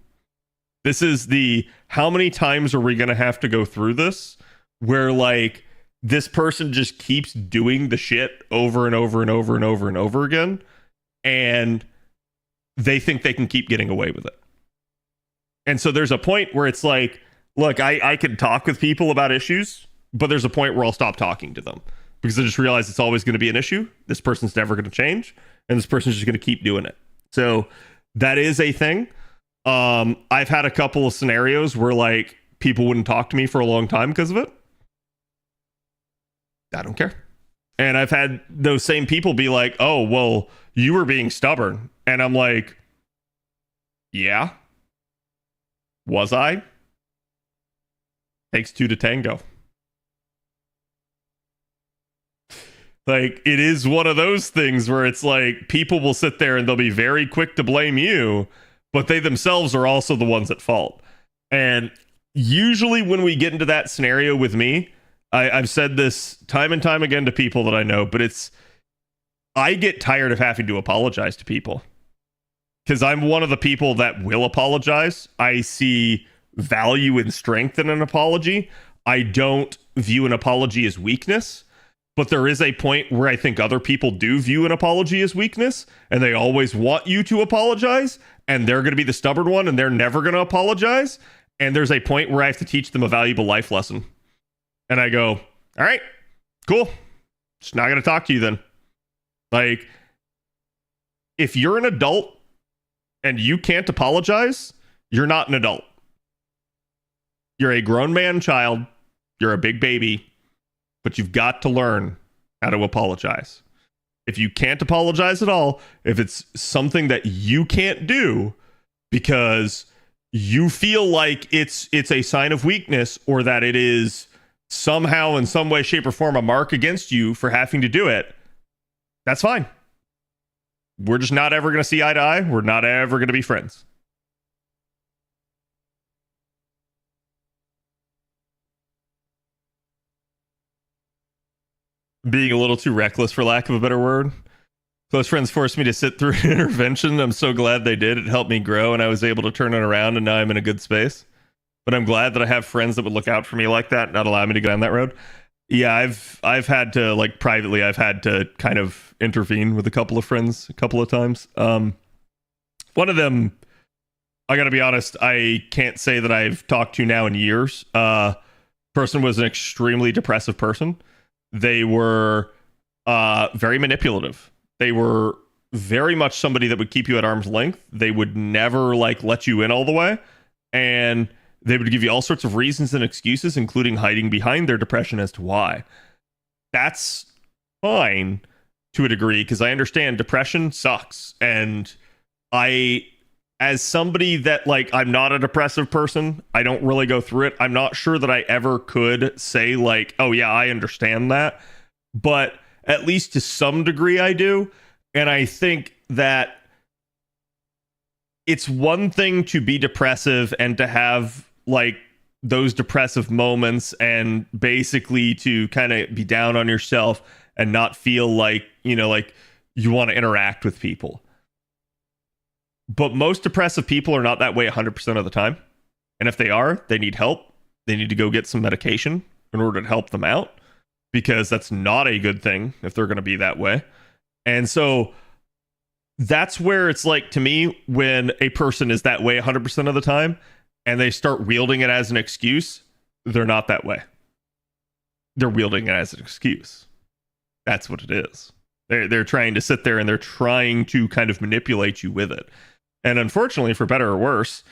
This is the, how many times are we going to have to go through this where like this person just keeps doing the shit over and over and over and over and over again, and they think they can keep getting away with it. And so there's a point where it's like, look, I can talk with people about issues, but there's a point where I'll stop talking to them because I just realize it's always going to be an issue. This person's never going to change, and this person's just going to keep doing it. So that is a thing. I've had a couple of scenarios where like people wouldn't talk to me for a long time because of it. I don't care. And I've had those same people be like, oh, well, you were being stubborn. And I'm like, yeah. Was I? Takes two to tango. Like, it is one of those things where it's like people will sit there and they'll be very quick to blame you, but they themselves are also the ones at fault. And usually when we get into that scenario with me, I've said this time and time again to people that I know, but I get tired of having to apologize to people because I'm one of the people that will apologize. I see value and strength in an apology. I don't view an apology as weakness, but there is a point where I think other people do view an apology as weakness, and they always want you to apologize, and they're going to be the stubborn one, and they're never going to apologize. And there's a point where I have to teach them a valuable life lesson. And I go, all right, cool. Just not going to talk to you then. Like, if you're an adult and you can't apologize, you're not an adult. You're a grown man child. You're a big baby. But you've got to learn how to apologize. If you can't apologize at all, if it's something that you can't do because you feel like it's a sign of weakness, or that it is somehow in some way, shape, or form a mark against you for having to do it, that's fine. We're just not ever going to see eye to eye. We're not ever going to be friends. Being a little too reckless, for lack of a better word. Close friends forced me to sit through an intervention. I'm so glad they did. It helped me grow, and I was able to turn it around, and now I'm in a good space. But I'm glad that I have friends that would look out for me like that, not allow me to go down that road. Yeah, I've had to, like, privately, I've had to kind of intervene with a couple of friends a couple of times. One of them, I gotta be honest, I can't say that I've talked to now in years. Person was an extremely depressive person. They were very manipulative. They were very much somebody that would keep you at arm's length. They would never, like, let you in all the way. And they would give you all sorts of reasons and excuses, including hiding behind their depression as to why. That's fine to a degree, because I understand depression sucks. And as somebody that, like, I'm not a depressive person, I don't really go through it. I'm not sure that I ever could say, like, oh yeah, I understand that. But at least to some degree I do. And I think that it's one thing to be depressive and to have, like, those depressive moments and basically to kind of be down on yourself and not feel like, you know, like you want to interact with people. But most depressive people are not that way 100% of the time. And if they are, they need help. They need to go get some medication in order to help them out, because that's not a good thing if they're going to be that way. And so that's where it's like, to me, when a person is that way 100% of the time and they start wielding it as an excuse, they're not that way. They're wielding it as an excuse. That's what it is. They're trying to sit there and they're trying to kind of manipulate you with it. And unfortunately, for better or worse,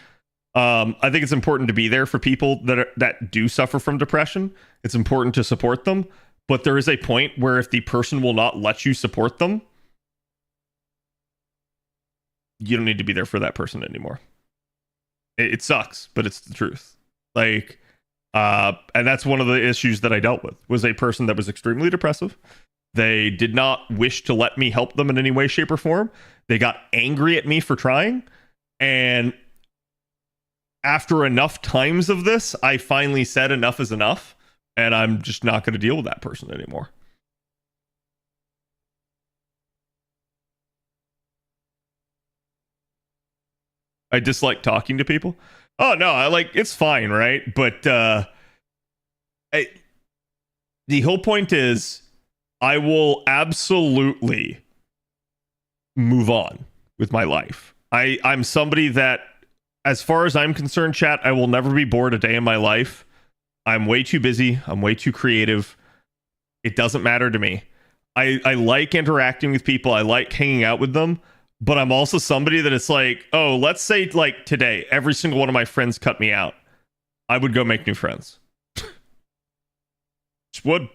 I think it's important to be there for people that do suffer from depression. It's important to support them. But there is a point where if the person will not let you support them, you don't need to be there for that person anymore. It sucks, but it's the truth. Like, and that's one of the issues that I dealt with, was a person that was extremely depressive. They did not wish to let me help them in any way, shape, or form. They got angry at me for trying. And after enough times of this, I finally said enough is enough. And I'm just not going to deal with that person anymore. I dislike talking to people. Oh, no, it's fine, right? But the whole point is, I will absolutely move on with my life. I'm somebody that, as far as I'm concerned, chat, I will never be bored a day in my life. I'm way too busy. I'm way too creative. It doesn't matter to me. I like interacting with people. I like hanging out with them. But I'm also somebody that it's like, oh, let's say, like, today, every single one of my friends cut me out. I would go make new friends. Just would.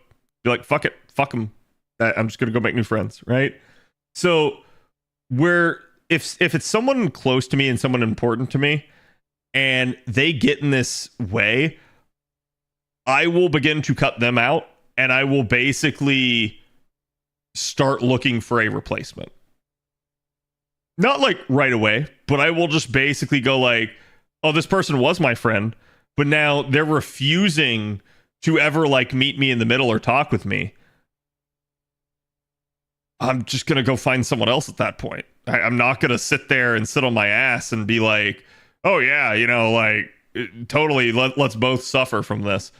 Be like, fuck it. Fuck them. I'm just going to go make new friends, right? So, if it's someone close to me and someone important to me, and they get in this way, I will begin to cut them out, and I will basically start looking for a replacement. Not like right away, but I will just basically go like, oh, this person was my friend, but now they're refusing to ever like meet me in the middle or talk with me, I'm just gonna go find someone else at that point. I'm not gonna sit there and sit on my ass and be like, oh yeah, you know, like totally let's both suffer from this.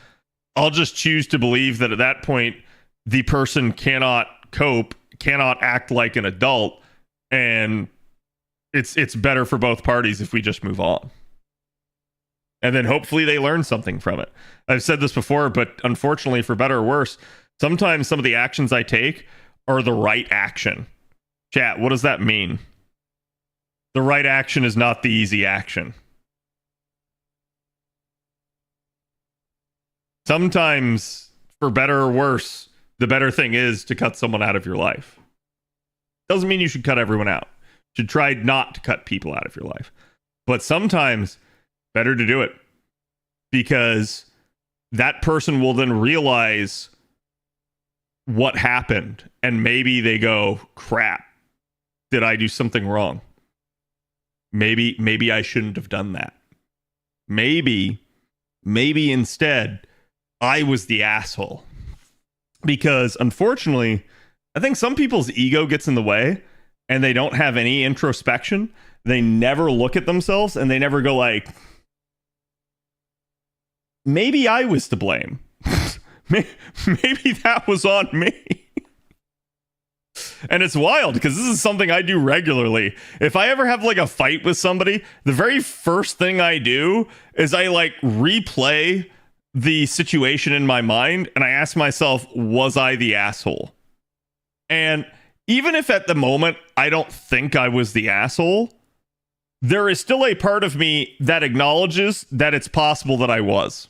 I'll just choose to believe that at that point the person cannot cope, cannot act like an adult, and it's better for both parties if we just move on. And then hopefully they learn something from it. I've said this before, but unfortunately, for better or worse, sometimes some of the actions I take are the right action. Chat, what does that mean? The right action is not the easy action. Sometimes, for better or worse, the better thing is to cut someone out of your life. Doesn't mean you should cut everyone out. You should try not to cut people out of your life. But sometimes, better to do it. Because that person will then realize what happened. And maybe they go, crap, did I do something wrong? Maybe I shouldn't have done that. Maybe instead, I was the asshole. Because unfortunately, I think some people's ego gets in the way and they don't have any introspection. They never look at themselves and they never go like, maybe I was to blame. Maybe that was on me. And it's wild because this is something I do regularly. If I ever have like a fight with somebody, the very first thing I do is I like replay the situation in my mind and I ask myself, was I the asshole? And even if at the moment I don't think I was the asshole, there is still a part of me that acknowledges that it's possible that I was.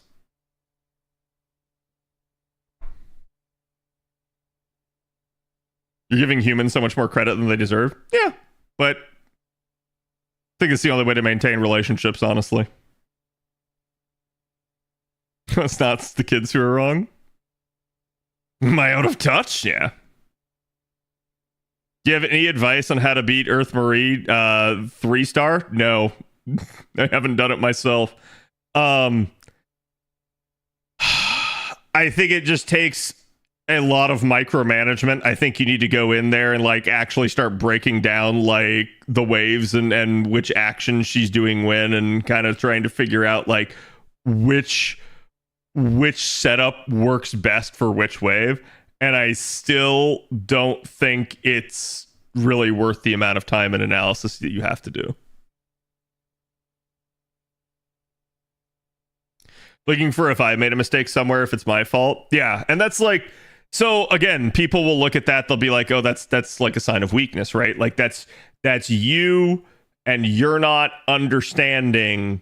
You're giving humans so much more credit than they deserve? Yeah, but I think it's the only way to maintain relationships, honestly. It's not the kids who are wrong. Am I out of touch? Yeah. Do you have any advice on how to beat Earth Marie 3-star? No. I haven't done it myself. I think it just takes a lot of micromanagement. I think you need to go in there and like actually start breaking down like the waves and which action she's doing when, and kind of trying to figure out like which setup works best for which wave. And I still don't think it's really worth the amount of time and analysis that you have to do. Looking for if I made a mistake somewhere, if it's my fault. Yeah, and that's like, so again, people will look at that, they'll be like, oh, that's like a sign of weakness, right? Like that's you, and you're not understanding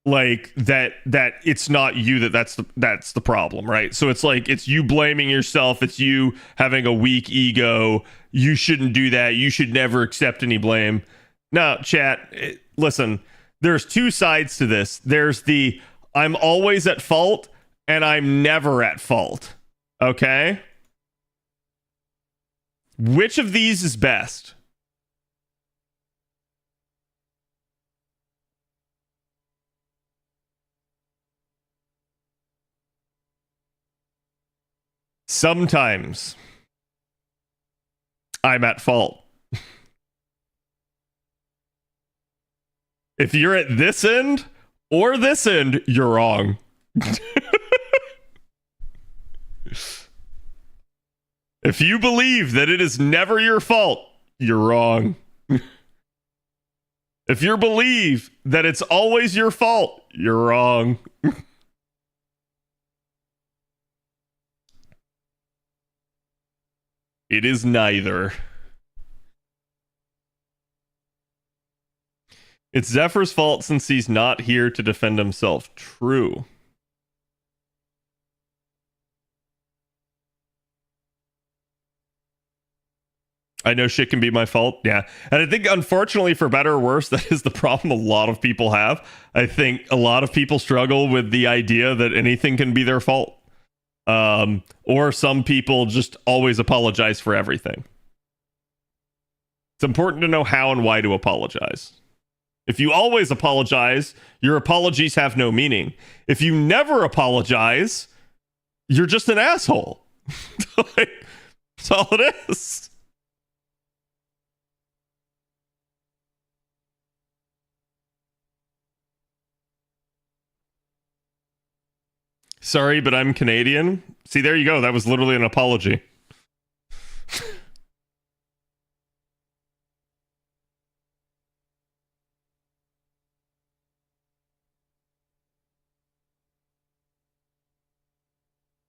like that it's not you that's the problem, right? So it's like it's you blaming yourself, it's you having a weak ego, you shouldn't do that, you should never accept any blame. Now, chat, listen, there's two sides to this. There's the I'm always at fault and I'm never at fault. Okay? Which of these is best? Sometimes I'm at fault. If you're at this end or this end, you're wrong. If you believe that it is never your fault, you're wrong. If you believe that it's always your fault, you're wrong. It is neither. It's Zephyr's fault since he's not here to defend himself. True. I know shit can be my fault. Yeah. And I think, unfortunately, for better or worse, that is the problem a lot of people have. I think a lot of people struggle with the idea that anything can be their fault. Or some people just always apologize for everything. It's important to know how and why to apologize. If you always apologize, your apologies have no meaning. If you never apologize, You're just an asshole. Like, that's all it is. Sorry, but I'm Canadian. See, there you go. That was literally an apology.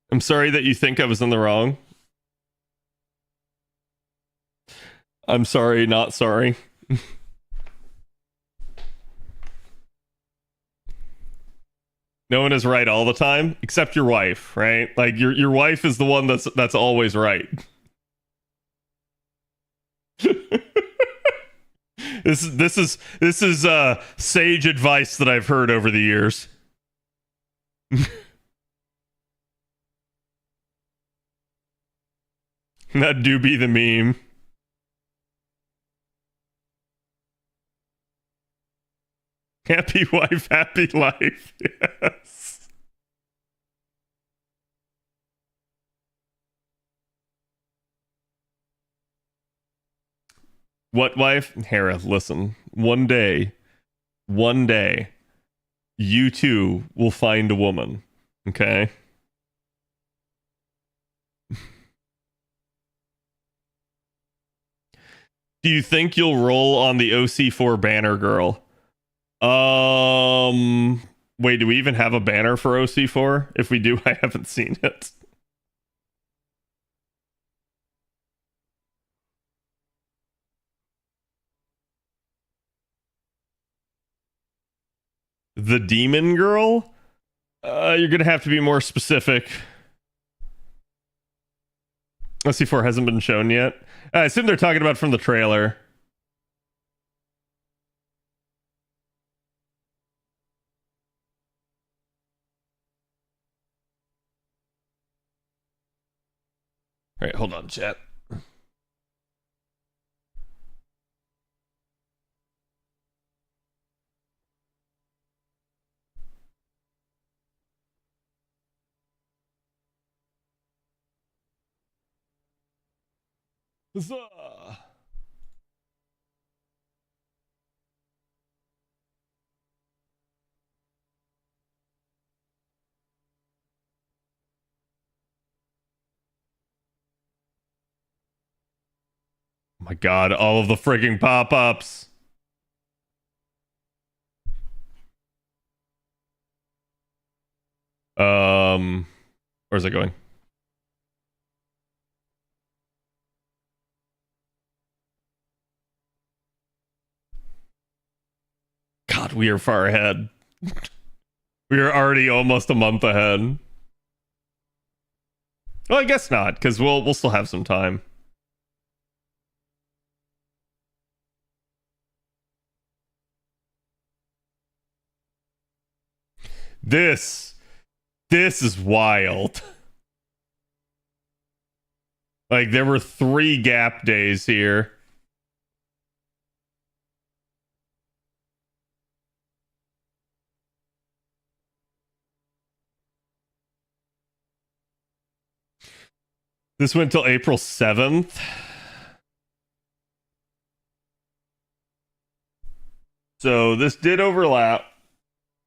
I'm sorry that you think I was in the wrong. I'm sorry, not sorry. No one is right all the time, except your wife, right? Like your wife is the one that's always right. This is sage advice that I've heard over the years. That do be the meme. Happy wife, happy life. Yes. What wife? Hera, listen. One day, you too will find a woman. Okay? Do you think you'll roll on the OC4 banner girl? Wait, do we even have a banner for OC4? If we do, I haven't seen it. The demon girl? You're gonna have to be more specific. OC4 hasn't been shown yet. I assume they're talking about from the trailer. All right, hold on, chat. Huzzah! Oh my god, all of the freaking pop-ups. Where's it going? God, we are far ahead. We are already almost a month ahead. Well, I guess not, because we'll still have some time. This is wild. Like, there were 3 gap days here. This went till April 7th. So this did overlap.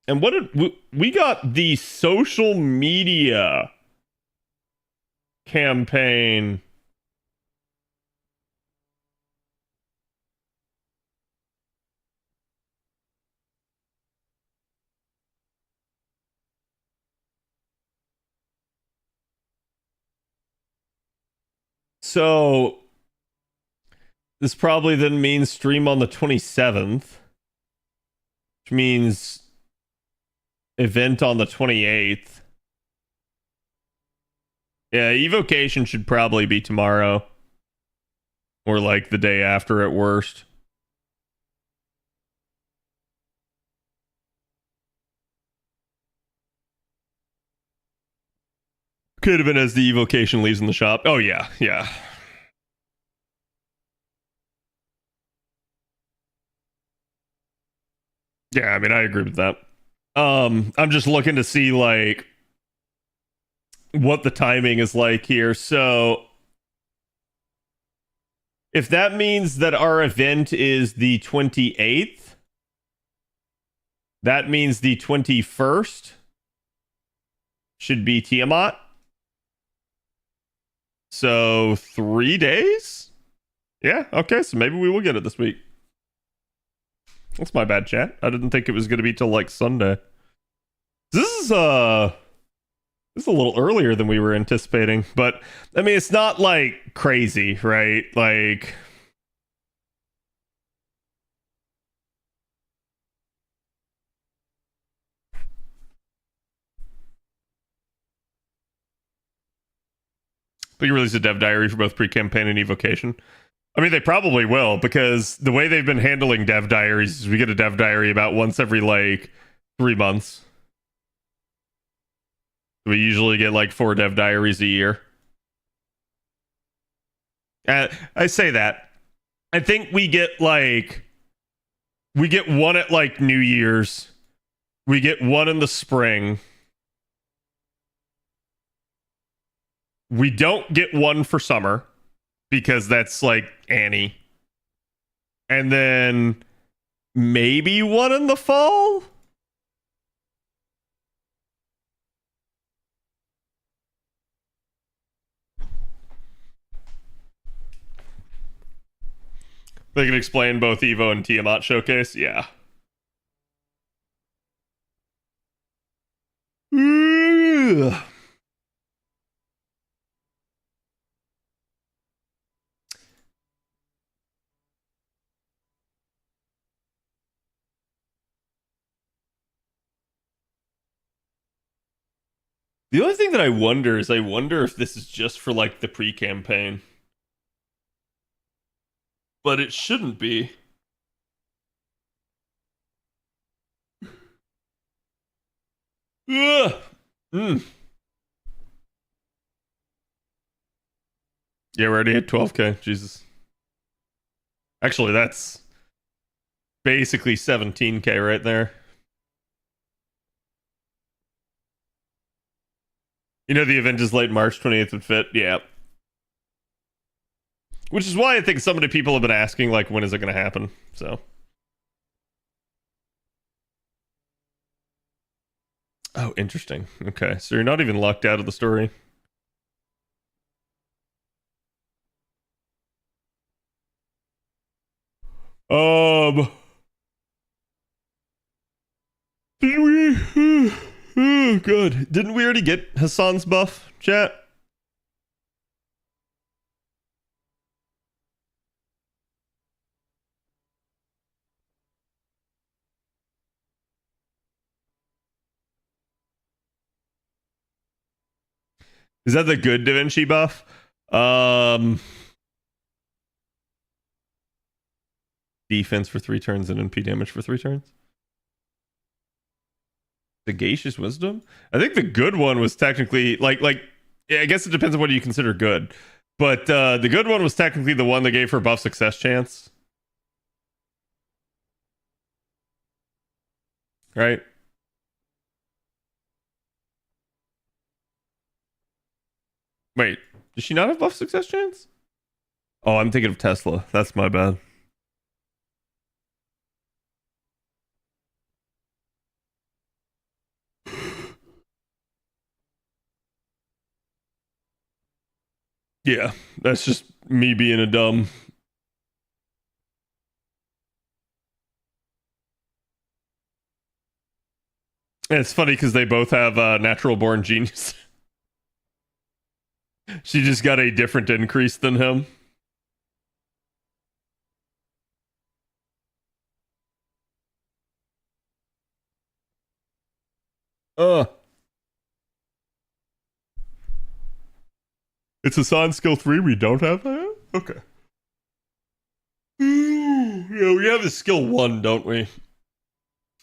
And what did we got the social media campaign. So this probably then means stream on the 27th, which means event on the 28th. Yeah, evocation should probably be tomorrow. Or like the day after at worst. Could have been as the evocation leaves in the shop. Oh yeah, yeah. Yeah, I mean I agree with that. I'm just looking to see like what the timing is like here. So if that means that our event is the 28th, that means the 21st should be Tiamat. So 3 days? Yeah, okay, so maybe we will get it this week. That's my bad, chat. I didn't think it was going to be till like Sunday. This is a little earlier than we were anticipating, but I mean, it's not like crazy, right? Like, they can release a dev diary for both pre-campaign and evocation. I mean, they probably will, because the way they've been handling dev diaries is we get a dev diary about once every like 3 months. We usually get like 4 dev diaries a year. I say that. I think we get one at like New Year's. We get one in the spring. We don't get one for summer because that's like Annie. And then maybe one in the fall? They can explain both Evo and Tiamat showcase? Yeah. Ugh. The only thing that I wonder if this is just for like the pre-campaign. But it shouldn't be. Ugh. Mm. Yeah, we're already at 12k. Jesus. Actually, that's basically 17k right there. You know the event is late March 28th would fit? Yeah. Which is why I think so many people have been asking, like, when is it going to happen? So. Oh, interesting. Okay, so you're not even locked out of the story. Did we? Oh, good. Didn't we already get Hassan's buff, chat? Is that the good Da Vinci buff? Defense for 3 turns and NP damage for 3 turns. Sagacious Wisdom? I think the good one was technically like I guess it depends on what you consider good. But the good one was technically the one that gave her buff success chance. Right? Wait, does she not have buff success chance? Oh, I'm thinking of Tesla. That's my bad. Yeah, that's just me being a dumb. And it's funny because they both have natural born genius. She just got a different increase than him. It's Hassan skill 3. We don't have that? Okay. Yeah, we have a skill 1, don't we?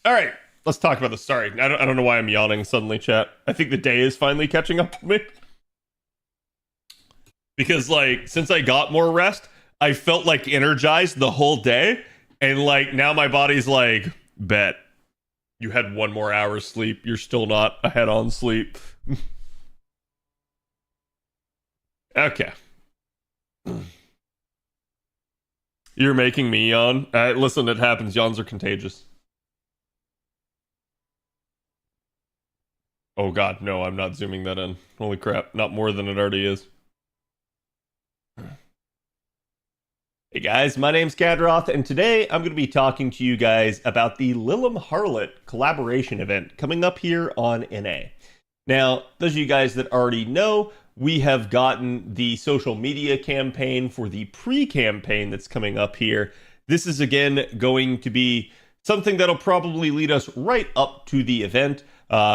Alright, let's talk about this. Sorry, I don't know why I'm yawning suddenly, chat. I think the day is finally catching up to me. Because, like, since I got more rest, I felt, like, energized the whole day. And, like, now my body's like, bet. You had 1 more hour's sleep. You're still not ahead on sleep. Okay. You're making me yawn. Listen, it happens. Yawns are contagious. Oh god, no, I'm not zooming that in. Holy crap, not more than it already is. Hey guys, my name's Kadroth, and today I'm going to be talking to you guys about the Lillum Harlot collaboration event coming up here on NA. Now, those of you guys that already know, we have gotten the social media campaign for the pre-campaign that's coming up here. This is again going to be something that'll probably lead us right up to the event.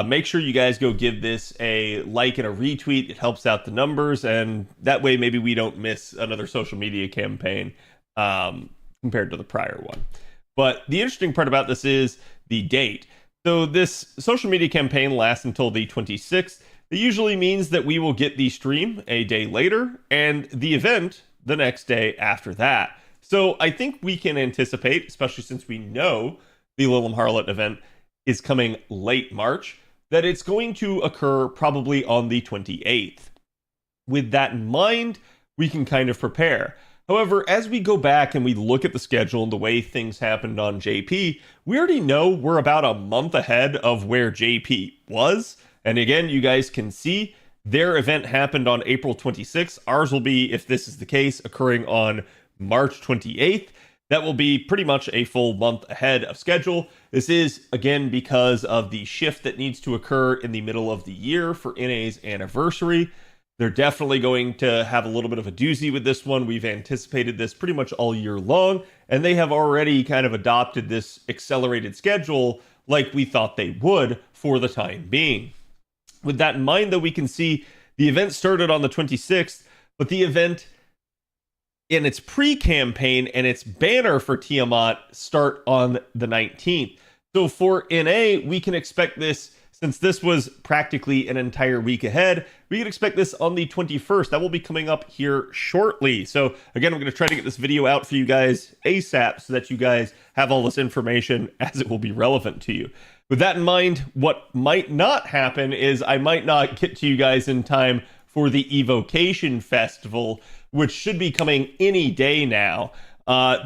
Make sure you guys go give this a like and a retweet. It helps out the numbers, and that way maybe we don't miss another social media campaign compared to the prior one. But the interesting part about this is the date. So this social media campaign lasts until the 26th. It usually means that we will get the stream a day later and the event the next day after that. So I think we can anticipate, especially since we know the Lillum Harlot event is coming late March, that it's going to occur probably on the 28th. With that in mind, we can kind of prepare. However, as we go back and we look at the schedule and the way things happened on JP, we already know we're about a month ahead of where JP was. And again, you guys can see their event happened on April 26th. Ours will be, if this is the case, occurring on March 28th. That will be pretty much a full month ahead of schedule. This is, again, because of the shift that needs to occur in the middle of the year for NA's anniversary. They're definitely going to have a little bit of a doozy with this one. We've anticipated this pretty much all year long, and they have already kind of adopted this accelerated schedule like we thought they would for the time being. With that in mind, though, we can see the event started on the 26th, but the event in its pre-campaign and its banner for Tiamat start on the 19th. So for NA, we can expect this, since this was practically an entire week ahead, we can expect this on the 21st. That will be coming up here shortly. So again, I'm going to try to get this video out for you guys ASAP so that you guys have all this information as it will be relevant to you. With that in mind, what might not happen is I might not get to you guys in time for the Evocation Festival, which should be coming any day now.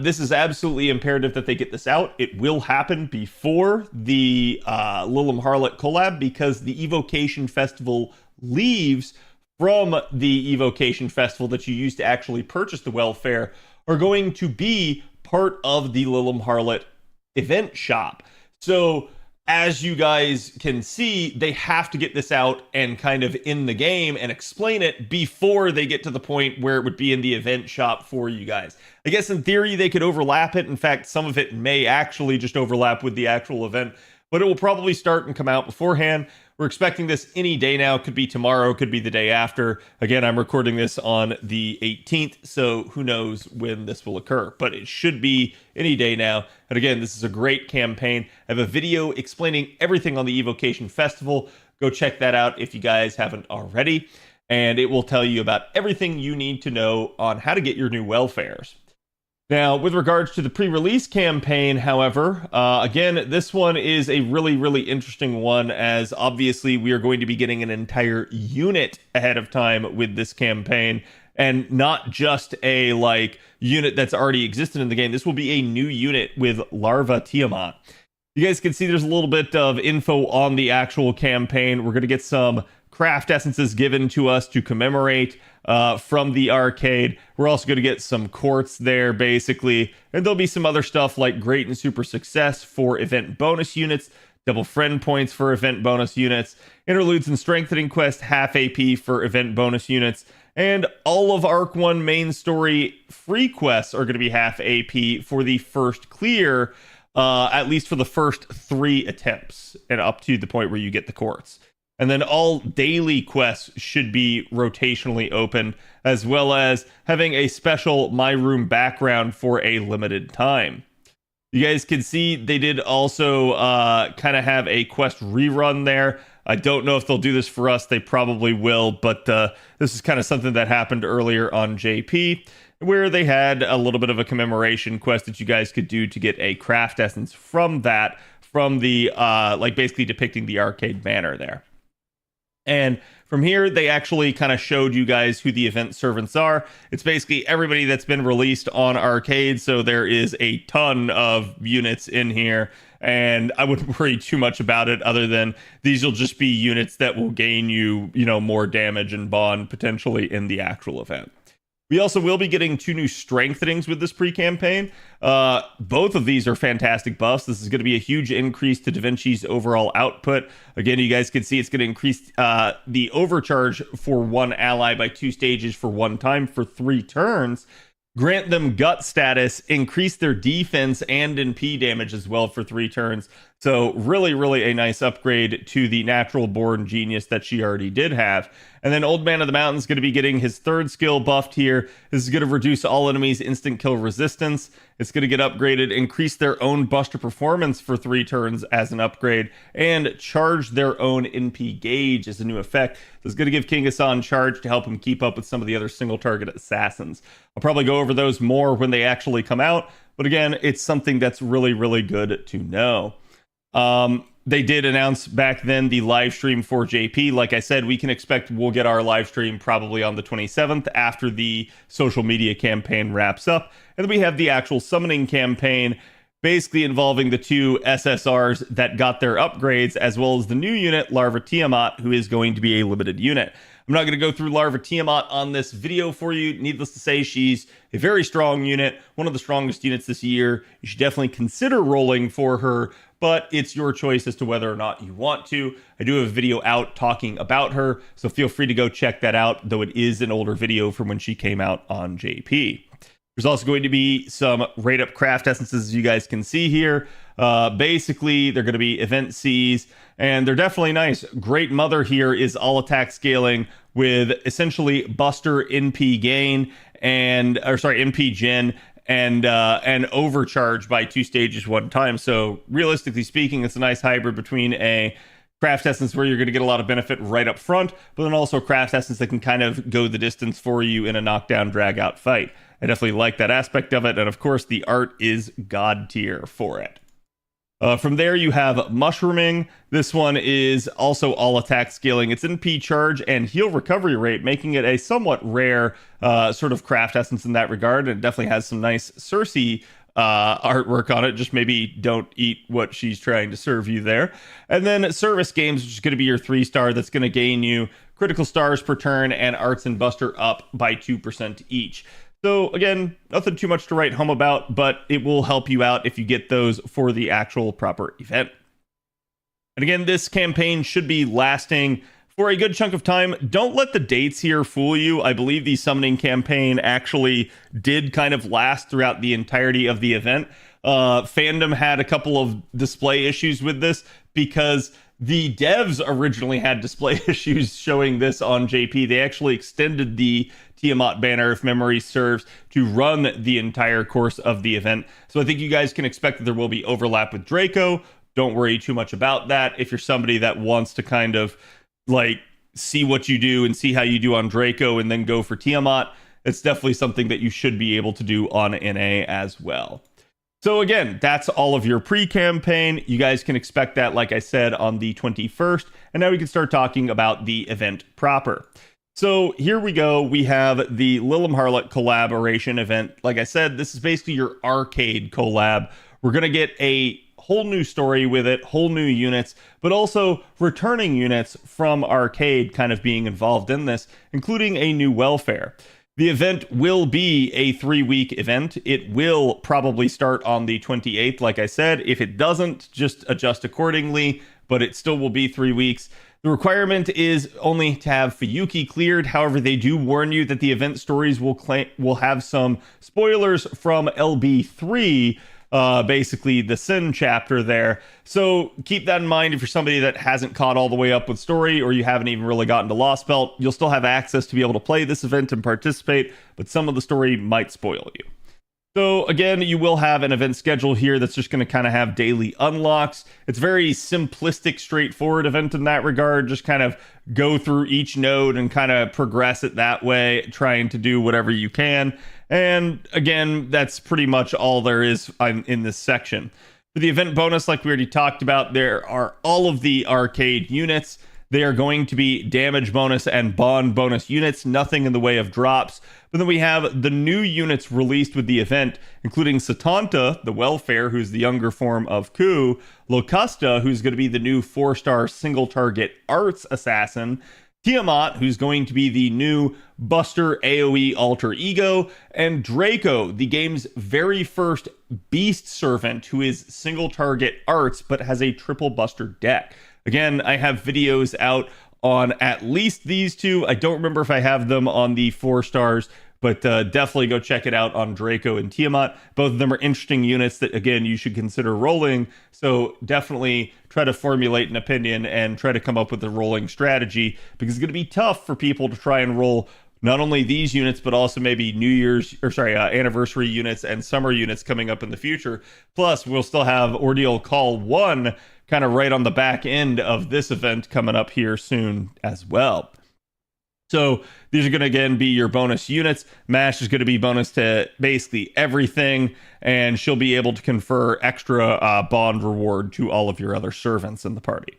This is absolutely imperative that they get this out. It will happen before the Lillum Harlot collab, because the Evocation Festival leaves from the Evocation Festival that you used to actually purchase the welfare are going to be part of the Lillum Harlot event shop. So as you guys can see, they have to get this out and kind of in the game and explain it before they get to the point where it would be in the event shop for you guys. I guess in theory, they could overlap it. In fact, some of it may actually just overlap with the actual event, but it will probably start and come out beforehand. We're expecting this any day now. Could be tomorrow, could be the day after. Again, I'm recording this on the 18th, so who knows when this will occur, but it should be any day now. And again, this is a great campaign. I have a video explaining everything on the Evocation Festival. Go check that out if you guys haven't already, and it will tell you about everything you need to know on how to get your new welfares. Now, with regards to the pre-release campaign, however, again, this one is a really, really interesting one, as obviously we are going to be getting an entire unit ahead of time with this campaign, and not just a unit that's already existed in the game. This will be a new unit with Larva Tiamat. You guys can see there's a little bit of info on the actual campaign. We're going to get some craft essences given to us to commemorate from the arcade. We're also going to get some quartz there, basically. And there'll be some other stuff like Great and Super Success for event bonus units, double friend points for event bonus units, interludes and strengthening quest, half AP for event bonus units, and all of Arc 1 main story free quests are going to be half AP for the first clear, at least for the first 3 attempts, and up to the point where you get the quartz. And then all daily quests should be rotationally open, as well as having a special My Room background for a limited time. You guys can see they did also kind of have a quest rerun there. I don't know if they'll do this for us. They probably will, but this is kind of something that happened earlier on JP, where they had a little bit of a commemoration quest that you guys could do to get a craft essence from that, from the, basically depicting the arcade banner there. And from here, they actually kind of showed you guys who the event servants are. It's basically everybody that's been released on arcade. So there is a ton of units in here. And I wouldn't worry too much about it other than these will just be units that will gain you, more damage and bond potentially in the actual event. We also will be getting 2 new strengthenings with this pre-campaign. Both of these are fantastic buffs. This is going to be a huge increase to Da Vinci's overall output. Again, you guys can see it's going to increase the overcharge for one ally by 2 stages for 1 time for 3 turns. Grant them gut status, increase their defense and NP damage as well for 3 turns. So really, really a nice upgrade to the natural born genius that she already did have. And then Old Man of the Mountain is going to be getting his 3rd skill buffed here. This is going to reduce all enemies' instant kill resistance. It's going to get upgraded, increase their own buster performance for 3 turns as an upgrade, and charge their own NP gauge as a new effect. This is going to give King Hassan charge to help him keep up with some of the other single target assassins. I'll probably go over those more when they actually come out, but again, it's something that's really, really good to know. They did announce back then the live stream for JP. Like I said, we can expect we'll get our live stream probably on the 27th after the social media campaign wraps up. And then we have the actual summoning campaign, basically involving the 2 SSRs that got their upgrades, as well as the new unit, Larva Tiamat, who is going to be a limited unit. I'm not going to go through Larva Tiamat on this video for you. Needless to say, she's a very strong unit, one of the strongest units this year. You should definitely consider rolling for her, but it's your choice as to whether or not you want to. I do have a video out talking about her, so feel free to go check that out, though it is an older video from when she came out on JP. There's also going to be some rate-up craft essences, as you guys can see here. Basically, they're going to be event Cs, and they're definitely nice. Great Mother here is all attack scaling with essentially Buster NP gain NP gen and overcharge by 2 stages 1 time. So realistically speaking, it's a nice hybrid between a craft essence where you're going to get a lot of benefit right up front, but then also a craft essence that can kind of go the distance for you in a knockdown drag out fight. I definitely like that aspect of it, and of course the art is god tier for it. From there, you have Mushrooming. This one is also all attack scaling. It's NP charge and heal recovery rate, making it a somewhat rare sort of craft essence in that regard. And it definitely has some nice Cersei artwork on it. Just maybe don't eat what she's trying to serve you there. And then Service Games, which is going to be your 3-star. That's going to gain you critical stars per turn and Arts and Buster up by 2% each. So again, nothing too much to write home about, but it will help you out if you get those for the actual proper event. And again, this campaign should be lasting for a good chunk of time. Don't let the dates here fool you. I believe the summoning campaign actually did kind of last throughout the entirety of the event. Fandom had a couple of display issues with this because the devs originally had display issues showing this on JP. They actually extended the Tiamat banner, if memory serves, to run the entire course of the event. So I think you guys can expect that there will be overlap with Draco. Don't worry too much about that. If you're somebody that wants to kind of like see what you do and see how you do on Draco and then go for Tiamat, it's definitely something that you should be able to do on NA as well. So again, that's all of your pre-campaign. You guys can expect that, like I said, on the 21st. And now we can start talking about the event proper. So here we go. We have the Lilim Harlot collaboration event. Like I said, this is basically your arcade collab. We're going to get a whole new story with it, whole new units, but also returning units from arcade kind of being involved in this, including a new welfare. The event will be a 3-week event. It will probably start on the 28th, like I said. If it doesn't, just adjust accordingly, but it still will be 3 weeks. The requirement is only to have Fuyuki cleared. However, they do warn you that the event stories will have some spoilers from LB3, basically the Sin chapter there. So keep that in mind if you're somebody that hasn't caught all the way up with story, or you haven't even really gotten to Lost Belt. You'll still have access to be able to play this event and participate, but some of the story might spoil you. So again, you will have an event schedule here that's just going to kind of have daily unlocks. It's very simplistic, straightforward event in that regard. Just kind of go through each node and kind of progress it that way, trying to do whatever you can. And again, that's pretty much all there is in this section. For the event bonus, like we already talked about, there are all of the arcade units. They are going to be damage bonus and bond bonus units, nothing in the way of drops. But then we have the new units released with the event, including Satanta, the Welfare, who's the younger form of Ku, Locusta, who's going to be the new 4-star single target arts assassin, Tiamat, who's going to be the new Buster AoE alter ego, and Draco, the game's very first beast servant, who is single target arts but has a triple Buster deck. Again, I have videos out on at least these two. I don't remember if I have them on the 4 stars, but definitely go check it out on Draco and Tiamat. Both of them are interesting units that, again, you should consider rolling. So definitely try to formulate an opinion and try to come up with a rolling strategy, because it's going to be tough for people to try and roll not only these units, but also maybe anniversary units and summer units coming up in the future. Plus, we'll still have Ordeal Call 1 kind of right on the back end of this event coming up here soon as well. So these are going to, again, be your bonus units. Mash is going to be bonus to basically everything, and she'll be able to confer extra bond reward to all of your other servants in the party.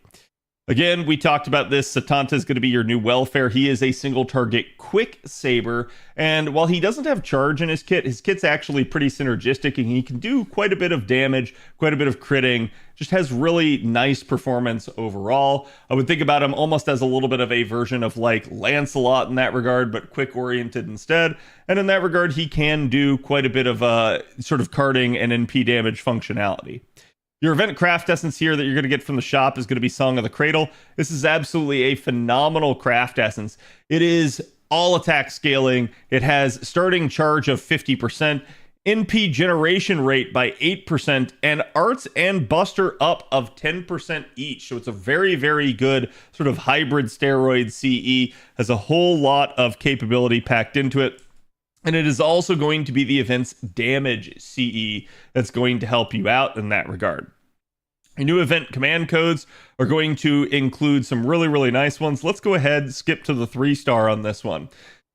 Again, we talked about this. Satanta is going to be your new Welfare. He is a single target quick saber, and while he doesn't have charge in his kit's actually pretty synergistic, and he can do quite a bit of damage, quite a bit of critting. Just has really nice performance overall. I would think about him almost as a little bit of a version of like Lancelot in that regard, but quick oriented instead. And in that regard, he can do quite a bit of sort of carding and NP damage functionality. Your event craft essence here that you're going to get from the shop is going to be Song of the Cradle. This is absolutely a phenomenal craft essence. It is all attack scaling. It has starting charge of 50%, NP generation rate by 8%, and arts and buster up of 10% each. So it's a very, very good sort of hybrid steroid CE. Has a whole lot of capability packed into it. And it is also going to be the event's damage CE that's going to help you out in that regard. Your new event command codes are going to include some really, really nice ones. Let's go ahead and skip to the 3-star on this one.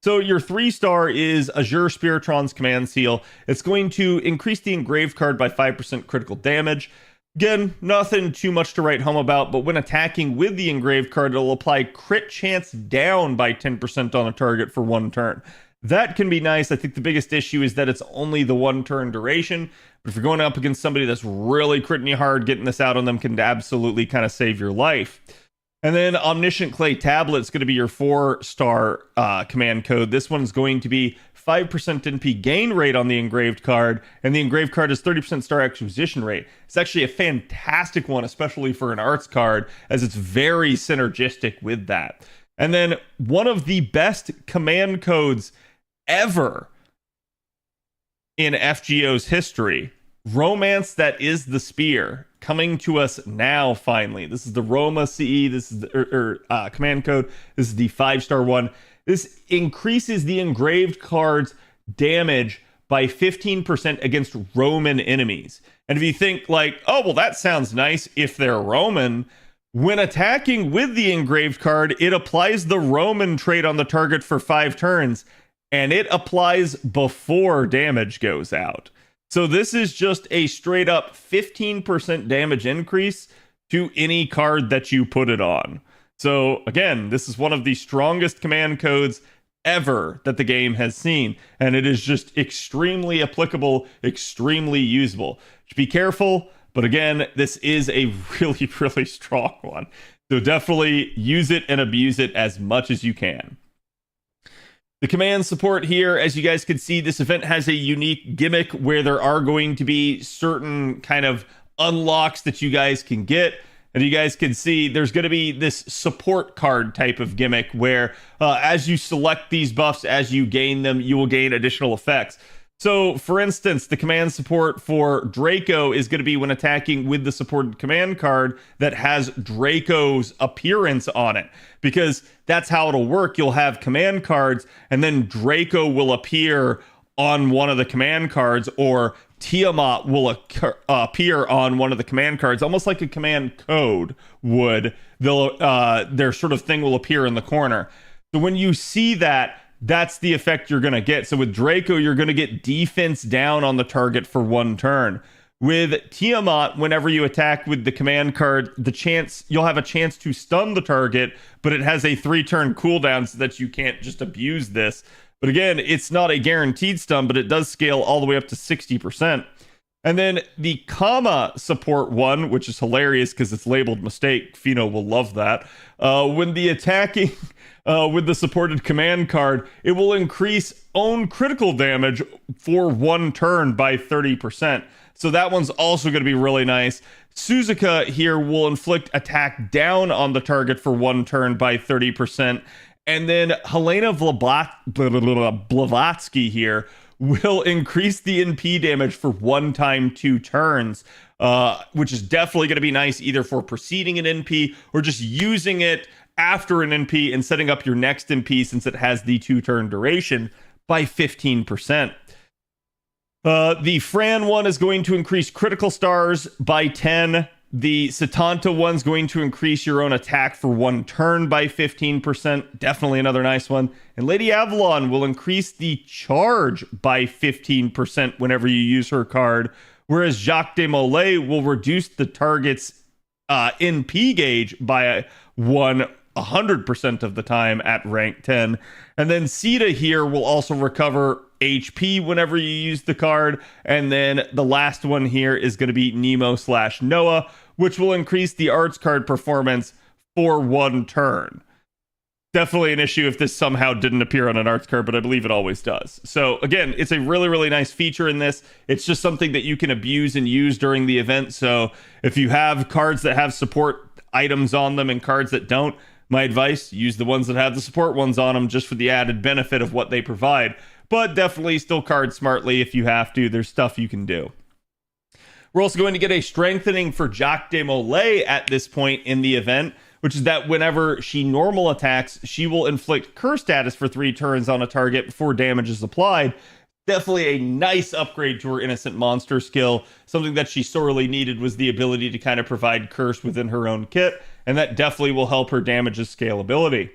So your 3-star is Azure Spiritron's command seal. It's going to increase the engraved card by 5% critical damage. Again, nothing too much to write home about, but when attacking with the engraved card, it'll apply crit chance down by 10% on a target for 1 turn. That can be nice. I think the biggest issue is that it's only the 1 turn duration. But if you're going up against somebody that's really critting you hard, getting this out on them can absolutely kind of save your life. And then Omniscient Clay Tablet is going to be your 4-star command code. This one's going to be 5% NP gain rate on the engraved card, and the engraved card is 30% star acquisition rate. It's actually a fantastic one, especially for an arts card, as it's very synergistic with that. And then one of the best command codes ever in FGO's history, Romance That Is the Spear, coming to us now finally. This is the Roma CE. This is the command code. This is the 5-star one. This increases the engraved card's damage by 15% against Roman enemies. And if you think like, oh, well, that sounds nice if they're Roman, when attacking with the engraved card, it applies the Roman trait on the target for 5 turns, and it applies before damage goes out. So this is just a straight up 15% damage increase to any card that you put it on. So again, this is one of the strongest command codes ever that the game has seen, and it is just extremely applicable, extremely usable. Just be careful, but again, this is a really, really strong one. So definitely use it and abuse it as much as you can. The command support here, as you guys can see, this event has a unique gimmick where there are going to be certain kind of unlocks that you guys can get. And you guys can see there's going to be this support card type of gimmick where as you select these buffs, as you gain them, you will gain additional effects. So, for instance, the command support for Draco is going to be when attacking with the supported command card that has Draco's appearance on it, because that's how it'll work. You'll have command cards, and then Draco will appear on one of the command cards, or Tiamat will appear on one of the command cards, almost like a command code would. Their sort of thing will appear in the corner. So when you see that, that's the effect you're going to get. So with Draco, you're going to get defense down on the target for 1 turn. With Tiamat, whenever you attack with the command card, you'll have a chance to stun the target, but it has a 3-turn cooldown so that you can't just abuse this. But again, it's not a guaranteed stun, but it does scale all the way up to 60%. And then the comma support one, which is hilarious because it's labeled mistake. Fino will love that. When the attacking with the supported command card, it will increase own critical damage for 1 turn by 30%. So that one's also going to be really nice. Suzuka here will inflict attack down on the target for 1 turn by 30%. And then Helena Blavatsky here will increase the NP damage for 1 time 2 turns, which is definitely going to be nice either for preceding an NP or just using it after an NP and setting up your next NP since it has the 2-turn duration by 15%. The Fran one is going to increase critical stars by 10. The Satanta one's going to increase your own attack for 1 turn by 15%. Definitely another nice one. And Lady Avalon will increase the charge by 15% whenever you use her card. Whereas Jacques de Molay will reduce the target's NP gauge by 100% of the time at rank 10. And then Sita here will also recover HP whenever you use the card. And then the last one here is going to be Nemo/Noah, which will increase the arts card performance for 1 turn. Definitely an issue if this somehow didn't appear on an arts card, but I believe it always does. So again, it's a really, really nice feature in this. It's just something that you can abuse and use during the event. So if you have cards that have support items on them and cards that don't, my advice, use the ones that have the support ones on them just for the added benefit of what they provide. But definitely still card smartly if you have to. There's stuff you can do. We're also going to get a strengthening for Jacques de Molay at this point in the event, which is that whenever she normal attacks, she will inflict curse status for 3 turns on a target before damage is applied. Definitely a nice upgrade to her Innocent Monster skill. Something that she sorely needed was the ability to kind of provide curse within her own kit, and that definitely will help her damage's scalability.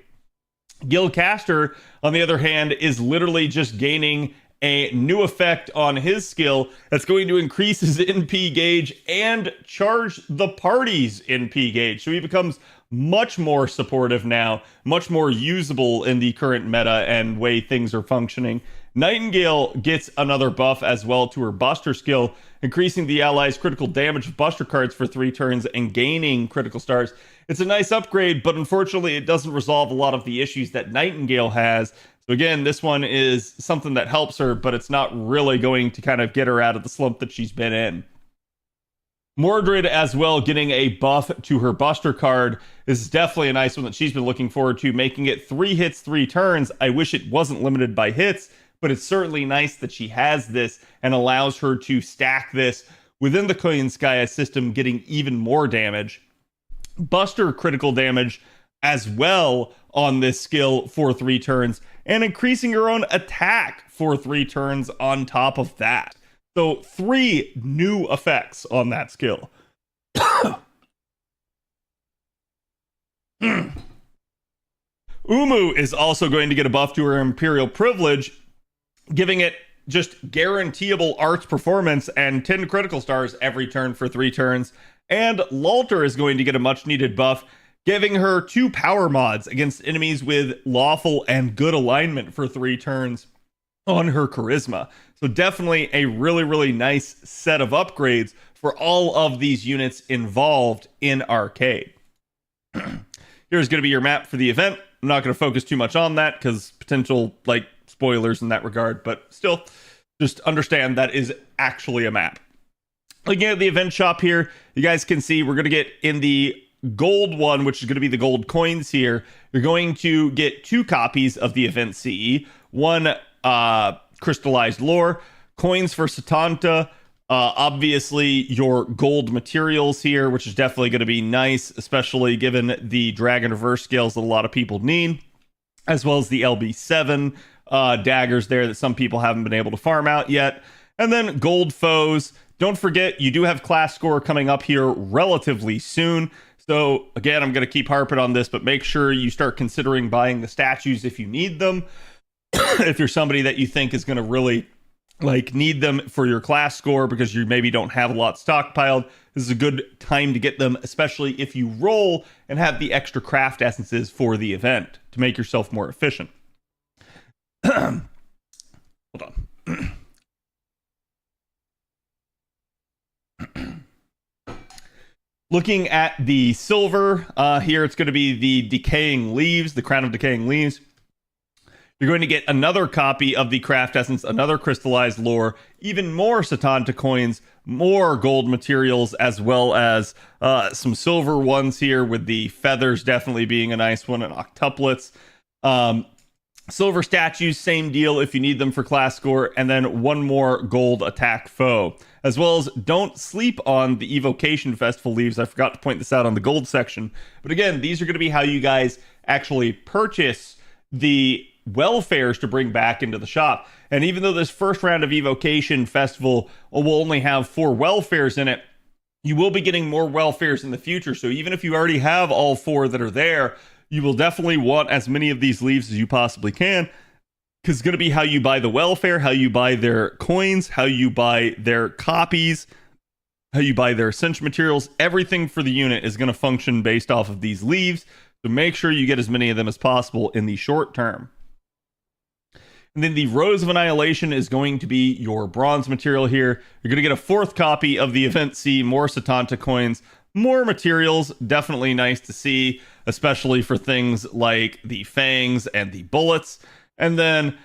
Gil Caster, on the other hand, is literally just gaining a new effect on his skill that's going to increase his NP gauge and charge the party's NP gauge. So he becomes much more supportive now, much more usable in the current meta and way things are functioning. Nightingale gets another buff as well to her Buster skill, increasing the allies' critical damage of Buster cards for 3 turns and gaining critical stars. It's a nice upgrade, but unfortunately it doesn't resolve a lot of the issues that Nightingale has. So again, this one is something that helps her, but it's not really going to kind of get her out of the slump that she's been in. Mordred as well getting a buff to her Buster card. This is definitely a nice one that she's been looking forward to, making it 3 hits, 3 turns. I wish it wasn't limited by hits, but it's certainly nice that she has this and allows her to stack this within the Koyanskaya system, getting even more damage. Buster critical damage as well on this skill for 3 turns, and increasing her own attack for 3 turns on top of that. So 3 new effects on that skill. Umu is also going to get a buff to her Imperial Privilege, giving it just guaranteeable arts performance and 10 critical stars every turn for 3 turns. And Lalter is going to get a much needed buff, giving her 2 power mods against enemies with lawful and good alignment for 3 turns on her charisma. So definitely a really, really nice set of upgrades for all of these units involved in Arcade. Here's going to be your map for the event. I'm not going to focus too much on that because potential spoilers in that regard, but still just understand that is actually a map. Looking at the event shop here, you guys can see we're going to get in the gold one, which is going to be the gold coins here. You're going to get 2 copies of the event CE, 1 crystallized lore, coins for Satanta, obviously your gold materials here, which is definitely going to be nice, especially given the Dragon Reverse scales that a lot of people need, as well as the LB7 daggers there that some people haven't been able to farm out yet. And then gold foes. Don't forget, you do have class score coming up here relatively soon. So again, I'm going to keep harping on this, but make sure you start considering buying the statues if you need them. If you're somebody that you think is going to really like need them for your class score because you maybe don't have a lot stockpiled, this is a good time to get them, especially if you roll and have the extra craft essences for the event to make yourself more efficient. Hold on. Looking at the silver, here it's going to be the Decaying Leaves, the Crown of Decaying Leaves. You're going to get another copy of the Craft Essence, another Crystallized Lore, even more Satanta coins, more gold materials, as well as some silver ones here, with the feathers definitely being a nice one, and octuplets. Silver statues, same deal if you need them for class score, and then one more gold attack foe. As well as don't sleep on the Evocation Festival leaves. I forgot to point this out on the gold section. But again, these are going to be how you guys actually purchase the welfares to bring back into the shop. And even though this first round of Evocation Festival will only have 4 welfares in it, you will be getting more welfares in the future. So even if you already have all 4 that are there, you will definitely want as many of these leaves as you possibly can, because it's going to be how you buy the welfare, how you buy their coins, how you buy their copies, how you buy their essential materials. Everything for the unit is going to function based off of these leaves. So make sure you get as many of them as possible in the short term. And then the Rose of Annihilation is going to be your bronze material here. You're going to get a 4th copy of the Event C, more Satanta coins, more materials. Definitely nice to see, especially for things like the fangs and the bullets. And then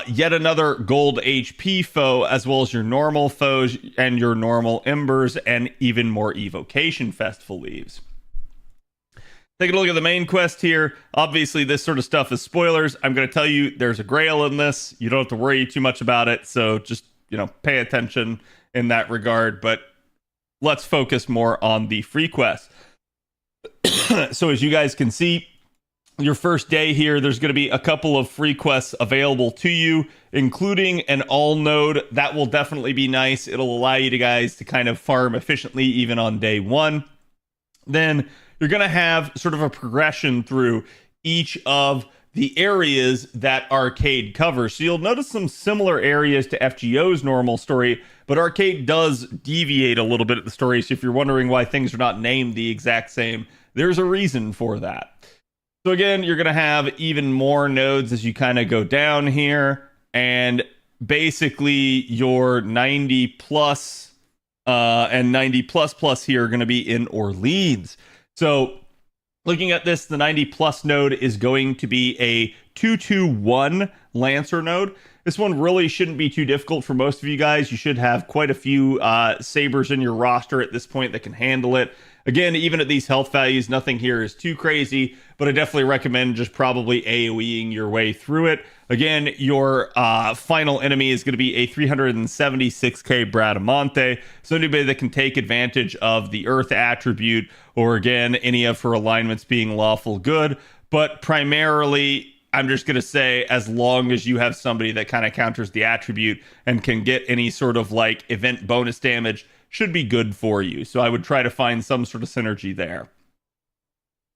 yet another gold HP foe, as well as your normal foes and your normal embers, and even more Evocation Festival leaves. Taking a look at the main quest here. Obviously, this sort of stuff is spoilers. I'm going to tell you there's a grail in this. You don't have to worry too much about it. So just, pay attention in that regard. But let's focus more on the free quest. So as you guys can see, your first day here, there's going to be a couple of free quests available to you, including an all node. That will definitely be nice. It'll allow you guys to kind of farm efficiently even on day 1. Then you're going to have sort of a progression through each of the areas that Arcade covers. So you'll notice some similar areas to FGO's normal story, but Arcade does deviate a little bit at the story. So if you're wondering why things are not named the exact same, there's a reason for that. So again, you're going to have even more nodes as you kind of go down here, and basically your 90 plus and 90 plus plus here are going to be in Orleans. So looking at this, the 90 plus node is going to be a 221 Lancer node. This one really shouldn't be too difficult for most of you guys. You should have quite a few sabers in your roster at this point that can handle it. Again, even at these health values, nothing here is too crazy, but I definitely recommend just probably AoEing your way through it. Again, your final enemy is going to be a 376k Bradamante, so anybody that can take advantage of the Earth attribute, or again, any of her alignments being lawful good, but primarily, I'm just going to say, as long as you have somebody that kind of counters the attribute and can get any sort of like event bonus damage, should be good for you. So I would try to find some sort of synergy there.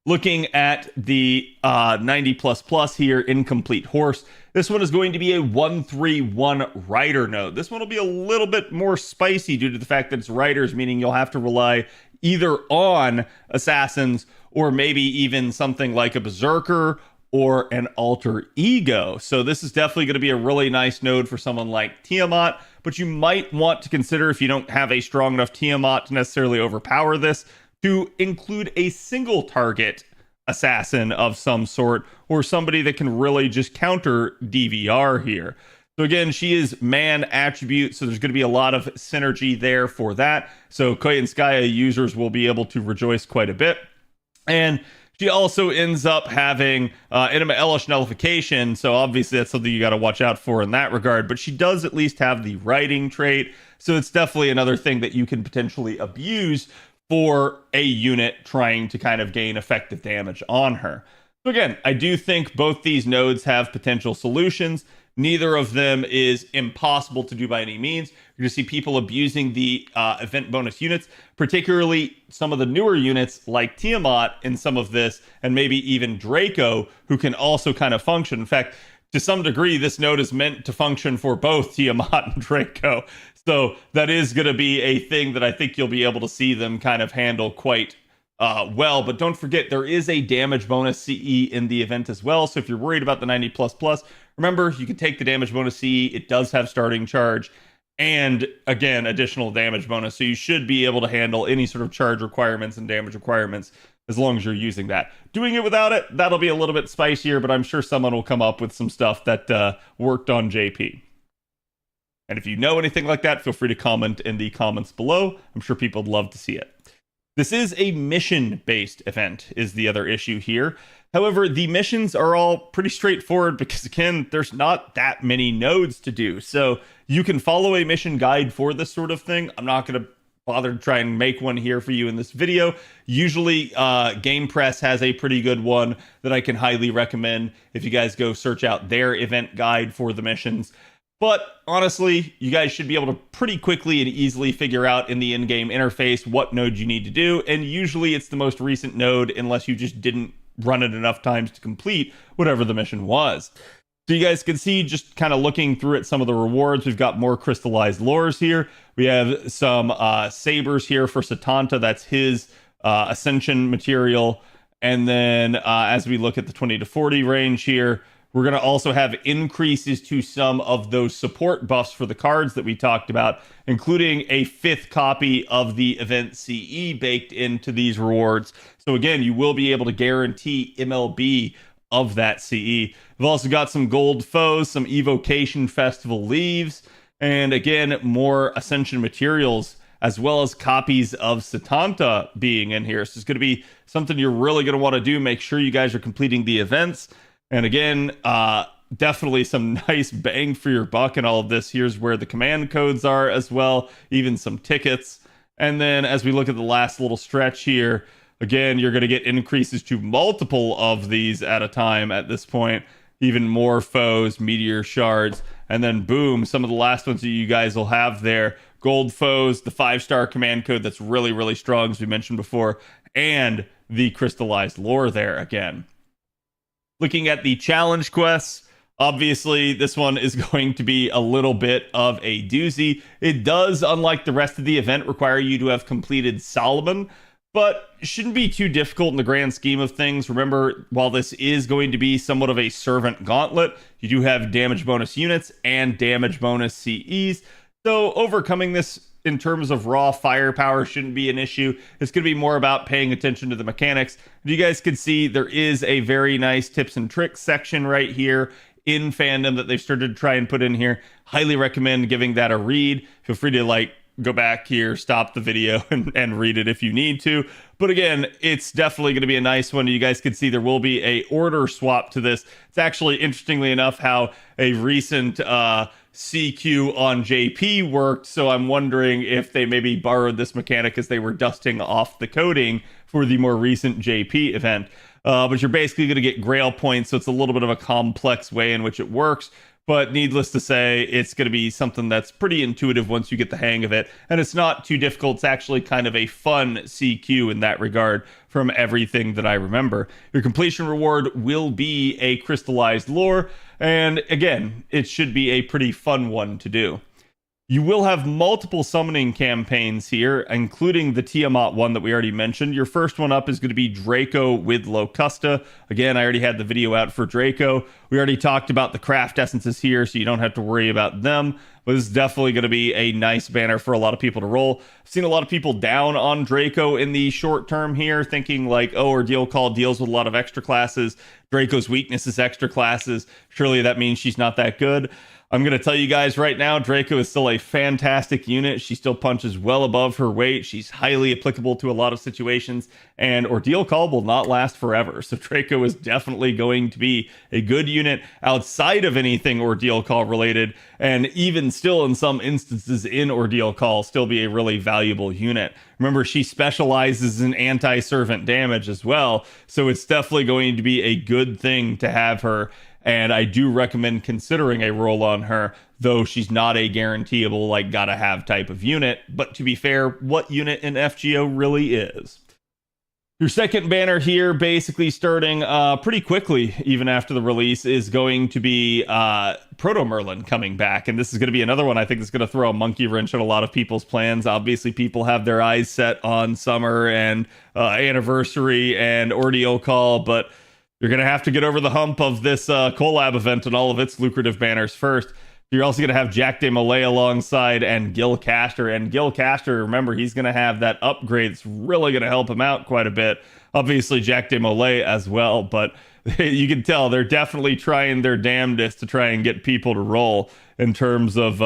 Looking at the 90 plus plus here, Incomplete Horse. This one is going to be a 131 rider node. This one will be a little bit more spicy due to the fact that it's riders, meaning you'll have to rely either on assassins or maybe even something like a berserker or an alter ego. So this is definitely going to be a really nice node for someone like Tiamat, but you might want to consider, if you don't have a strong enough Tiamat to necessarily overpower this, to include a single target assassin of some sort, or somebody that can really just counter DVR here. So again, she is man attribute, so there's going to be a lot of synergy there for that. So Koyanskaya users will be able to rejoice quite a bit. And she also ends up having Enema Elish nullification, so obviously that's something you got to watch out for in that regard, but she does at least have the writing trait, so it's definitely another thing that you can potentially abuse for a unit trying to kind of gain effective damage on her. So again, I do think both these nodes have potential solutions. Neither of them is impossible to do by any means. You're going to see people abusing the event bonus units, particularly some of the newer units like Tiamat in some of this, and maybe even Draco, who can also kind of function. In fact, to some degree, this node is meant to function for both Tiamat and Draco. So that is going to be a thing that I think you'll be able to see them kind of handle quite well. But don't forget, there is a damage bonus CE in the event as well. So if you're worried about the 90++, remember, you can take the damage bonus CE. It does have starting charge. And again, additional damage bonus. So you should be able to handle any sort of charge requirements and damage requirements as long as you're using that. Doing it without it, that'll be a little bit spicier, but I'm sure someone will come up with some stuff that worked on JP. And if you know anything like that, feel free to comment in the comments below. I'm sure people would love to see it. This is a mission-based event, is the other issue here. However, the missions are all pretty straightforward because, again, there's not that many nodes to do. So you can follow a mission guide for this sort of thing. I'm not going to bother to try and make one here for you in this video. Usually, Game Press has a pretty good one that I can highly recommend if you guys go search out their event guide for the missions. But honestly, you guys should be able to pretty quickly and easily figure out in the in-game interface what node you need to do. And usually it's the most recent node unless you just didn't run it enough times to complete whatever the mission was. So you guys can see, just kind of looking through at some of the rewards, we've got more crystallized lores here. We have some sabers here for Satanta. That's his ascension material. And then as we look at the 20 to 40 range here, we're going to also have increases to some of those support buffs for the cards that we talked about, including a 5th copy of the event CE baked into these rewards. So again, you will be able to guarantee MLB of that CE. We've also got some gold foes, some evocation festival leaves, and again, more ascension materials, as well as copies of Satanta being in here. So it's going to be something you're really going to want to do. Make sure you guys are completing the events. And again, definitely some nice bang for your buck in all of this. Here's where the command codes are as well, even some tickets. And then as we look at the last little stretch here, again, you're going to get increases to multiple of these at a time at this point. Even more foes, meteor shards, and then boom, some of the last ones that you guys will have there. Gold foes, the 5-star command code that's really, really strong, as we mentioned before, and the crystallized lore there again. Looking at the challenge quests, obviously this one is going to be a little bit of a doozy. It does, unlike the rest of the event, require you to have completed Solomon, but shouldn't be too difficult in the grand scheme of things. Remember, while this is going to be somewhat of a servant gauntlet, you do have damage bonus units and damage bonus CEs. So overcoming this in terms of raw firepower shouldn't be an issue. It's going to be more about paying attention to the mechanics. You guys can see there is a very nice tips and tricks section right here in fandom that they've started to try and put in here. Highly recommend giving that a read. Feel free to go back here, stop the video and read it if you need to. But again, it's definitely going to be a nice one. You guys can see there will be a order swap to this. It's actually, interestingly enough, how a recent CQ on JP worked, so I'm wondering if they maybe borrowed this mechanic as they were dusting off the coding for the more recent JP event. But you're basically going to get Grail points, so it's a little bit of a complex way in which it works. But needless to say, it's going to be something that's pretty intuitive once you get the hang of it. And it's not too difficult. It's actually kind of a fun CQ in that regard from everything that I remember. Your completion reward will be a crystallized lore. And again, it should be a pretty fun one to do. You will have multiple summoning campaigns here, including the Tiamat one that we already mentioned. Your first one up is going to be Draco with Locusta. Again, I already had the video out for Draco. We already talked about the craft essences here, so you don't have to worry about them. But this is definitely going to be a nice banner for a lot of people to roll. I've seen a lot of people down on Draco in the short term here, thinking like, oh, Ordeal Call deals with a lot of extra classes. Draco's weakness is extra classes. Surely that means she's not that good. I'm going to tell you guys right now, Draco is still a fantastic unit. She still punches well above her weight. She's highly applicable to a lot of situations, and Ordeal Call will not last forever. So Draco is definitely going to be a good unit outside of anything Ordeal Call related, and even still in some instances in Ordeal Call, still be a really valuable unit. Remember, she specializes in anti-servant damage as well, so it's definitely going to be a good thing to have her. And I do recommend considering a roll on her, though she's not a guaranteeable, gotta have type of unit. But to be fair, what unit in FGO really is? Your second banner here, basically starting pretty quickly, even after the release, is going to be Proto Merlin coming back. And this is going to be another one I think is going to throw a monkey wrench on a lot of people's plans. Obviously, people have their eyes set on summer and anniversary and ordeal call, but you're going to have to get over the hump of this collab event and all of its lucrative banners first. You're also going to have Jack DeMolay alongside and Gil Caster. And Gil Caster, remember, he's going to have that upgrade that's really going to help him out quite a bit. Obviously, Jack DeMolay as well, but you can tell they're definitely trying their damnedest to try and get people to roll in terms of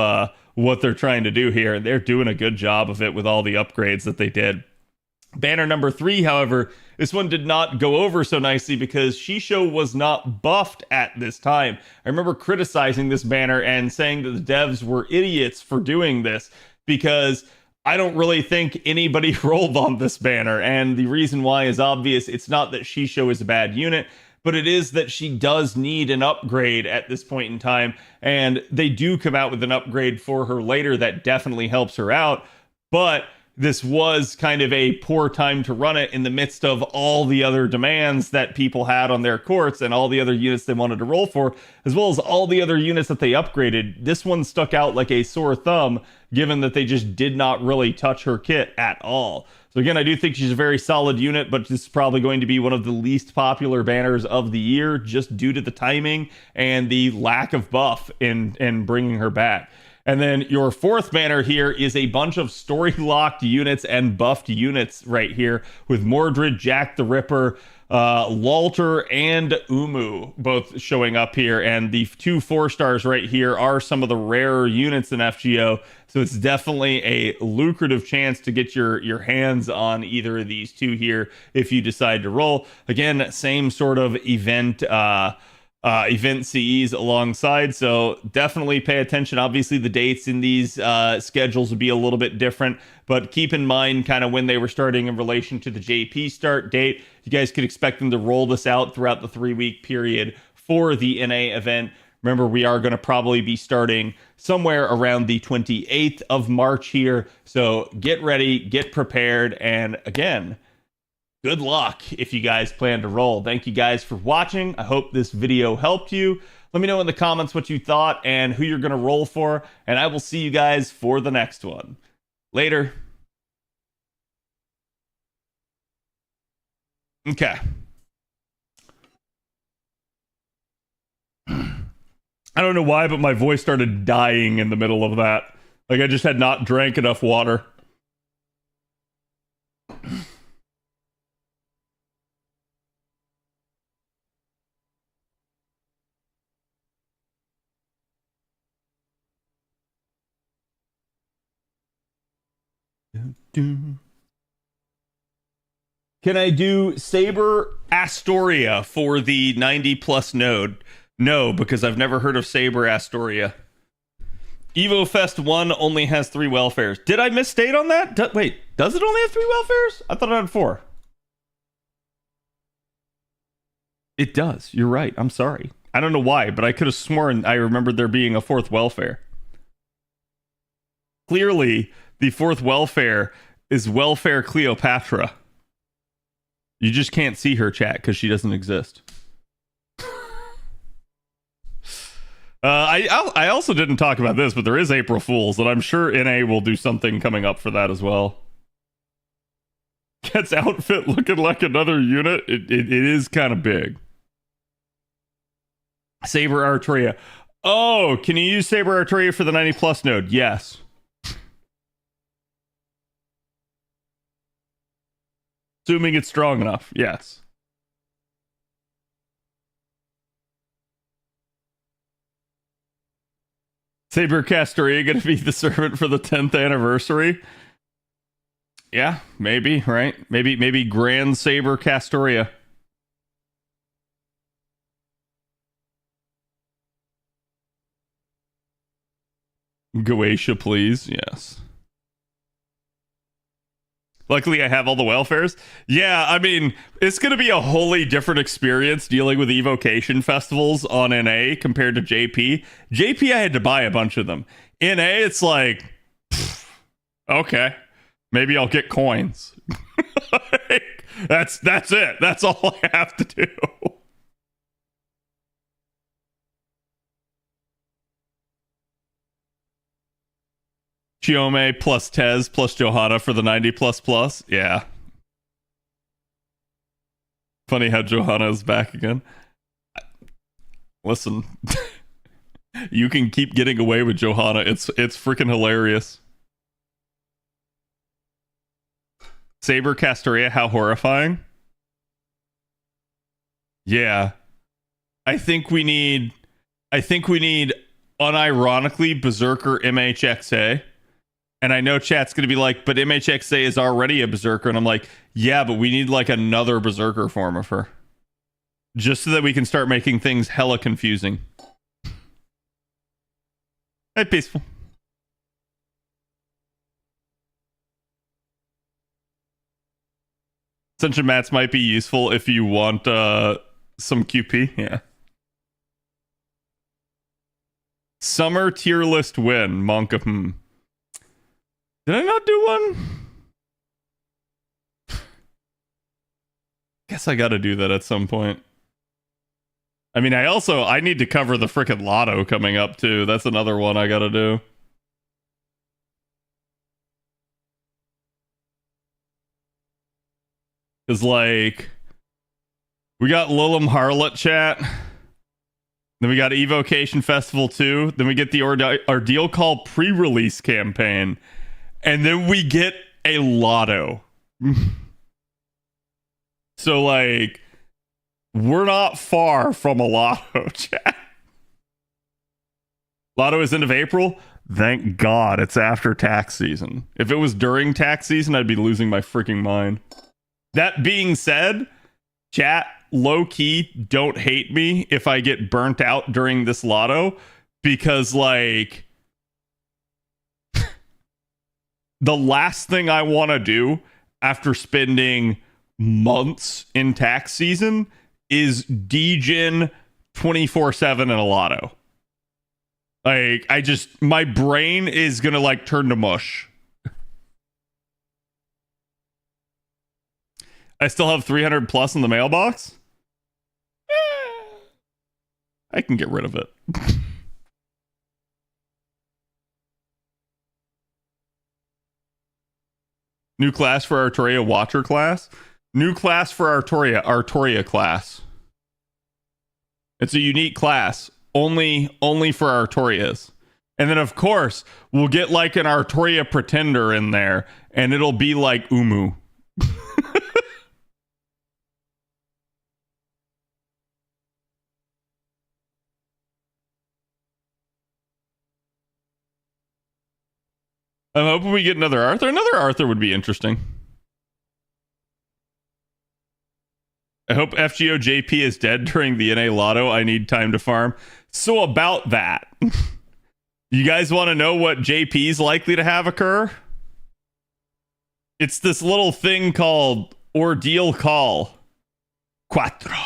what they're trying to do here. And they're doing a good job of it with all the upgrades that they did. Banner number 3, however, this one did not go over so nicely because Shisho was not buffed at this time. I remember criticizing this banner and saying that the devs were idiots for doing this because I don't really think anybody rolled on this banner. And the reason why is obvious. It's not that Shisho is a bad unit, but it is that she does need an upgrade at this point in time. And they do come out with an upgrade for her later that definitely helps her out. But this was kind of a poor time to run it in the midst of all the other demands that people had on their courts and all the other units they wanted to roll for, as well as all the other units that they upgraded. This one stuck out like a sore thumb, given that they just did not really touch her kit at all. So again, I do think she's a very solid unit, but this is probably going to be one of the least popular banners of the year, just due to the timing and the lack of buff in bringing her back. And then your fourth banner here is a bunch of story-locked units and buffed units right here with Mordred, Jack the Ripper, Lalter, and Umu both showing up here. And the 2 4-stars right here are some of the rarer units in FGO. So it's definitely a lucrative chance to get your hands on either of these 2 here if you decide to roll. Again, same sort of event CEs alongside, so definitely pay attention. Obviously the dates in these schedules would be a little bit different, but keep in mind kind of when they were starting in relation to the JP start date. You guys could expect them to roll this out throughout the 3-week period for the NA event. Remember, we are going to probably be starting somewhere around the 28th of March here, so get ready, get prepared, and again, good luck if you guys plan to roll. Thank you guys for watching. I hope this video helped you. Let me know in the comments what you thought and who you're going to roll for, and I will see you guys for the next one. Later. Okay. I don't know why, but my voice started dying in the middle of that. Like I just had not drank enough water. Can I do Saber Astoria for the 90 plus node? No, because I've never heard of Saber Astoria. Evo Fest 1 only has 3 welfares. Did I misstate on that? Wait, does it only have 3 welfares? I thought it had 4. It does. You're right. I'm sorry. I don't know why, but I could have sworn I remembered there being a 4th welfare. Clearly, the 4th welfare is Welfare Cleopatra. You just can't see her, chat, because she doesn't exist. I also didn't talk about this, but there is April Fool's, and I'm sure NA will do something coming up for that as well. Cat's outfit looking like another unit. It is kind of big. Saber Arturia. Oh, can you use Saber Arturia for the 90 plus node? Yes. Assuming it's strong enough, yes. Saber Castoria gonna be the servant for the 10th anniversary? Yeah, maybe, right? Maybe Grand Saber Castoria. Goetia, please. Yes. Luckily, I have all the welfares. Yeah, I mean, it's going to be a wholly different experience dealing with evocation festivals on NA compared to JP. JP, I had to buy a bunch of them. NA, it's like, okay, maybe I'll get coins. That's it. That's all I have to do. Chiome plus Tez plus Johanna for the 90 plus plus. Yeah. Funny how Johanna is back again. Listen, you can keep getting away with Johanna. It's freaking hilarious. Saber Castoria, how horrifying. Yeah. I think we need unironically Berserker MHXA. And I know chat's going to be like, but MHXA is already a Berserker. And I'm like, yeah, but we need like another Berserker form of her. Just so that we can start making things hella confusing. Hey, Peaceful. Ascension mats might be useful if you want some QP. Yeah. Summer tier list win. Monka. Did I not do one? Guess I gotta do that at some point. I mean, I need to cover the frickin' lotto coming up too. That's another one I gotta do. Cause like, we got Lilum Harlot chat. Then we got Evocation Festival 2. Then we get the Ordeal Call pre-release campaign. And then we get a lotto. So like, we're not far from a lotto, chat. Lotto is end of April. Thank God it's after tax season. If it was during tax season, I'd be losing my freaking mind. That being said, chat, low-key, don't hate me if I get burnt out during this lotto, because like, the last thing I want to do after spending months in tax season is degen 24/7 in a lotto. Like, my brain is gonna like turn to mush. I still have 300 plus in the mailbox. I can get rid of it. New class for Artoria, Watcher class. New class for Artoria class. It's a unique class, only for Artorias. And then of course, we'll get like an Artoria Pretender in there, and it'll be like Umu. I'm hoping we get another Arthur. Another Arthur would be interesting. I hope FGO JP is dead during the NA Lotto. I need time to farm. So about that, you guys want to know what JP is likely to have occur? It's this little thing called Ordeal Call. Quattro.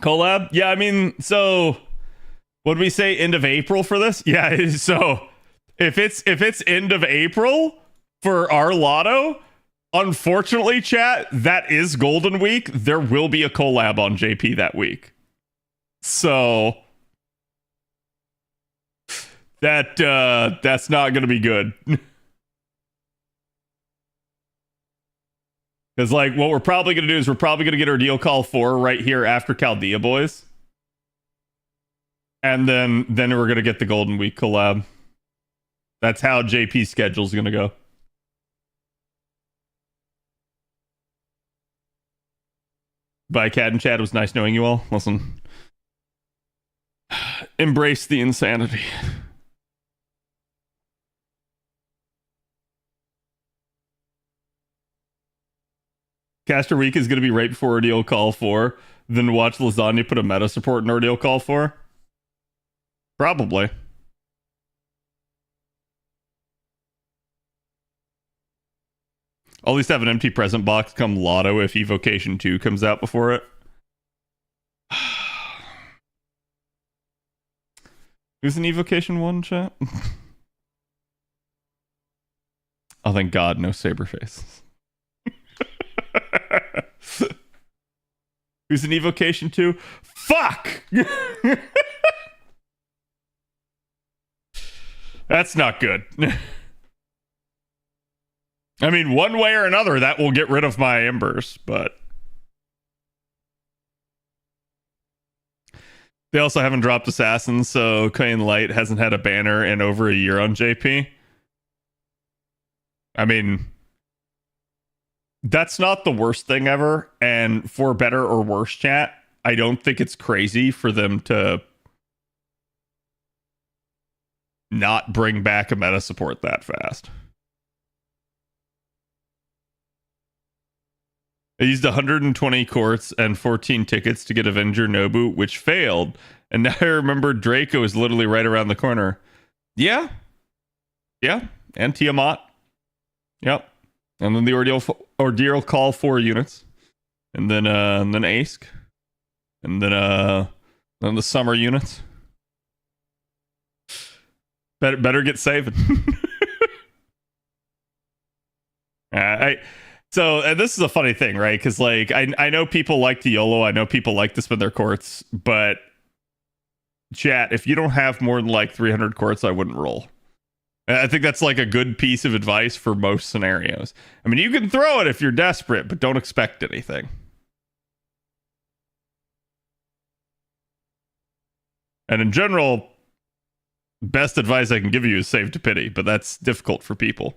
Collab? Yeah, I mean, so what did we say? End of April for this? Yeah, so if it's end of April for our lotto, unfortunately, chat, that is Golden Week. There will be a collab on JP that week. So that's not gonna be good. Because, like, what we're probably going to do is we're probably going to get our deal call 4 right here after Chaldea Boys. And then we're going to get the Golden Week collab. That's how JP's schedule's going to go. Bye, Cat and Chad. It was nice knowing you all. Listen. Embrace the insanity. Caster Week is going to be right before Ordeal Call 4. Then watch Lasagna put a meta support in Ordeal Call 4. Probably. I'll at least have an empty present box come Lotto if Evocation 2 comes out before it. Who's an Evocation 1, chat? Oh, thank God, no Saberface. Who's an Evocation 2? Fuck! That's not good. I mean, one way or another, that will get rid of my embers, but... They also haven't dropped Assassins, so Kain Light hasn't had a banner in over a year on JP. I mean, that's not the worst thing ever, and for better or worse, chat, I don't think it's crazy for them to not bring back a meta support that fast. I used 120 quartz and 14 tickets to get Avenger Nobu, which failed. And now I remember Draco is literally right around the corner. Yeah. Yeah. And Tiamat. Yep. And then the Ordeal Call 4 units. And then Ask. And then the summer units. Better get saving. So, and this is a funny thing, right? Because, like, I know people like to YOLO. I know people like to spend their quartz. But, chat, if you don't have more than, like, 300 quartz, I wouldn't roll. I think that's, like, a good piece of advice for most scenarios. I mean, you can throw it if you're desperate, but don't expect anything. And in general, best advice I can give you is save to pity. But that's difficult for people.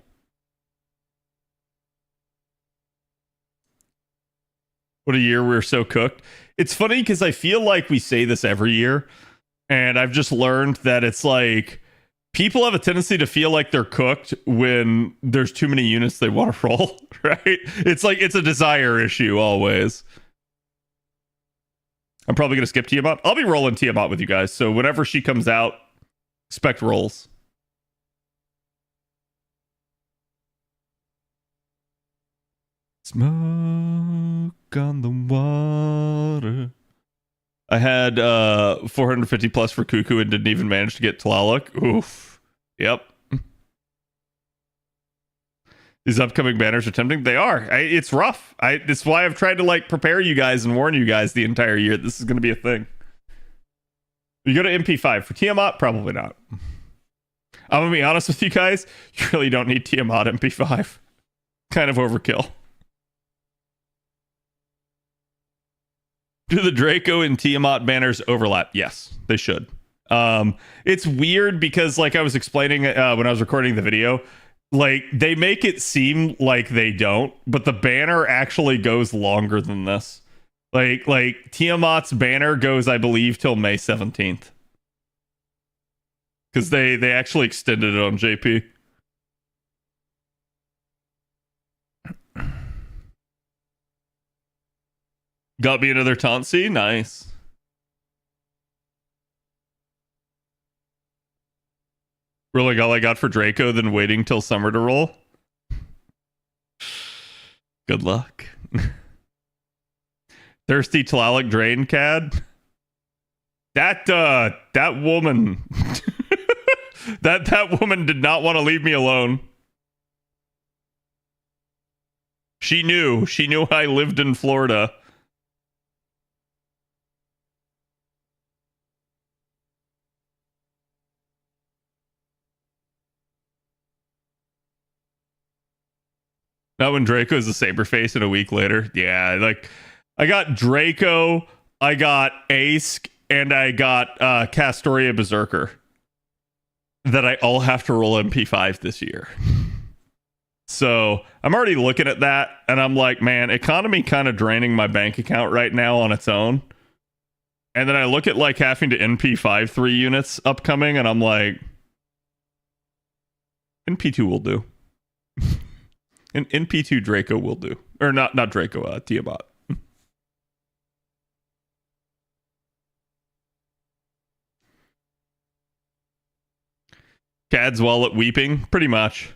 What a year, we're so cooked. It's funny because I feel like we say this every year, and I've just learned that it's like people have a tendency to feel like they're cooked when there's too many units they want to roll, right? It's like it's a desire issue always. I'm probably going to skip Tiamat. I'll be rolling Tiamat with you guys, so whenever she comes out, expect rolls. Smoke on the water. I had 450 plus for Cuckoo and didn't even manage to get Tlaloc. Oof. Yep. These upcoming banners are tempting. They are. It's rough. It's why I've tried to like prepare you guys and warn you guys the entire year. This is going to be a thing. You go to MP5 for Tiamat? Probably not. I'm going to be honest with you guys. You really don't need Tiamat MP5. Kind of overkill. Do the Draco and Tiamat banners overlap? Yes, they should. It's weird because, like I was explaining when I was recording the video, like they make it seem like they don't, but the banner actually goes longer than this. Like Tiamat's banner goes, I believe, till May 17th. Because they actually extended it on JP. Got me another Tauncy? Nice. Rolling all I got for Draco, then waiting till summer to roll. Good luck. Thirsty Tlaloc Drain Cad. That woman. that woman did not want to leave me alone. She knew I lived in Florida. Not when Draco is a Saberface and a week later. Yeah, like I got Draco, I got Ace, and I got Castoria Berserker. That I all have to roll MP5 this year. So I'm already looking at that, and I'm like, man, economy kind of draining my bank account right now on its own. And then I look at like having to NP5 3 units upcoming, and I'm like, NP2 will do. An NP2 Draco will do. Or not Draco, Tiamat. Cad's wallet weeping? Pretty much.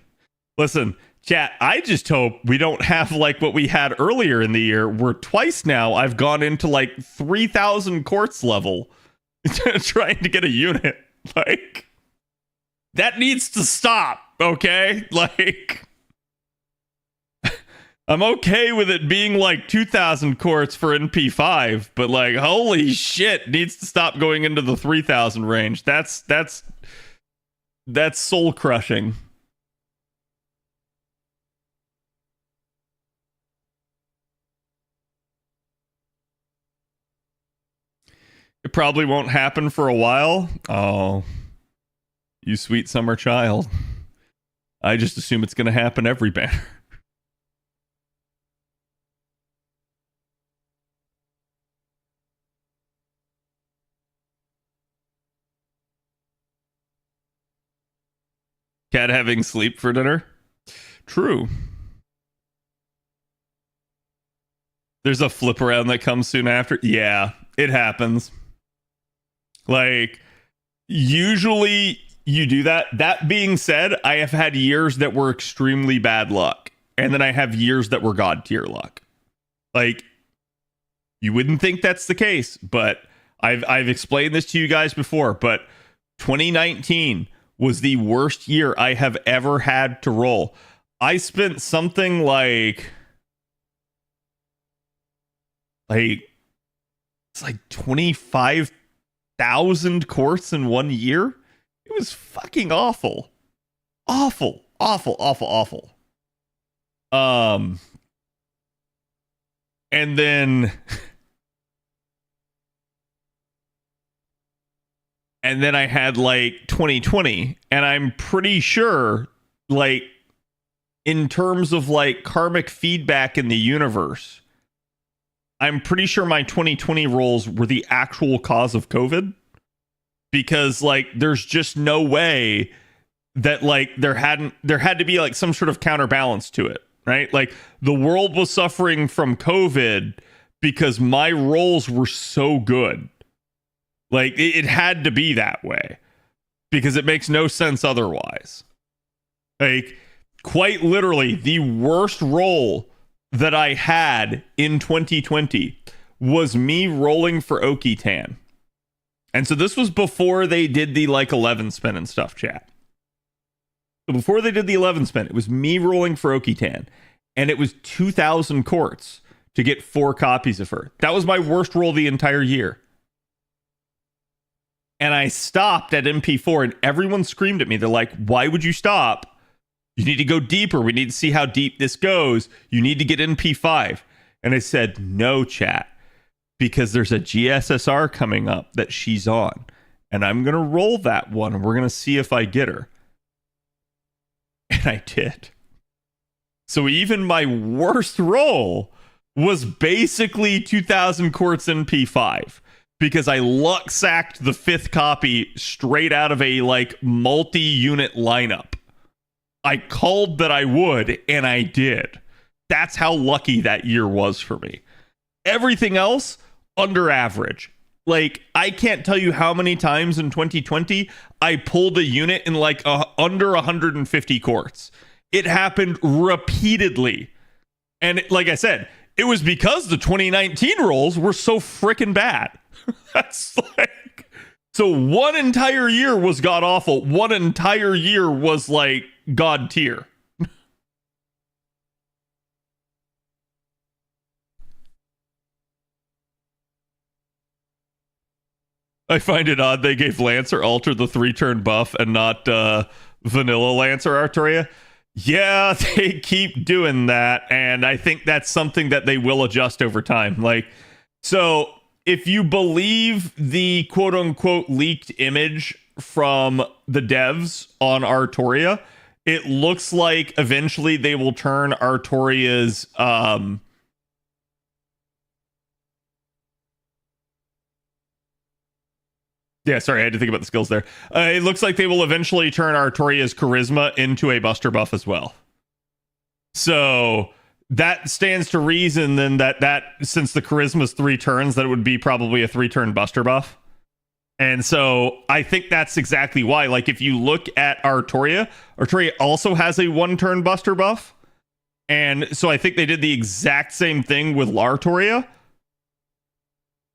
Listen, chat, I just hope we don't have like what we had earlier in the year, where twice now I've gone into like 3,000 quartz level trying to get a unit. Like, that needs to stop, okay? Like, I'm okay with it being like 2,000 quartz for NP5, but like, holy shit, needs to stop going into the 3,000 range. That's soul crushing. It probably won't happen for a while. Oh, you sweet summer child. I just assume it's going to happen every banner. Cat having sleep for dinner? True. There's a flip around that comes soon after. Yeah, it happens. Like, usually you do that. That being said, I have had years that were extremely bad luck, and then I have years that were god tier luck. Like, you wouldn't think that's the case, but I've explained this to you guys before, but 2019 was the worst year I have ever had to roll. I spent something like it's like 25,000 quartz in 1 year. It was fucking awful. Awful. And then I had like 2020, and I'm pretty sure, like, in terms of like karmic feedback in the universe, I'm pretty sure my 2020 rolls were the actual cause of COVID, because like there's just no way that like there had to be like some sort of counterbalance to it, right? Like, the world was suffering from COVID because my rolls were so good. Like, it had to be that way, because it makes no sense otherwise. Like, quite literally, the worst roll that I had in 2020 was me rolling for Okitan. And so this was before they did the like 11 spin and stuff, chat. So before they did the 11 spin, it was me rolling for Okitan, and it was 2,000 quartz to get 4 copies of her. That was my worst roll the entire year. And I stopped at MP4, and everyone screamed at me. They're like, why would you stop? You need to go deeper. We need to see how deep this goes. You need to get NP5. And I said, no, chat, because there's a GSSR coming up that she's on. And I'm going to roll that one, and we're going to see if I get her. And I did. So even my worst roll was basically 2,000 quartz NP5. Because I luck sacked the 5th copy straight out of a like multi-unit lineup. I called that I would, and I did. That's how lucky that year was for me. Everything else, under average. Like, I can't tell you how many times in 2020 I pulled a unit in like under 150 quartz. It happened repeatedly. And like I said, it was because the 2019 rolls were so freaking bad. That's like, so one entire year was god awful. One entire year was like god tier. I find it odd they gave Lancer Alter the 3-turn buff and not vanilla Lancer Artoria. Yeah, they keep doing that, and I think that's something that they will adjust over time. Like, so if you believe the quote-unquote leaked image from the devs on Artoria, it looks like eventually they will turn Artoria's yeah, sorry, I had to think about the skills there. It looks like they will eventually turn Artoria's charisma into a buster buff as well. So that stands to reason then that since the charisma's 3 turns, that it would be probably a 3-turn buster buff. And so I think that's exactly why. Like, if you look at Artoria also has a 1-turn buster buff. And so I think they did the exact same thing with Lartoria.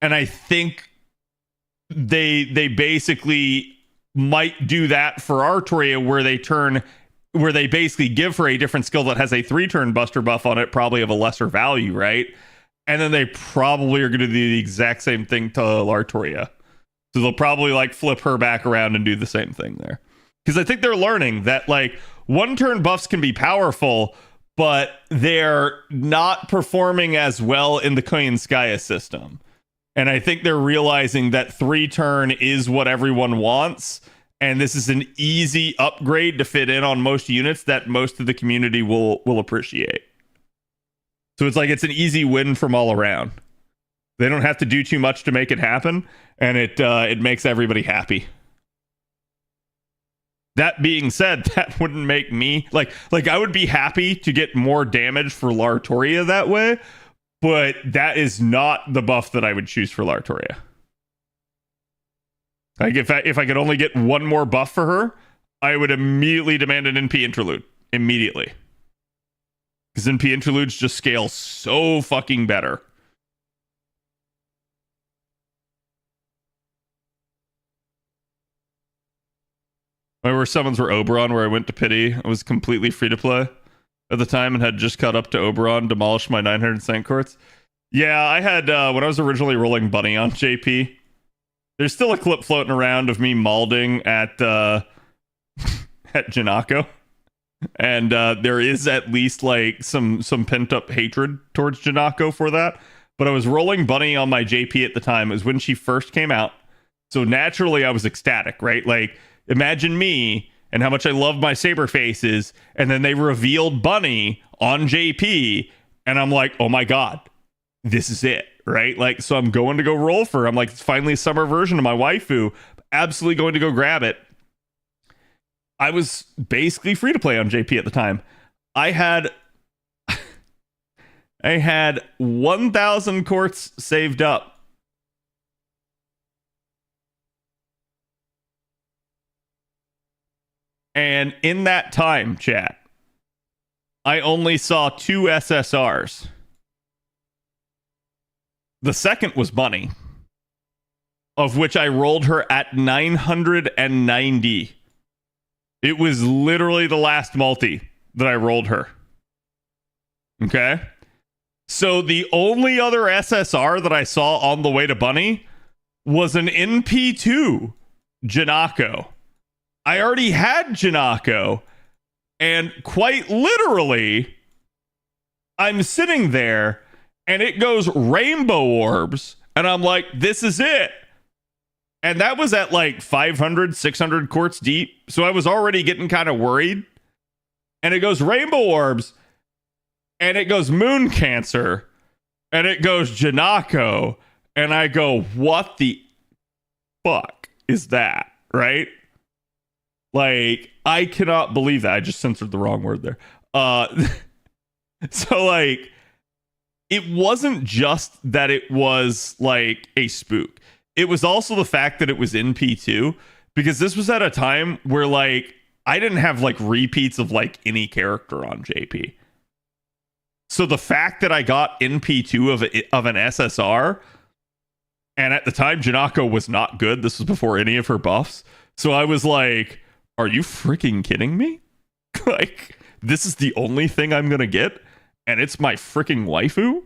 And I think they basically might do that for Artoria, where they basically give her a different skill that has a 3-turn buster buff on it, probably of a lesser value, right? And then they probably are going to do the exact same thing to Lartoria. So they'll probably like flip her back around and do the same thing there. Because I think they're learning that like 1-turn buffs can be powerful, but they're not performing as well in the Koyanskaya system. And I think they're realizing that 3-turn is what everyone wants. And this is an easy upgrade to fit in on most units that most of the community will appreciate. So it's like it's an easy win from all around. They don't have to do too much to make it happen, and it makes everybody happy. That being said, that wouldn't make me like I would be happy to get more damage for Lartoria that way, but that is not the buff that I would choose for Lartoria. Like if I could only get one more buff for her, I would immediately demand an NP interlude. Immediately. Because NP interludes just scale so fucking better. Remember summons were Oberon, where I went to pity. I was completely free to play at the time and had just caught up to Oberon, demolished my 900 cent courts. Yeah, I had, when I was originally rolling Bunny on JP, there's still a clip floating around of me malding at at Janako. And there is at least like some pent up hatred towards Janako for that. But I was rolling Bunny on my JP at the time. It was when she first came out. So naturally I was ecstatic, right? Like imagine me and how much I love my saber faces, and then they revealed Bunny on JP, and I'm like, oh my god, this is it, right? Like, so I'm going to go roll for her. I'm like, it's finally a summer version of my waifu. Absolutely going to go grab it. I was basically free to play on JP at the time. I had 1,000 courts saved up. And in that time, chat, I only saw 2 SSRs. The second was Bunny, of which I rolled her at 990. It was literally the last multi that I rolled her. Okay? So the only other SSR that I saw on the way to Bunny was an NP2 Janako. I already had Janako, and quite literally, I'm sitting there, and it goes rainbow orbs, and I'm like, this is it. And that was at like 500, 600 courts deep, so I was already getting kind of worried. And it goes rainbow orbs, and it goes moon cancer, and it goes Janako, and I go, what the fuck is that, right? Like, I cannot believe that. I just censored the wrong word there. So, like, it wasn't just that it was, like, a spook. It was also the fact that it was in P2, because this was at a time where, like, I didn't have, like, repeats of, like, any character on JP. So the fact that I got in P2 of an SSR, and at the time, Janako was not good. This was before any of her buffs. So I was like, are you freaking kidding me? Like, this is the only thing I'm gonna get, and it's my freaking waifu?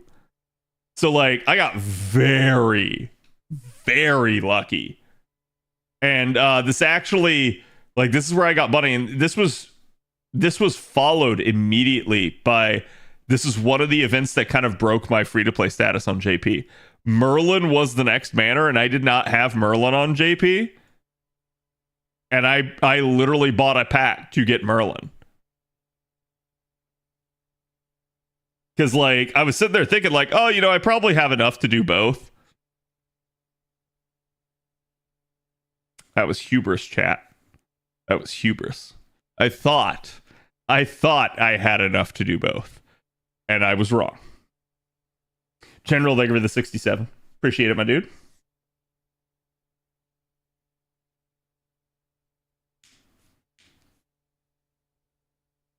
So, like, I got very, very lucky. And this actually, like, this is where I got Bunny, and this was followed immediately by, this is one of the events that kind of broke my free-to-play status on JP. Merlin was the next banner, and I did not have Merlin on JP. And I literally bought a pack to get Merlin. Because, like, I was sitting there thinking, like, oh, you know, I probably have enough to do both. That was hubris, chat. That was hubris. I thought I had enough to do both. And I was wrong. General, thank you for the 67. Appreciate it, my dude.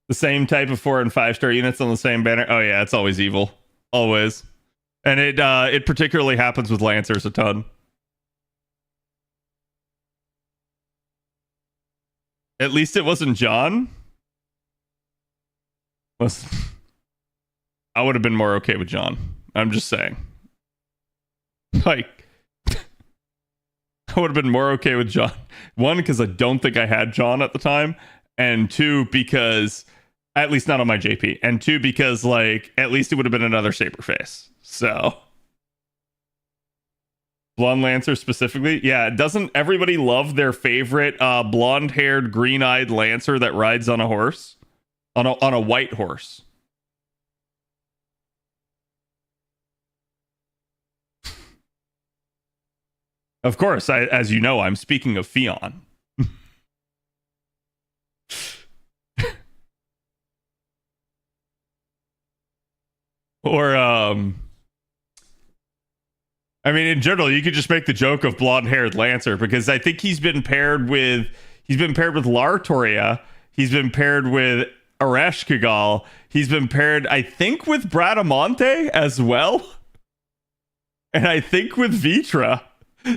The same type of 4 and 5-star units on the same banner. Oh yeah, it's always evil. Always. And it particularly happens with Lancers a ton. At least it wasn't John. I would have been more okay with John. I'm just saying. Like, I would have been more okay with John. One, because I don't think I had John at the time. And two, because, at least not on my JP. And two, because, like, at least it would have been another Saberface. So. Blonde Lancer specifically? Yeah, doesn't everybody love their favorite blonde-haired, green-eyed Lancer that rides on a horse? On a white horse. Of course, as you know, I'm speaking of Fion. Or, I mean, in general, you could just make the joke of blonde-haired Lancer, because I think he's been paired with Lartoria, he's been paired with Arash Kigal, he's been paired, I think, with Bradamonte as well, and I think with Vitra.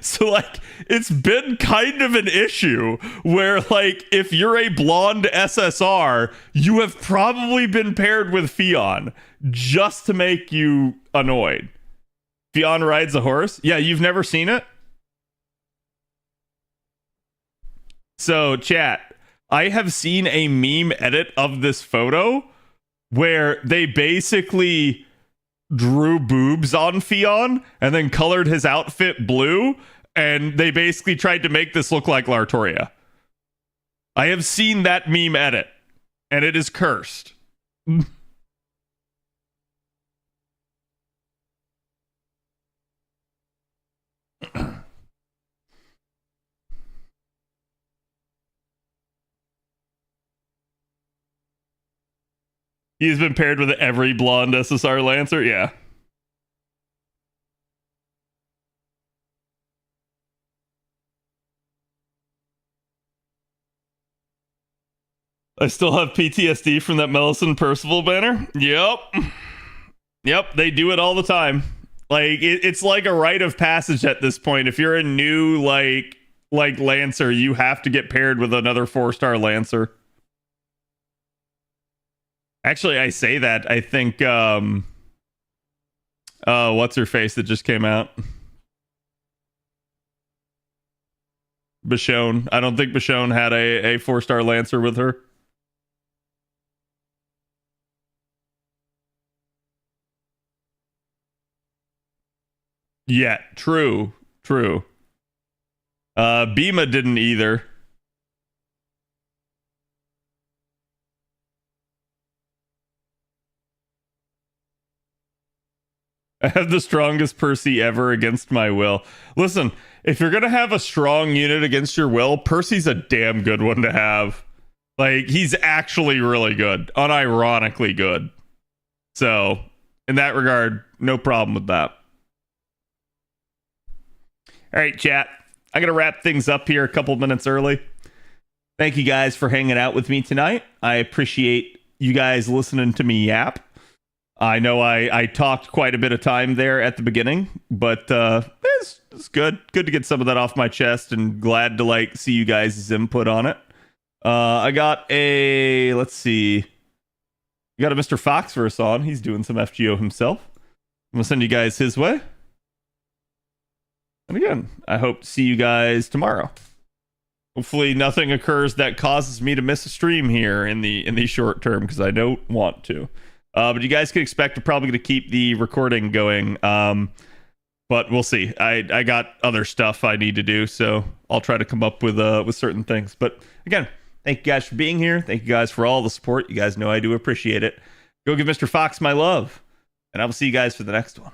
So, like, it's been kind of an issue where, like, if you're a blonde SSR, you have probably been paired with Fion just to make you annoyed. Fion rides a horse? Yeah, you've never seen it? So, chat, I have seen a meme edit of this photo where they basically drew boobs on Fion and then colored his outfit blue, and they basically tried to make this look like Lartoria. I have seen that meme edit, and it is cursed. He's been paired with every blonde SSR Lancer? Yeah. I still have PTSD from that Mellison Percival banner? Yep. Yep, they do it all the time. Like, it's like a rite of passage at this point. If you're a new, like Lancer, you have to get paired with another 4-star Lancer. Actually, I say that. I think, what's her face that just came out? Bichon. I don't think Bichon had a 4-star Lancer with her. Yeah, true. Bima didn't either. I have the strongest Percy ever against my will. Listen, if you're gonna have a strong unit against your will, Percy's a damn good one to have. Like, he's actually really good. Unironically good. So, in that regard, no problem with that. Alright, chat. I'm gonna wrap things up here a couple minutes early. Thank you guys for hanging out with me tonight. I appreciate you guys listening to me yap. I know I talked quite a bit of time there at the beginning, but it's good. Good to get some of that off my chest, and glad to, like, see you guys' input on it. I got a, let's see. You got a Mr. Fox verse on. He's doing some FGO himself. I'm going to send you guys his way. And again, I hope to see you guys tomorrow. Hopefully nothing occurs that causes me to miss a stream here in the short term, because I don't want to. But you guys can expect, I'm probably going to keep the recording going. But we'll see. I got other stuff I need to do, so I'll try to come up with certain things. But again, thank you guys for being here. Thank you guys for all the support. You guys know I do appreciate it. Go give Mr. Fox my love, and I will see you guys for the next one.